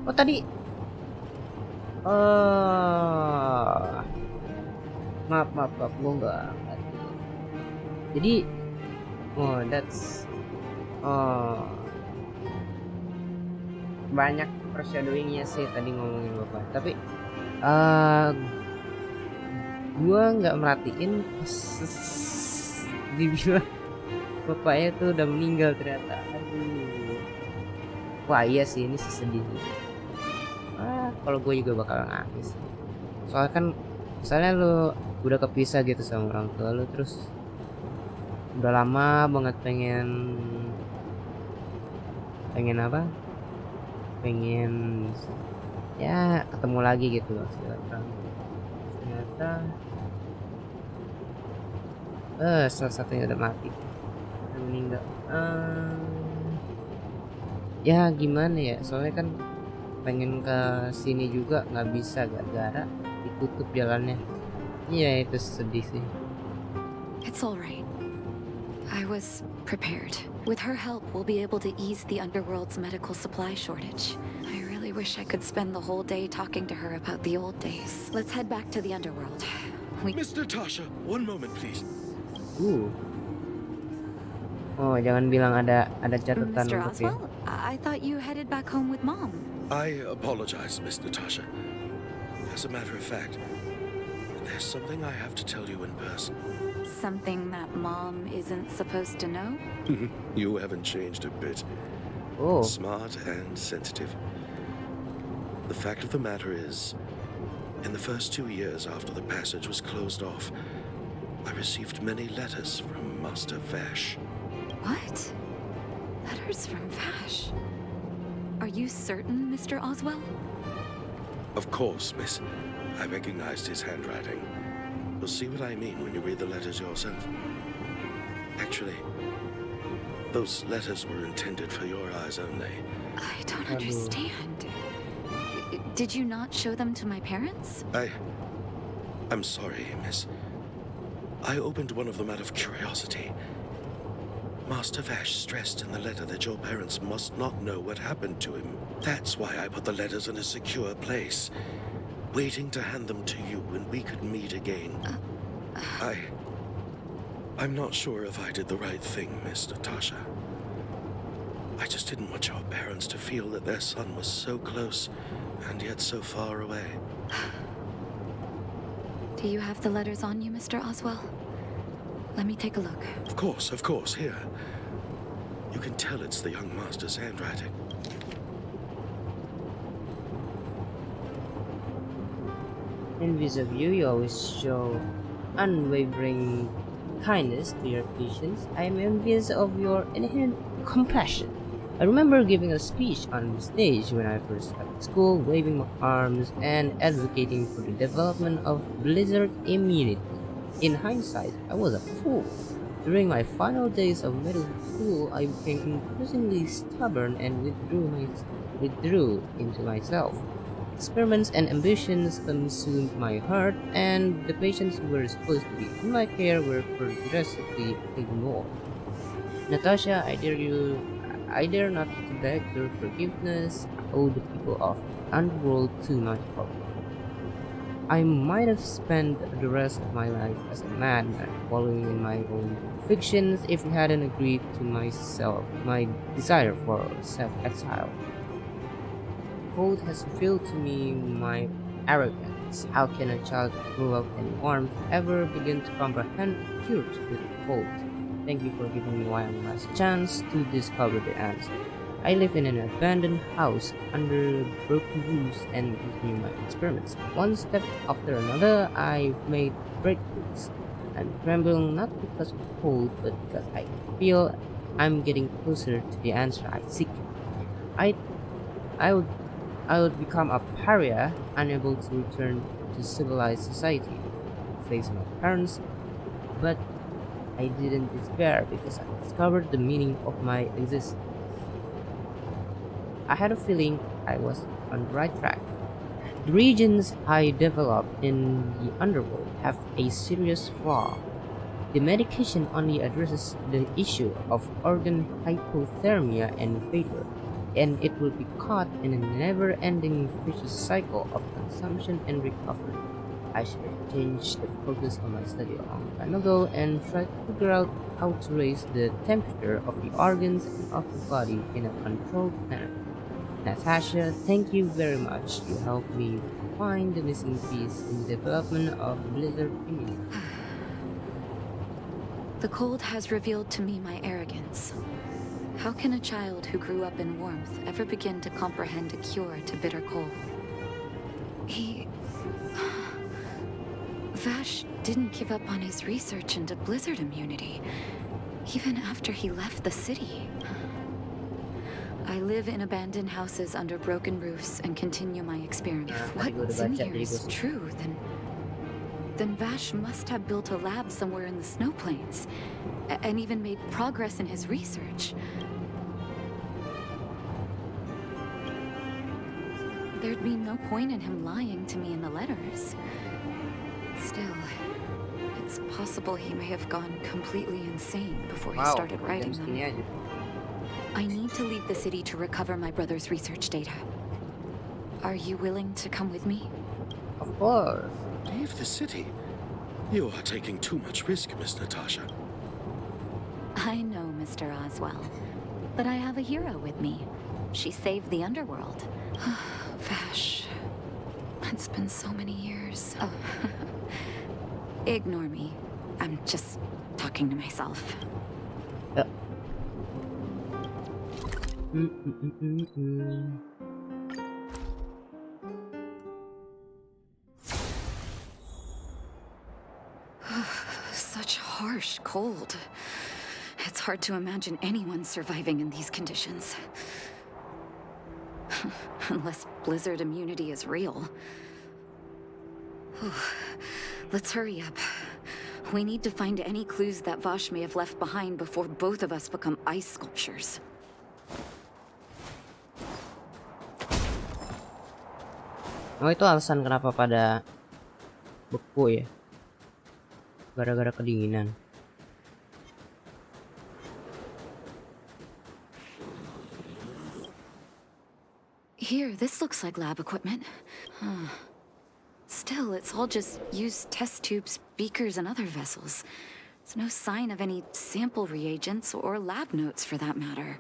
Oh tadi maaf gue nggak ngerti. Jadi that's banyak foreshadowingnya sih tadi ngomongin bapak, tapi gue nggak merhatiin pas dibilang bapaknya tuh udah meninggal ternyata. Aduh, wah iya sih, ini sih sedih sih. Kalau gue juga bakal nangis. Soalnya kan misalnya lu udah kepisah gitu sama orang tua lu, terus udah lama banget pengen apa? Pengen ya ketemu lagi gitu loh silakan. Ternyata salah satunya udah mati, udah meninggal. Ya gimana ya, soalnya kan pengen ke sini juga nggak bisa gara-gara ditutup jalannya. Iya itu sedih sih. It's all right. I was prepared. With her help, we'll be able to ease the underworld's medical supply shortage. I really wish I could spend the whole day talking to her about the old days. Let's head back to the underworld. Miss Natasha, one moment please. Oh, jangan bilang ada catatan Mr. untuk ya. Oswald, I thought you headed back home with Mom. I apologize, Miss Natasha. As a matter of fact, there's something I have to tell you in person. Something that Mom isn't supposed to know? You haven't changed a bit. Oh. Smart and sensitive. The fact of the matter is, in the first 2 years after the passage was closed off, I received many letters from Master Vash. What? Letters from Vash? Are you certain, Mr. Oswell? Of course, miss. I recognized his handwriting. You'll see what I mean when you read the letters yourself. Actually, those letters were intended for your eyes only. I don't understand. Did you not show them to my parents? I'm sorry, miss. I opened one of them out of curiosity. Master Vash stressed in the letter that your parents must not know what happened to him. That's why I put the letters in a secure place, waiting to hand them to you when we could meet again. I'm not sure if I did the right thing, Miss Natasha. I just didn't want your parents to feel that their son was so close and yet so far away. Do you have the letters on you, Mr. Oswell? Let me take a look. Of course, here. You can tell it's the young master's handwriting. Envious of you, you always show unwavering kindness to your patients. I am envious of your inherent compassion. I remember giving a speech on the stage when I first started school, waving my arms and advocating for the development of blizzard immunity. In hindsight, I was a fool. During my final days of medical school, I became increasingly stubborn and withdrew into myself. Experiments and ambitions consumed my heart, and the patients who were supposed to be in my care were progressively ignored. Natasha, I dare not to beg your forgiveness. I owe the people of the underworld too much trouble. I might have spent the rest of my life as a madman, following in my own fictions if I hadn't agreed to my desire for self-exile. Cold has revealed to me my arrogance. How can a child grow up in warmth ever begin to comprehend the truth with cold? Thank you for giving me one last chance to discover the answer. I live in an abandoned house under broken roofs and continue my experiments. One step after another, I've made breakthroughs. I'm trembling not because of cold, but because I feel I'm getting closer to the answer I seek. I would become a pariah, unable to return to civilized society, face my parents, but I didn't despair because I discovered the meaning of my existence. I had a feeling I was on the right track. The regions I developed in the underworld have a serious flaw. The medication only addresses the issue of organ hypothermia and vapor, and it will be caught in a never-ending vicious cycle of consumption and recovery. I should have changed the focus on my study a long time ago and tried to figure out how to raise the temperature of the organs and of the body in a controlled manner. Natasha, thank you very much. You helped me find the missing piece in the development of Blizzard immunity. The cold has revealed to me my arrogance. How can a child who grew up in warmth ever begin to comprehend a cure to bitter cold? Vash didn't give up on his research into blizzard immunity, even after he left the city. I live in abandoned houses under broken roofs and continue my experiment. If what's in here is true, then Vash must have built a lab somewhere in the snow plains, and even made progress in his research. There'd be no point in him lying to me in the letters. Still, it's possible he may have gone completely insane before he started writing them. I need to leave the city to recover my brother's research data. Are you willing to come with me? Of course. Leave the city? You are taking too much risk, Miss Natasha. I know, Mr. Oswell, but I have a hero with me. She saved the underworld. Vash, it's been so many years. Oh. Ignore me. I'm just talking to myself. Such harsh cold. It's hard to imagine anyone surviving in these conditions. Unless blizzard immunity is real. Let's hurry up. We need to find any clues that Vash may have left behind before both of us become ice sculptures. Oh, itu alasan kenapa pada beku ya, gara-gara kedinginan. Here, this looks like lab equipment. Still, it's all just used test tubes, beakers, and other vessels. There's no sign of any sample reagents or lab notes for that matter.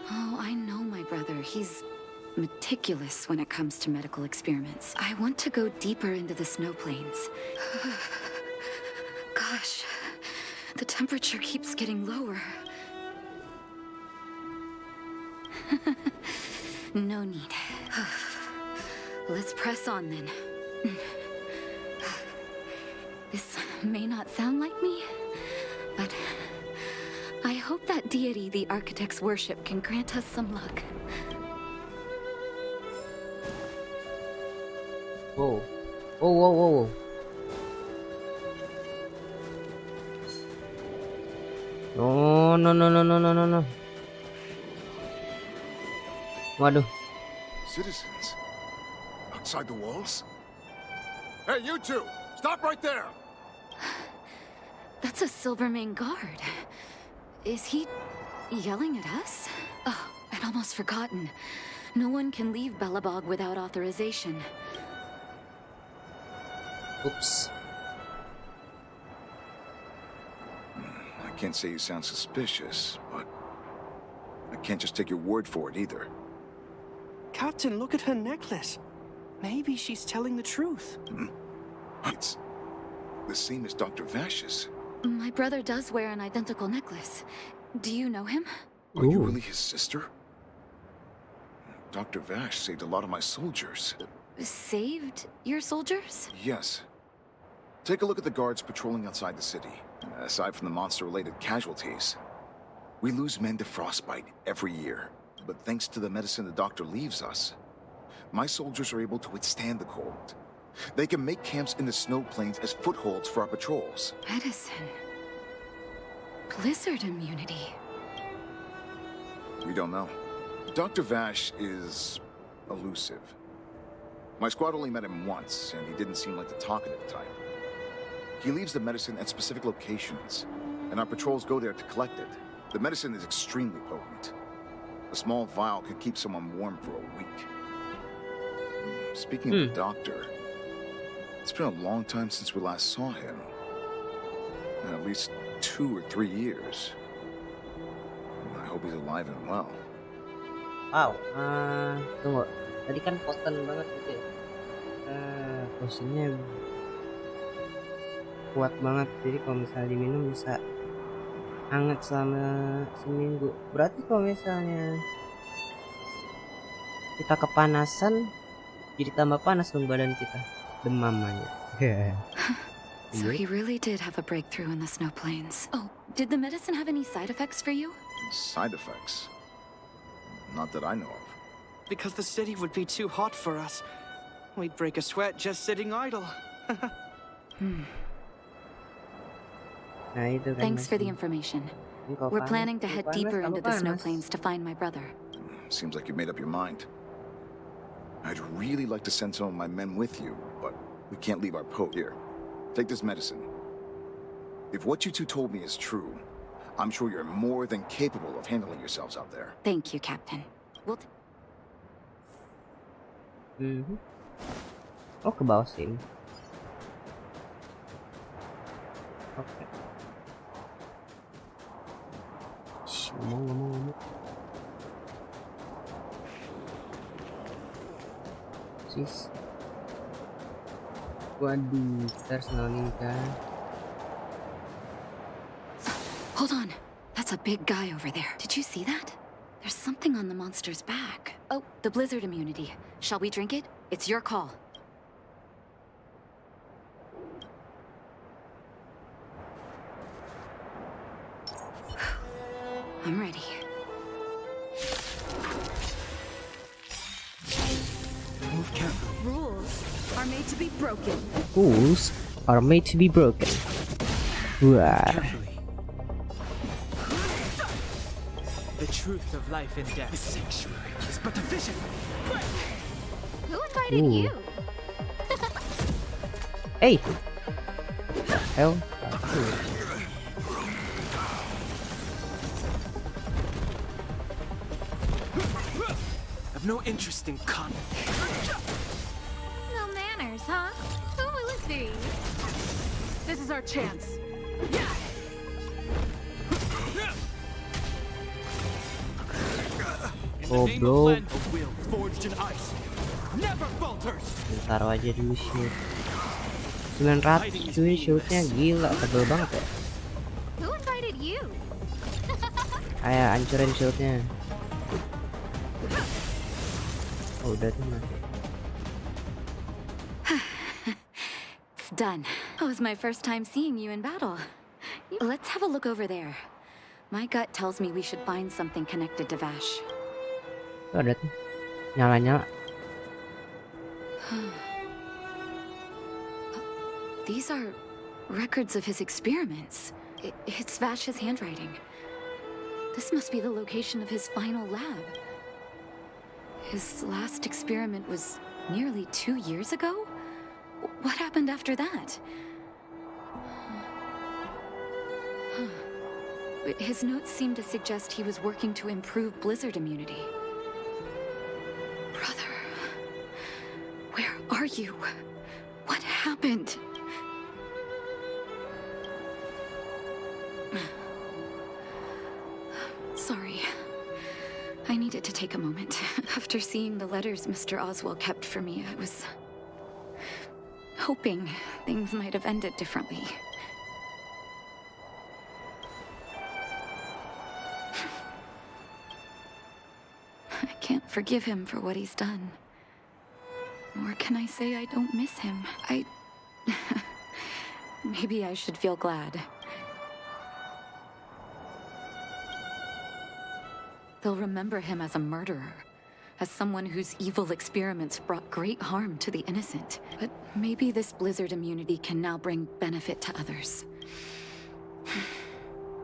Oh, I know my brother. He's meticulous when it comes to medical experiments. I want to go deeper into the snow plains. Gosh, the temperature keeps getting lower. No need. Let's press on then. This may not sound like me, but I hope that deity the architects worship can grant us some luck. Whoa. Whoa, whoa, whoa, whoa. No, no, no, no, no, no, no, no. Waduh. Citizens? Outside the walls? Hey, you two! Stop right there! That's a Silvermane guard. Is he yelling at us? Oh, I'd almost forgotten. No one can leave Belobog without authorization. Oops. I can't say you sound suspicious, but I can't just take your word for it either. Captain, look at her necklace. Maybe she's telling the truth. It's the same as Dr. Vash's. My brother does wear an identical necklace. Do you know him? Are you really his sister? Dr. Vash saved a lot of my soldiers. Saved your soldiers? Yes. Take a look at the guards patrolling outside the city. Aside from the monster-related casualties, we lose men to frostbite every year. But thanks to the medicine the doctor leaves us, my soldiers are able to withstand the cold. They can make camps in the snow plains as footholds for our patrols. Medicine. Blizzard immunity. We don't know. Dr. Vash is elusive. My squad only met him once, and he didn't seem like the talkative type. He leaves the medicine at specific locations, and our patrols go there to collect it. The medicine is extremely potent. A small vial could keep someone warm for a week. Speaking of the doctor, it's been a long time since we last saw him. At least 2 or 3 years. I hope he's alive and well. Wow, tunggu. Tadi kan poten banget gitu ya. Potionnya kuat banget. Jadi kalau misalnya diminum bisa hangat selama seminggu. Berarti kalau misalnya kita kepanasan, jadi tambah panas dong badan kita. Demamanya. So he really did have a breakthrough in the snow plains. Oh, did the medicine have any side effects for you? Side effects? Not that I know of. Because the city would be too hot for us. We'd break a sweat just sitting idle. Thanks for the information. We're planning to head deeper into the snow plains to find my brother. Seems like you've made up your mind. I'd really like to send some of my men with you, but we can't leave our post here. Take this medicine. If what you two told me is true, I'm sure you're more than capable of handling yourselves out there. Thank you, Captain. We'll Oh, ke bawah sini. Oke. Ngomong. Sis. Waduh, kita harus nolongin kan. Hold on. That's a big guy over there. Did you see that? There's something on the monster's back. Oh, the blizzard immunity. Shall we drink it? It's your call. I'm ready. Move carefully. Rules are made to be broken. Rules are made to be broken. Wah. The truth of life and death. The sanctuary is but a vision. Who invited you? Hey. Hell. I've no interest in con. No manners, huh? Who will it be? This is our chance. Oh bro, taruh aja dulu shield 900 cuy, shieldnya gila, tebel banget ya. Who invited you? Ayo hancurin shieldnya. Oh udah tuh mati. It's done. It was my first time seeing you in battle. Let's have a look over there. My gut tells me we should find something connected to Vash. Tuh ada tuh, nyala-nyala. These are records of his experiments. It's Vash's handwriting. This must be the location of his final lab. His last experiment was nearly 2 years ago? What happened after that? His notes seem to suggest he was working to improve blizzard immunity. Brother, where are you? What happened? Sorry. I need needed to take a moment. After seeing the letters Mr. Oswald kept for me, I was hoping things might have ended differently. I can't forgive him for what he's done. Nor can I say I don't miss him. Maybe I should feel glad. They'll remember him as a murderer, as someone whose evil experiments brought great harm to the innocent. But maybe this blizzard immunity can now bring benefit to others.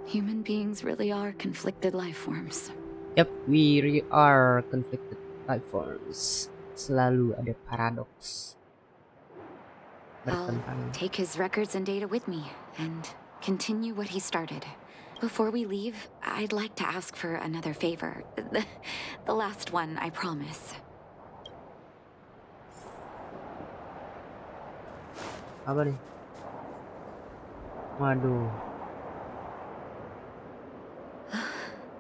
Human beings really are conflicted life forms. Yep, we really are conflicted life forms. Selalu ada paradoks. I'll take his records and data with me and continue what he started. Before we leave, I'd like to ask for another favor. The last one, I promise. Apa nih? Waduh.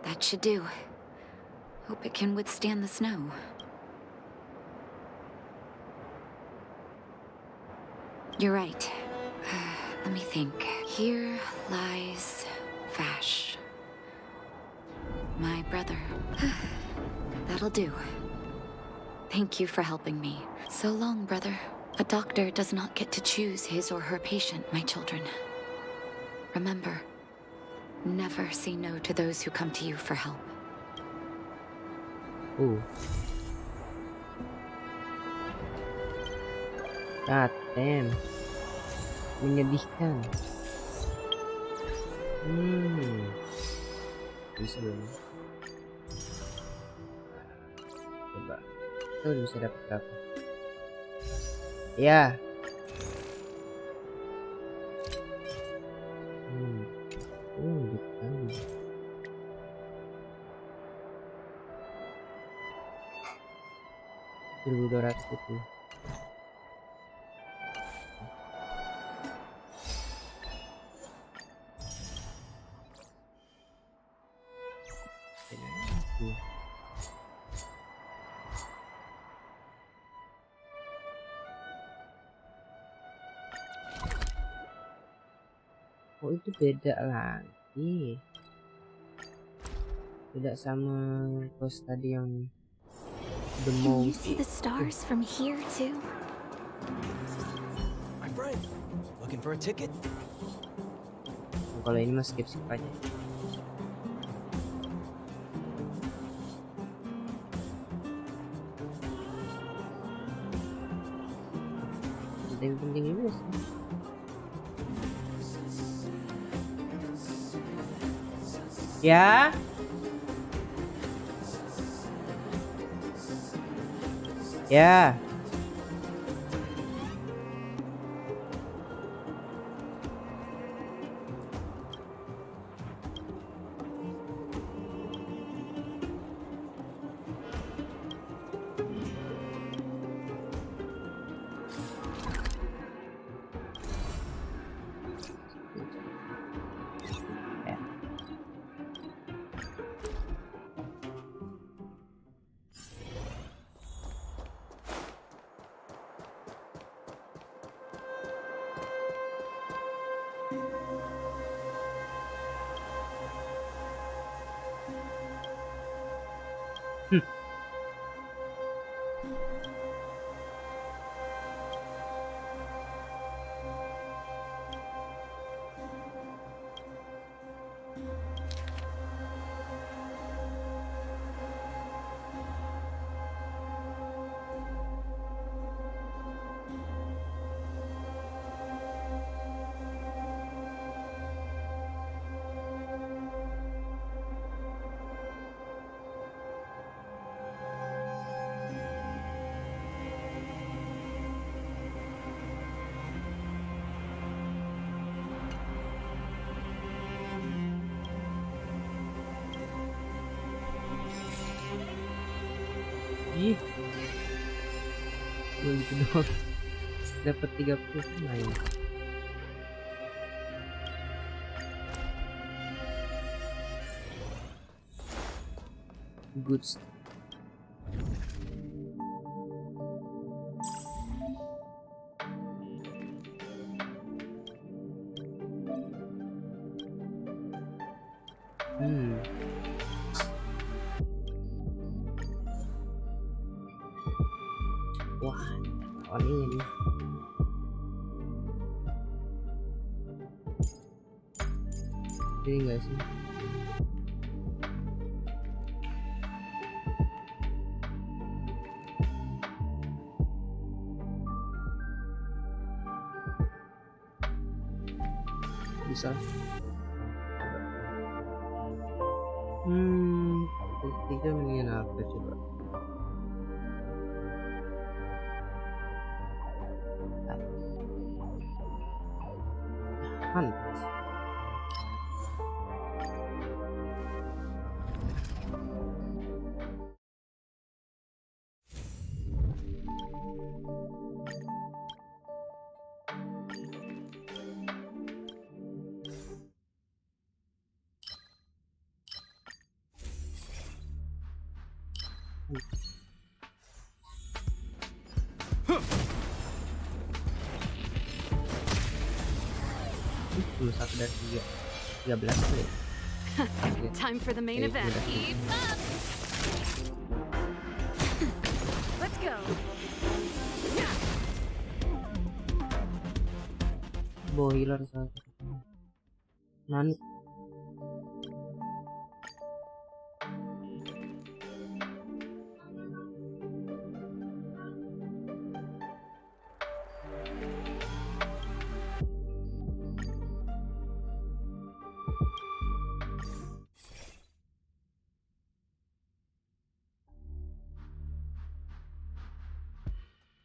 That should do. Hope it can withstand the snow. You're right. Let me think. Here lies Vash. My brother. That'll do. Thank you for helping me. So long, brother. A doctor does not get to choose his or her patient, my children. Remember, never say no to those who come to you for help. God damn. Menyedihkan. Bisa belum? Coba. Itu bisa dapat berapa? Ya. Gitu. 1.200 itu. Oh, itu beda lagi. Beda sama pos tadi yang the Can you most. see the stars from here too? My friend, looking for a ticket? Kalau ini mah skip aja. Ada yang penting juga sih. Ya. Ya. Ih, gitu doang. Dapat 30 main. Good stuff. Wah, on ini. Ini enggak sih? Bisa. Ketiga mendingan apa coba? Hunt. Satu dari 13 tuh ya. Time for the main event. Keep up. Let's go. Boiler satu. Nani?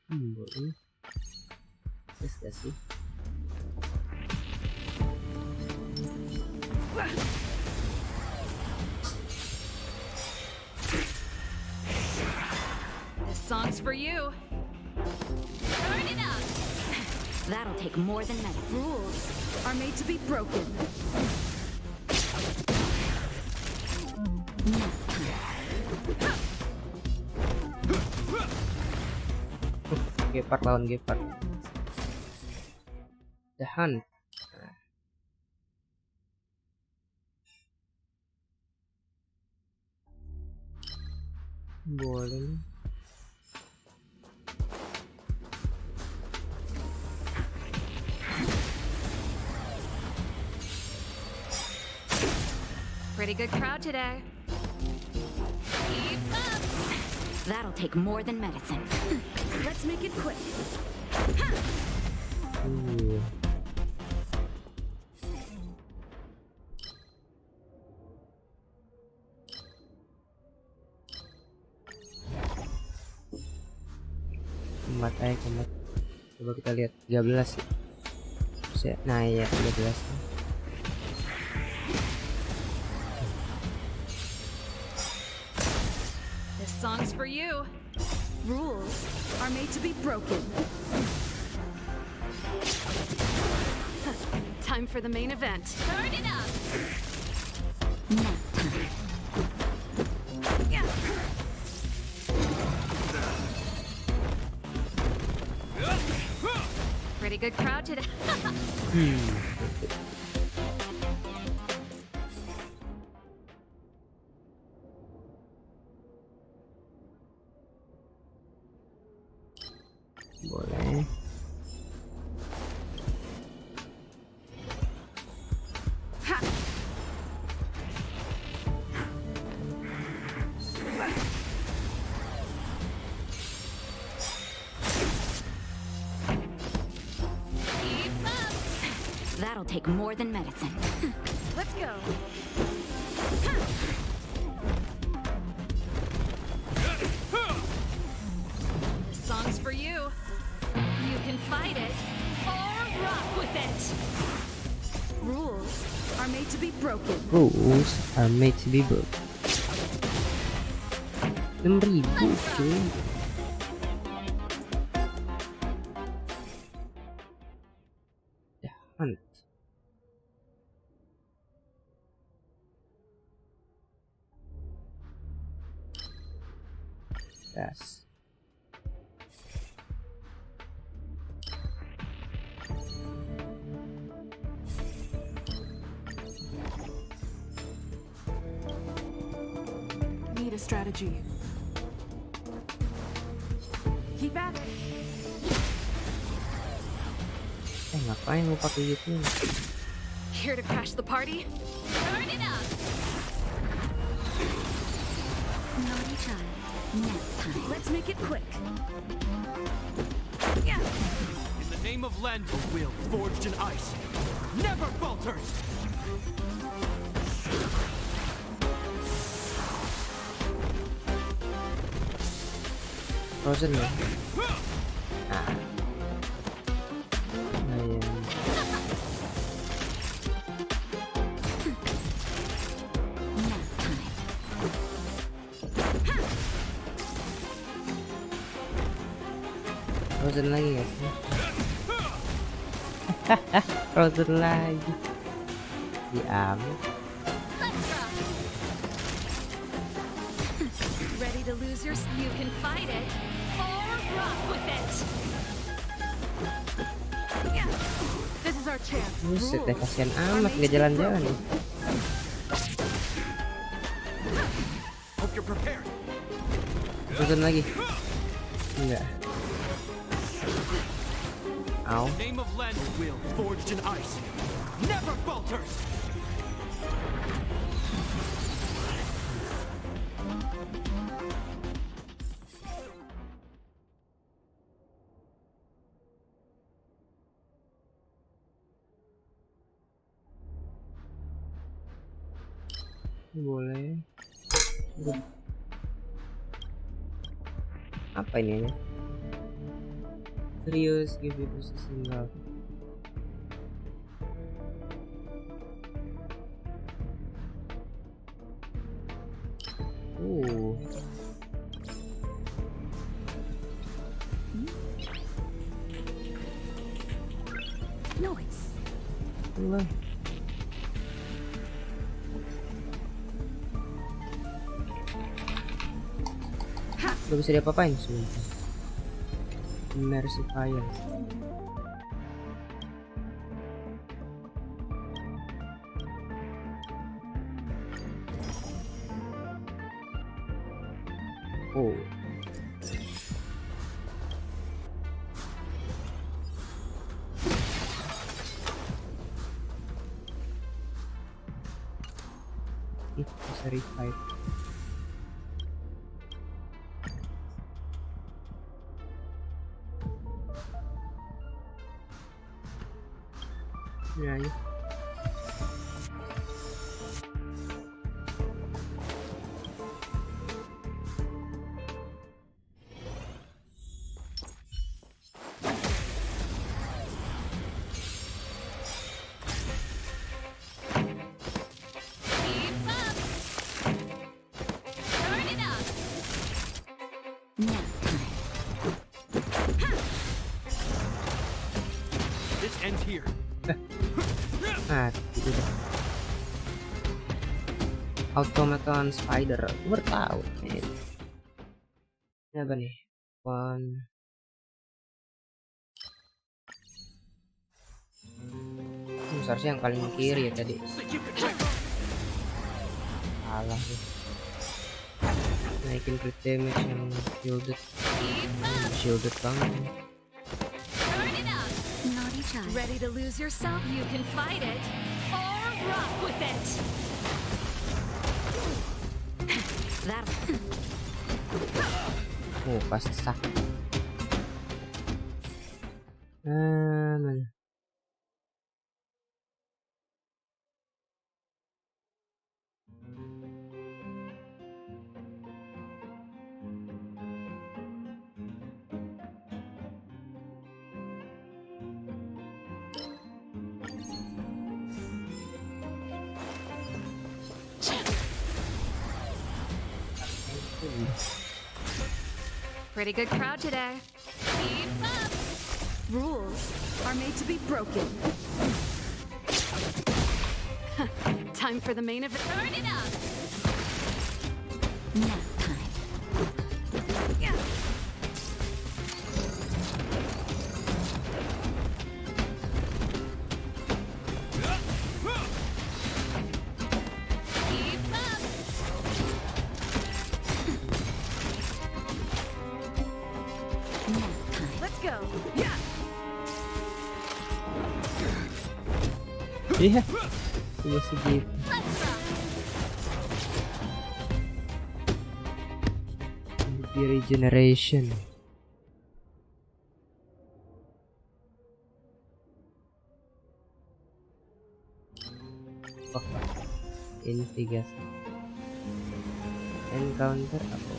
Boleh. Yes, gak sih? This song's for you. Turn it up. That'll take more than medicine. Rules are made to be broken. Gepard lawan Gepard. The Hunt. Boleh. Pretty good crowd today. Keep up. That'll take more than medicine. Let's make it quick. Kemat aja kemat. Coba kita lihat 13 ya. Nah ya 13. This song's for you. Rules are made to be broken. Time for the main event. Turn it up. Pretty good crowd today. Boleh. That'll take more than medicine. Let's go. This song's for you. You can fight it or rock with it. Rules are made to be broken. Rules are made to be broken. 6.000 cuy. Ya, mantap. Gas. a strategy. Keep at it. Ngapain lu pakai gitu? Here to crash the party? Turn it up! Naughty child. Nap time. Let's make it quick. Yeah. In the name of Land's will forged in ice, never falters! Frozen ya? Nah. Frozen lagi guys. Frozen lagi. Diambil. Ready to lose your... You can fight it or rock with it. Yeah. This is our chance. Buset deh, kasihan amat nggak jalan-jalan nih. Hope you're prepared. Frozen lagi. Enggak. Ow. Name of Land's will forged in ice, never falters. Boleh. Apa ini ya? Serius, give it a single. Noise. Allah. Gak bisa diapa-apain sebentar. Immersive fire. Oh. Bisa revive. Ya, ya. This ends here. Mati udah. Automaton spider, gue baru tahu. Ini apa nih? Seharusnya yang paling kiri ya tadi. Salah sih. Naikin crit damage yang shielded banget. Ready to lose yourself? You can fight it or rock with it. Oh, pasti sakit. Mana? Pretty good crowd today. Keep up. Rules are made to be broken. Time for the main event. Turn it up. Nap time. Yeah. Keep up. Iya, cuma segitu. Regeneration. Oh, investigasi. Encounter apa?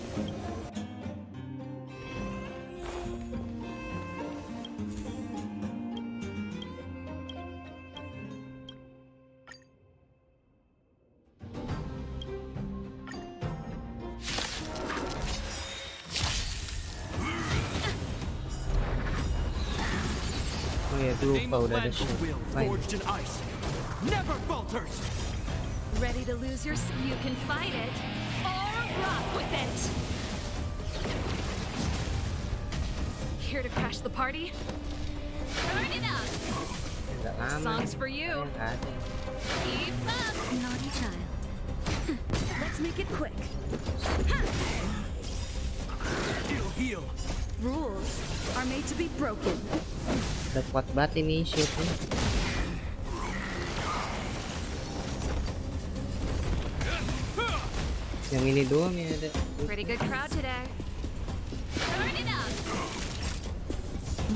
Lupa udah ada forged in ice never falters. Ready to lose your you can fight it or rock with it. Here to crash the party? Turn it up. Songs for you. Keep up, naughty child. Let's make it quick. It'll heal. Rules are made to be broken. Udah kuat banget ini shieldnya. Yang ini doang ya ada. Pretty good crowd today. Turn it up.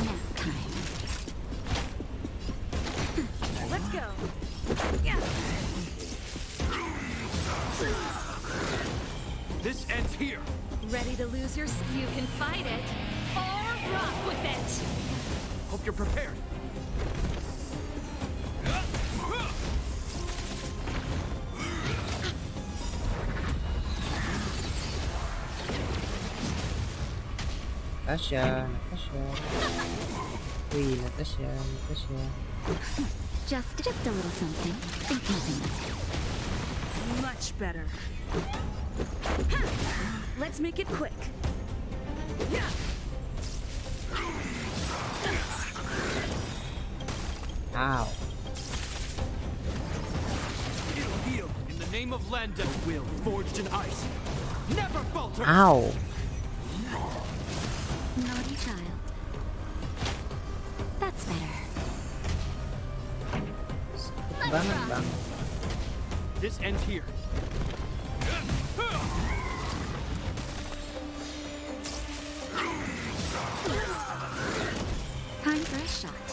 Nap time. Let's go. This ends here. Ready to lose your you can fight it or rock with it. Hope you're prepared. Natasha. Wih, Natasha. Just a little something. Think nothing of it. Much better. Let's make it quick. Yeah. Ow. It'll heal in the name of Landa. Will forged in ice never falter. Ow. Naughty child. That's better. Banget bang. This ends here. Time for a shot.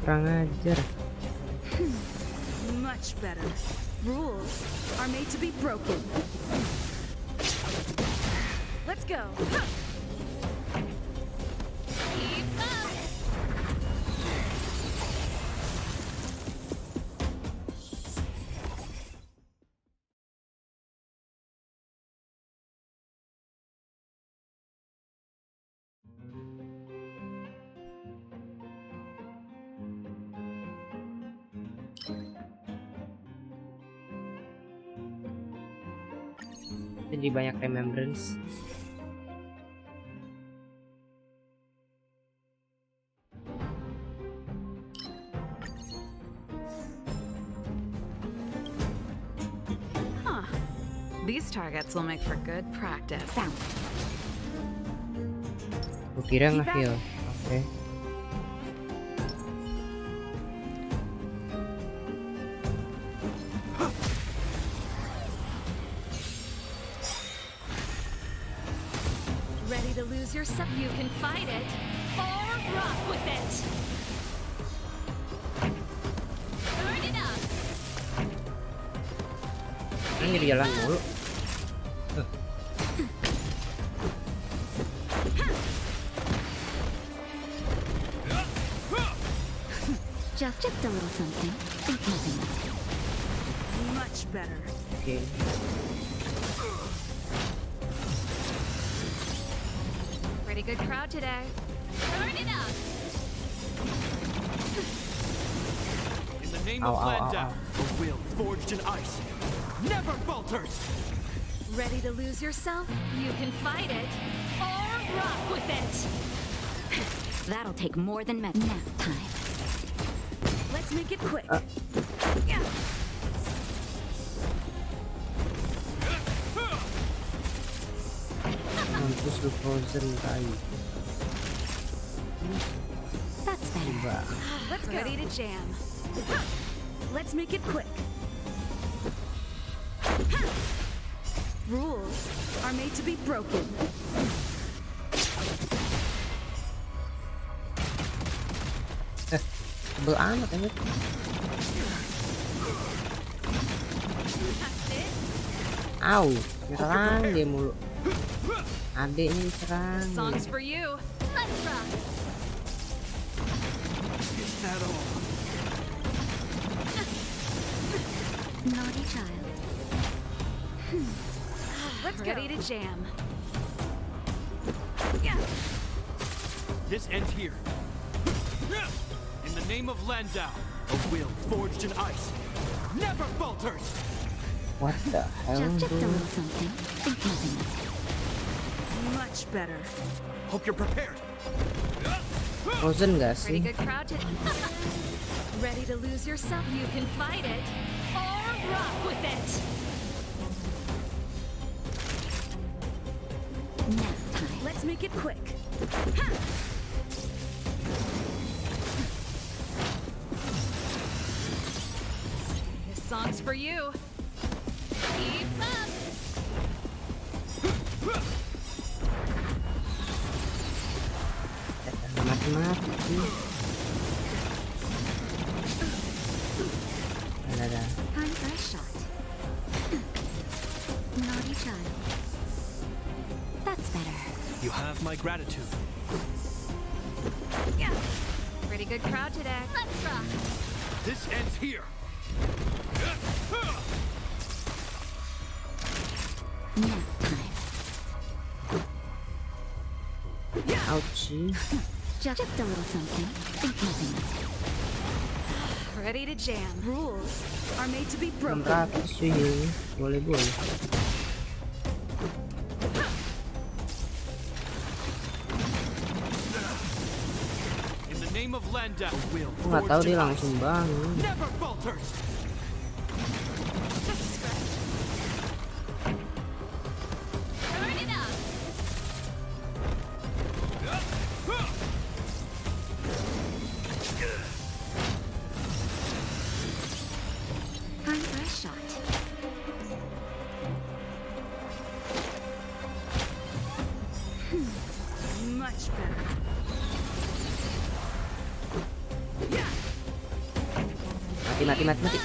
Kurang ajar. Much better. Rules are made to be broken. Let's go. Keep up. Jadi banyak remembrance. Huh. These targets will make for good practice. Gue kira nge-heal. Oke. Ready to lose yourself? You can fight it or rock with it. Turn it up. Ini jadi jalan mulu. Just a little something. Think nothing of it. Much better. Oke. Pretty good crowd today. Turn it up. In the name of Landa, a will forged in ice never falters. Ready to lose yourself? You can fight it or rock with it. That'll take more than nap time. Let's make it quick. Yeah. Mampus lu frozen tai. That's better. Let's Ready to jam. Let's make it quick. Rules are made to be broken. Sebel amat ini. Au, diserang dia mulu. Adiknya diserang. Songs for you. Let's rock. Is that all? Naughty child. Let's ready to jam. This ends here. In the name of Landau, a will forged in ice never falters. What the hell? Just a little something. Think nothing of it. Much better. Hope you're prepared. Frozen gak Pretty sih? good crowd to ready to lose yourself. You can fight it or rock with it. Nap time. Let's make it quick. This song's for you. Keep up. Mati-mati sih. Ada. Time for a shot. Naughty child. That's better. You have my gratitude. Yeah. Pretty good crowd today. Let's rock. This ends here. Nap time. Ouchie. Just a little something. Think nothing of it. Ready to jam. Rules are made to be broken. 600 cuy. Boleh. In the name of Landau, will Nggak tahu forged dia in langsung ice bangun. never falters. Just a scratch. Turn it up. Time for a shot. Much better. Mati.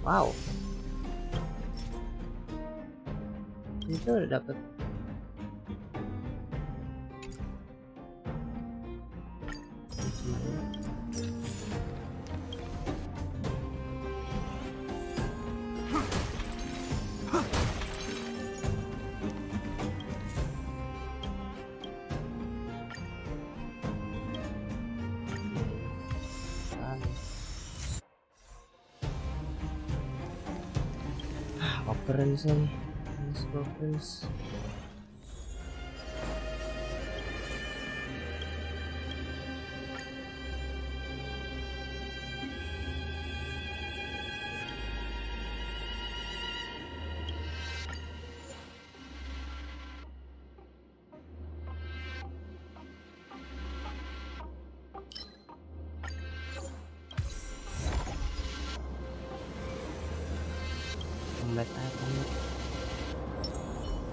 Wow. Itu udah dapet. Keren sih nih. Bagus.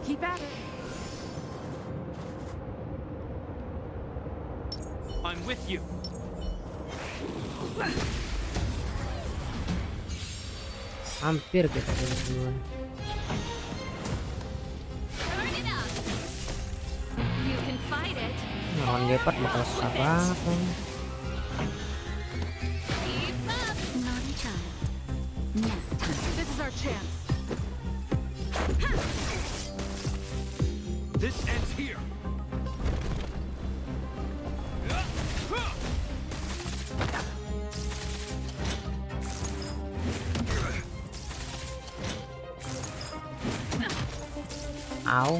Keep at it. I'm with you. Hampir kita duluan. Turn it up. You can fight it. Lawan Gepard bakal susah banget. Keep up. Naughty child. Nap time. This is our chance. This ends here. Au.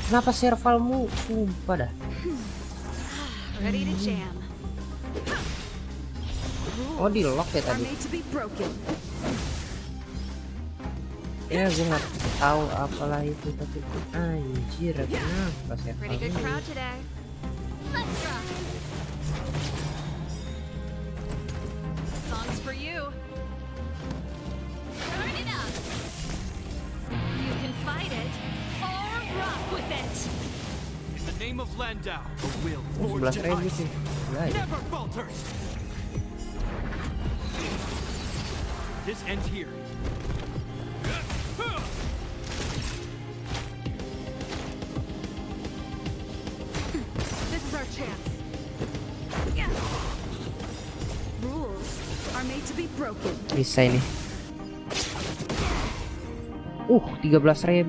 Kenapa servalmu sumpah dah. Ready to jam. Oh, di lock ya tadi. Ya gue nggak tahu apalah itu, tapi anjir kenapa servalmu. Songs for you. Turn it up. You can fight it or rock with it. In the name of Landau, a will forged in ice never falters. This ends here. This is our chance. Rules are made to be broken. Bisa ini. 13.000.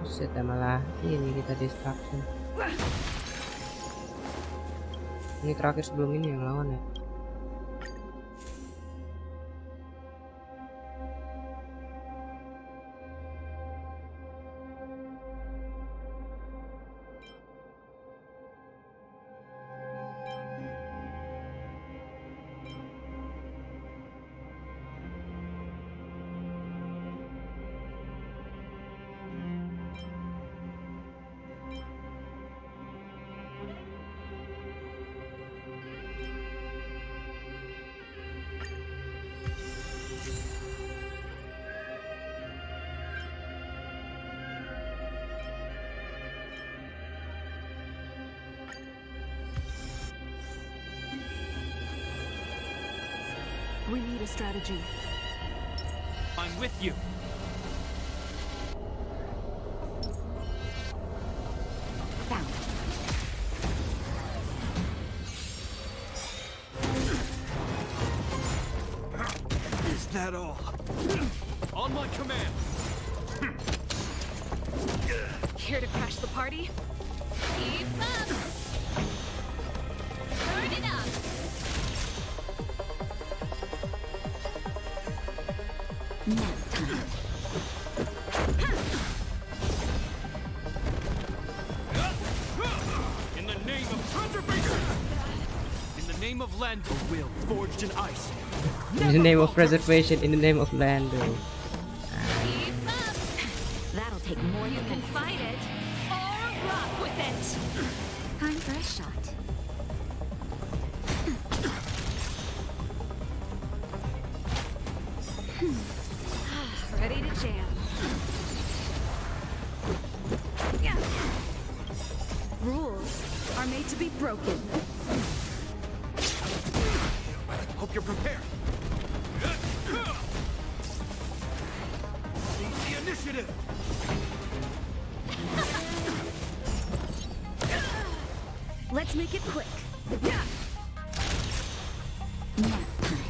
Buset, malah ini kita distraction. Ini terakhir sebelum ini yang lawan ya. We need a strategy. I'm with you. Found. Is that all? On my command. Here to crash the party? Keep up. Turn it up. In the name of preservation. In the name of land, a will forged in ice. In the name of preservation, in the name of land. That'll take more. You can fight it or rock with it. Time for a shot. Ready to jam. Rules are made to be broken. Hope you're prepared. Seize the initiative. Let's make it quick.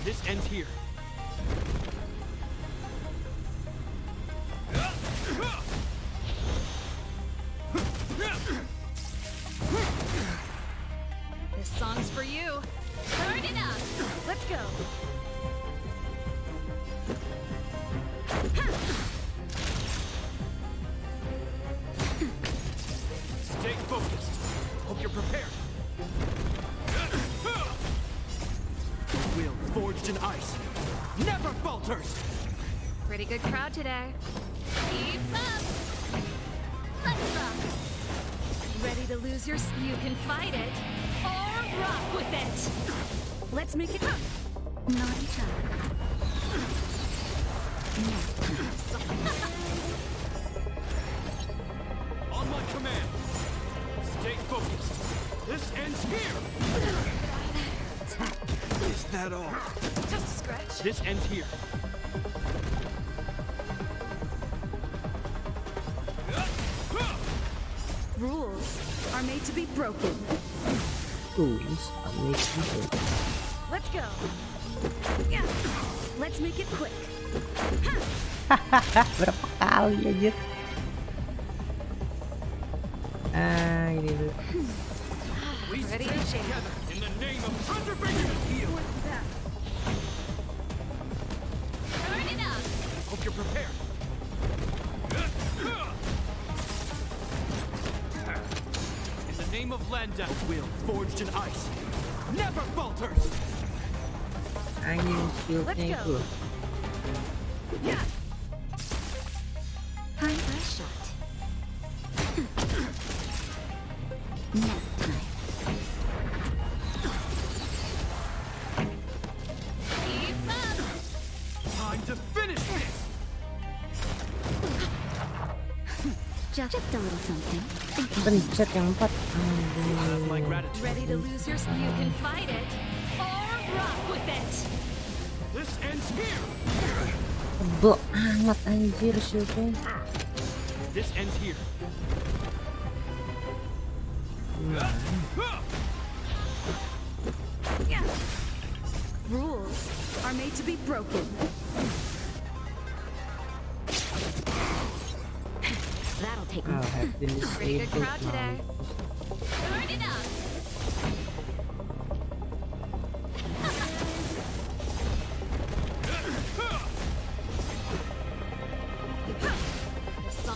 This ends here. This song's for you. Turn it up. Let's go. Stay focused. Hope you're prepared. Will forged in ice never falters. Pretty good crowd today. Keep up. Let's rock. Ready to lose your... You can fight it or rock with it. Let's make it... Naughty child. On my command. Stay focused. This ends here. Is that all? Just a scratch. This ends here. Rules are made to be broken. Rules are made to be broken. Let's go. Yeah. Let's make it quick. Berapa kali aja? Ini dulu. Ready to jam. In the name of preservation, heal. Turn it up. Hope you're prepared. In the name of Landau, will forged in ice, never falters. Angin shieldnya itu. Yeah. Time for a shot. Nap time. Keep up. Time to finish this. Just a little something. Pencet yang 4. Have my gratitude. Ready to lose your? You can fight it or rock with it. This ends here. Tebel amat anjir shieldnya. This ends here. Yeah. Rules are made to be broken. That'll take I'll have been Pretty good disabled crowd now. today. Turn it up.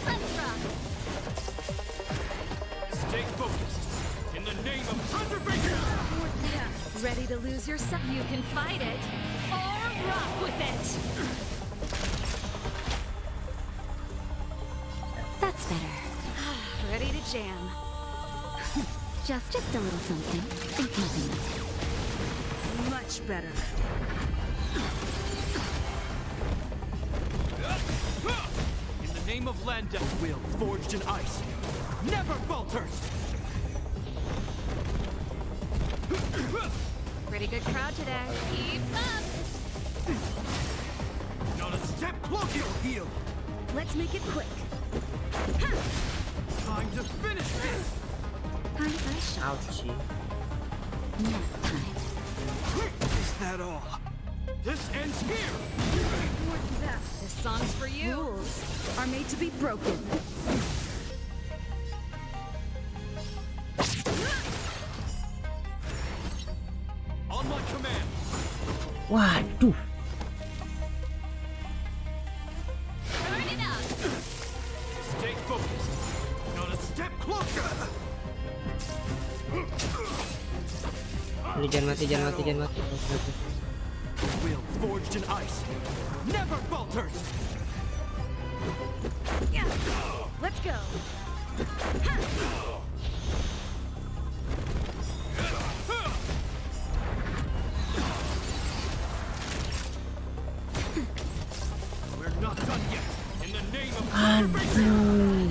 Let's rock. Stay focused. In the name of preservation. Ready to lose yourself? You can fight it or rock with it. That's better. Ready to jam. Just a little something. And nothing. Much better. In the name of Landau, will forged in ice, never falters. Pretty good crowd today. Keep up. Not a step closer. Heal. Let's make it quick. Time to finish this. Time for a shot. Ouchie. Nap time. Is that all? This ends here. This song's for you. Rules are made to be broken. On my command. Waduh. Turn it up. Stay focused. Not a step closer. Ini jangan mati, jangan mati, jangan mati. Will forged in ice, never falters. Yeah. Let's go. We're not done yet. In the name of Aduh.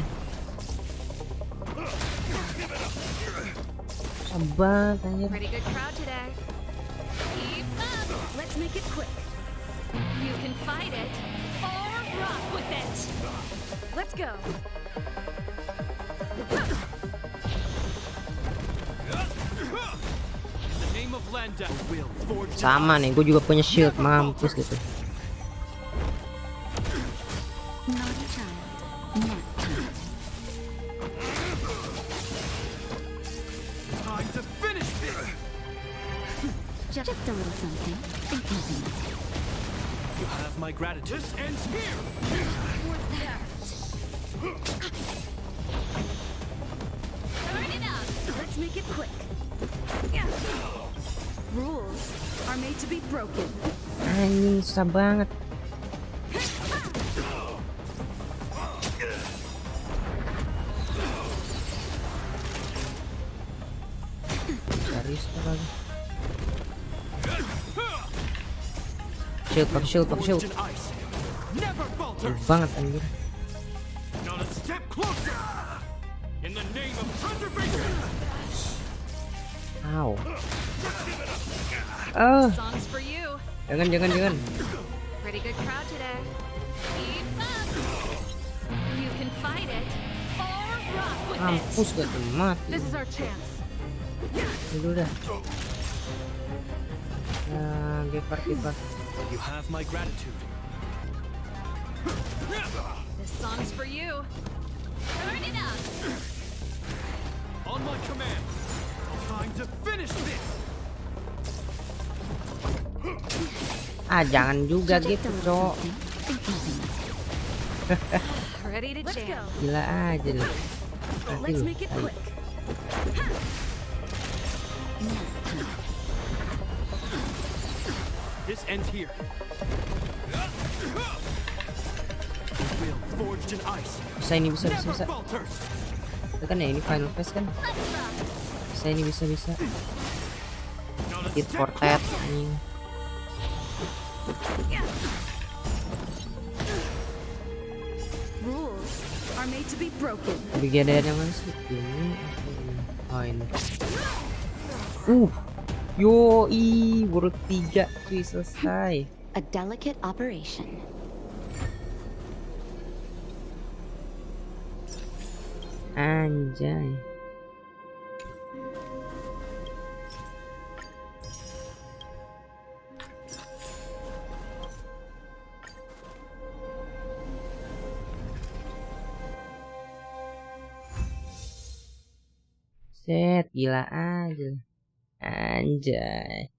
Sabar, anjir. Pretty good crowd today. Keep up. Let's make it quick. You can fight it or rock with it. Let's go. In the name of Landau, will forged in Sama nih, gue juga punya shield, mampus gitu. Naughty child. Nap time. time to finish this. Just a little something. And nothing. You have my gratitude. This ends here. Turn it up. Let's make it quick. Yeah. Rules are made to be broken. Anjing, susah banget. Dari lagi. Shield, pakai shield, pakai shield. Never falters. Banget anjir. Not a step closer. In the name of preservation. Ow. Oh. Songs for you. Jangan, jangan, jangan. Pretty good crowd today. Keep up. You can fight it or Mampus gak tuh mati. This is our chance. Dulu dah. Nah, gepard. You have my gratitude. This song's for you. Turn it up. On my command. Time to finish this. Jangan juga gitu, Cok. Ready to jam. Gila aja lu. Let's make it quick. This ends here. Will forged in ice. Bisa ini bisa. Itu kan ya ini final phase kan. Bisa ini bisa. Hit fortet anjing. Rules are made to be broken. Bagian yang mana sih? Ini. Oh ini. Yoi, baru 3 cuy selesai. A delicate operation. Anjay. Set, gila aja. Anjay.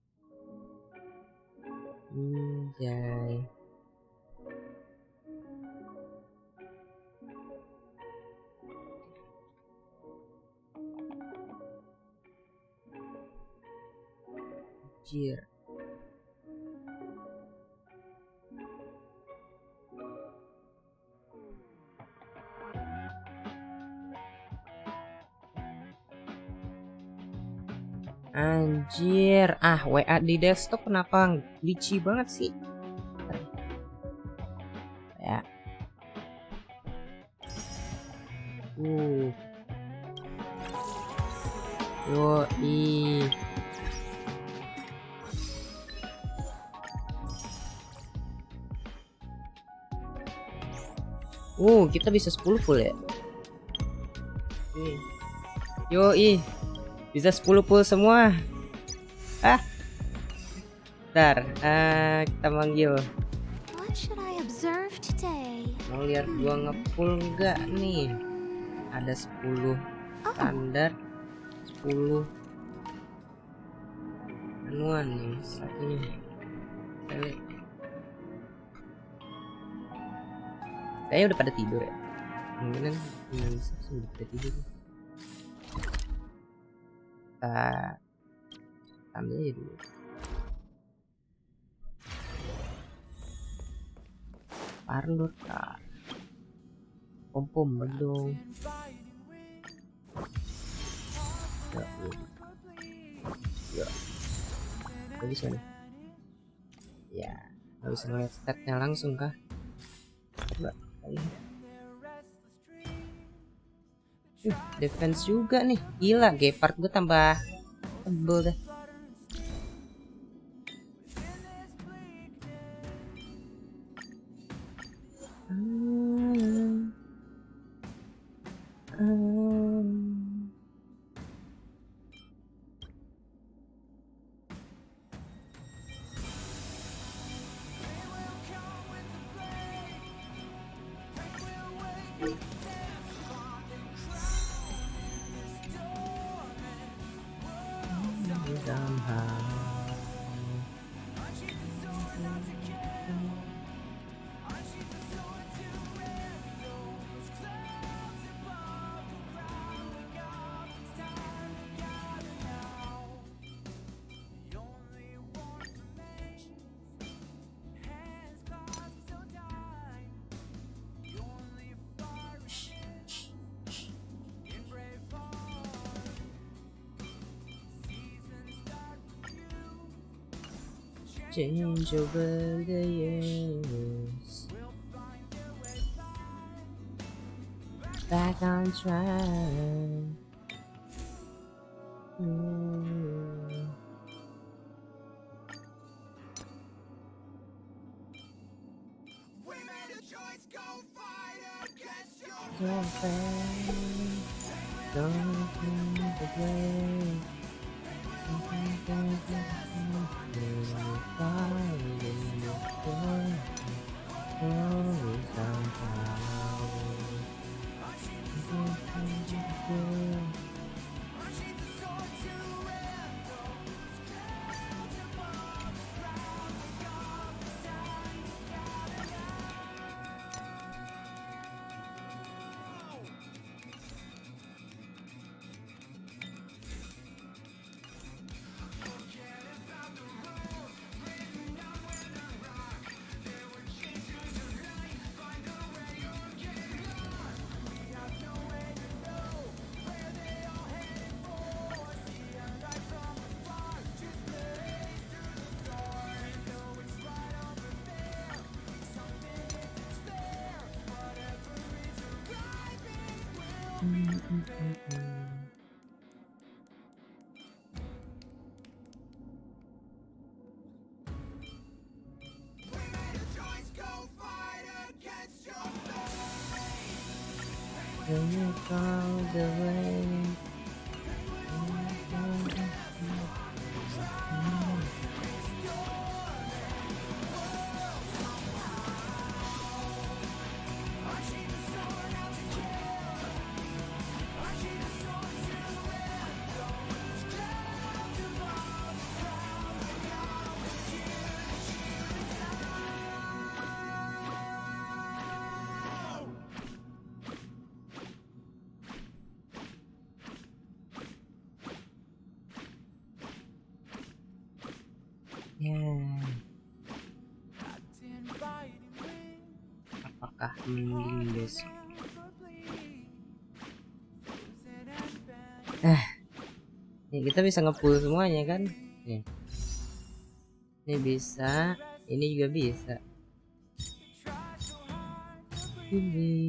Anjir. Anjir, WA di desktop kenapa glitchy banget sih? Ya. Yoi. Kita bisa 10 full ya. Yoi. Bisa 10 full semua. Bentar, kita manggil. What should I observe today? Mau lihat gua ngefull enggak nih? Ada 10 standar, 10 anuan nih satunya. Kayaknya udah pada tidur ya. Mungkin udah pada tidur. Kita ambil aja dulu. Parlor kah? Pom dong. Ya. Gak bisa nih. Ya, gak bisa ngeliat statnya langsung kah? Coba kali. Defense juga nih. Gila, gepard gue tambah tebel dah. Change over the years, back on track. Your friend. Apakah mending besok? Nih kita bisa nge-pull semuanya kan? Nih. Ini bisa, ini juga bisa. Ini.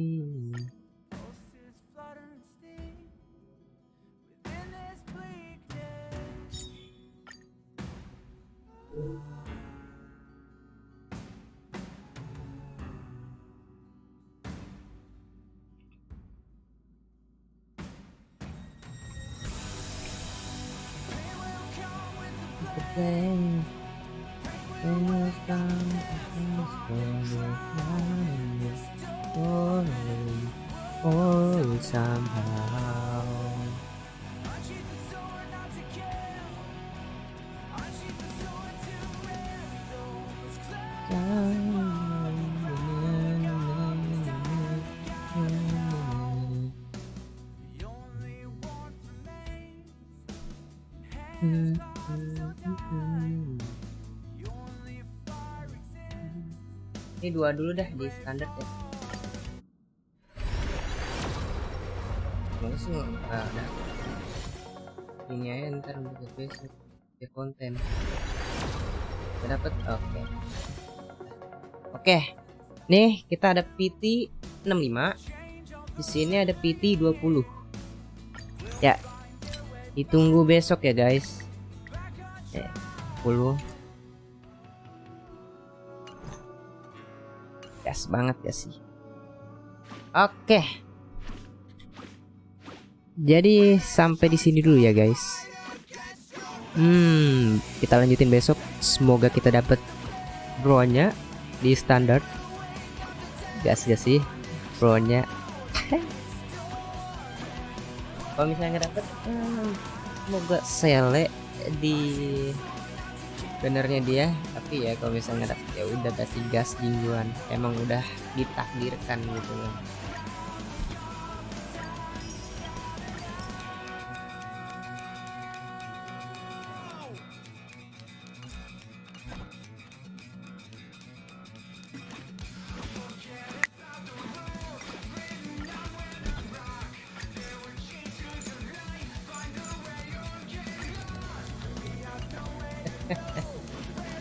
Ini dua dulu dah di standar ya. Mungkin sih nggak ada. Ini aja ntar untuk besok ya konten. Kita dapat oke. Oke. Nih kita ada PT 65. Di sini ada PT 20. Ya. Ditunggu besok ya guys. 10. Gas banget ya sih. Oke. Jadi sampai di sini dulu ya guys. Kita lanjutin besok. Semoga kita dapat bro-nya di standar. Gas gak sih bro-nya. Kalau misalnya nggak dapet, semoga sele di benernya dia. Tapi ya kalau misalnya nggak dapet ya udah kasih gas duluan. Emang udah ditakdirkan gitu loh.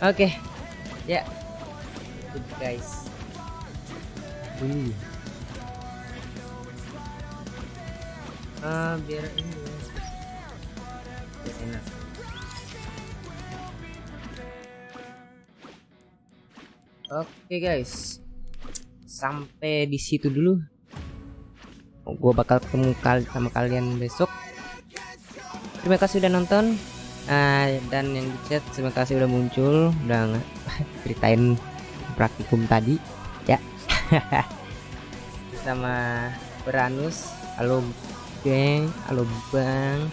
Oke, ya, good guys. Biar ini ya. Biar enak. Oke guys, sampai di situ dulu gue bakal ketemu sama kalian besok. Terima kasih udah nonton. Dan yang di chat terima kasih udah muncul, udah ceritain praktikum tadi ya. Sama Beranus, halo geng, halo bang.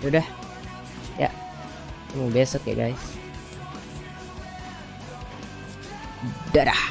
Udah ya, ketemu besok ya guys. Dadah.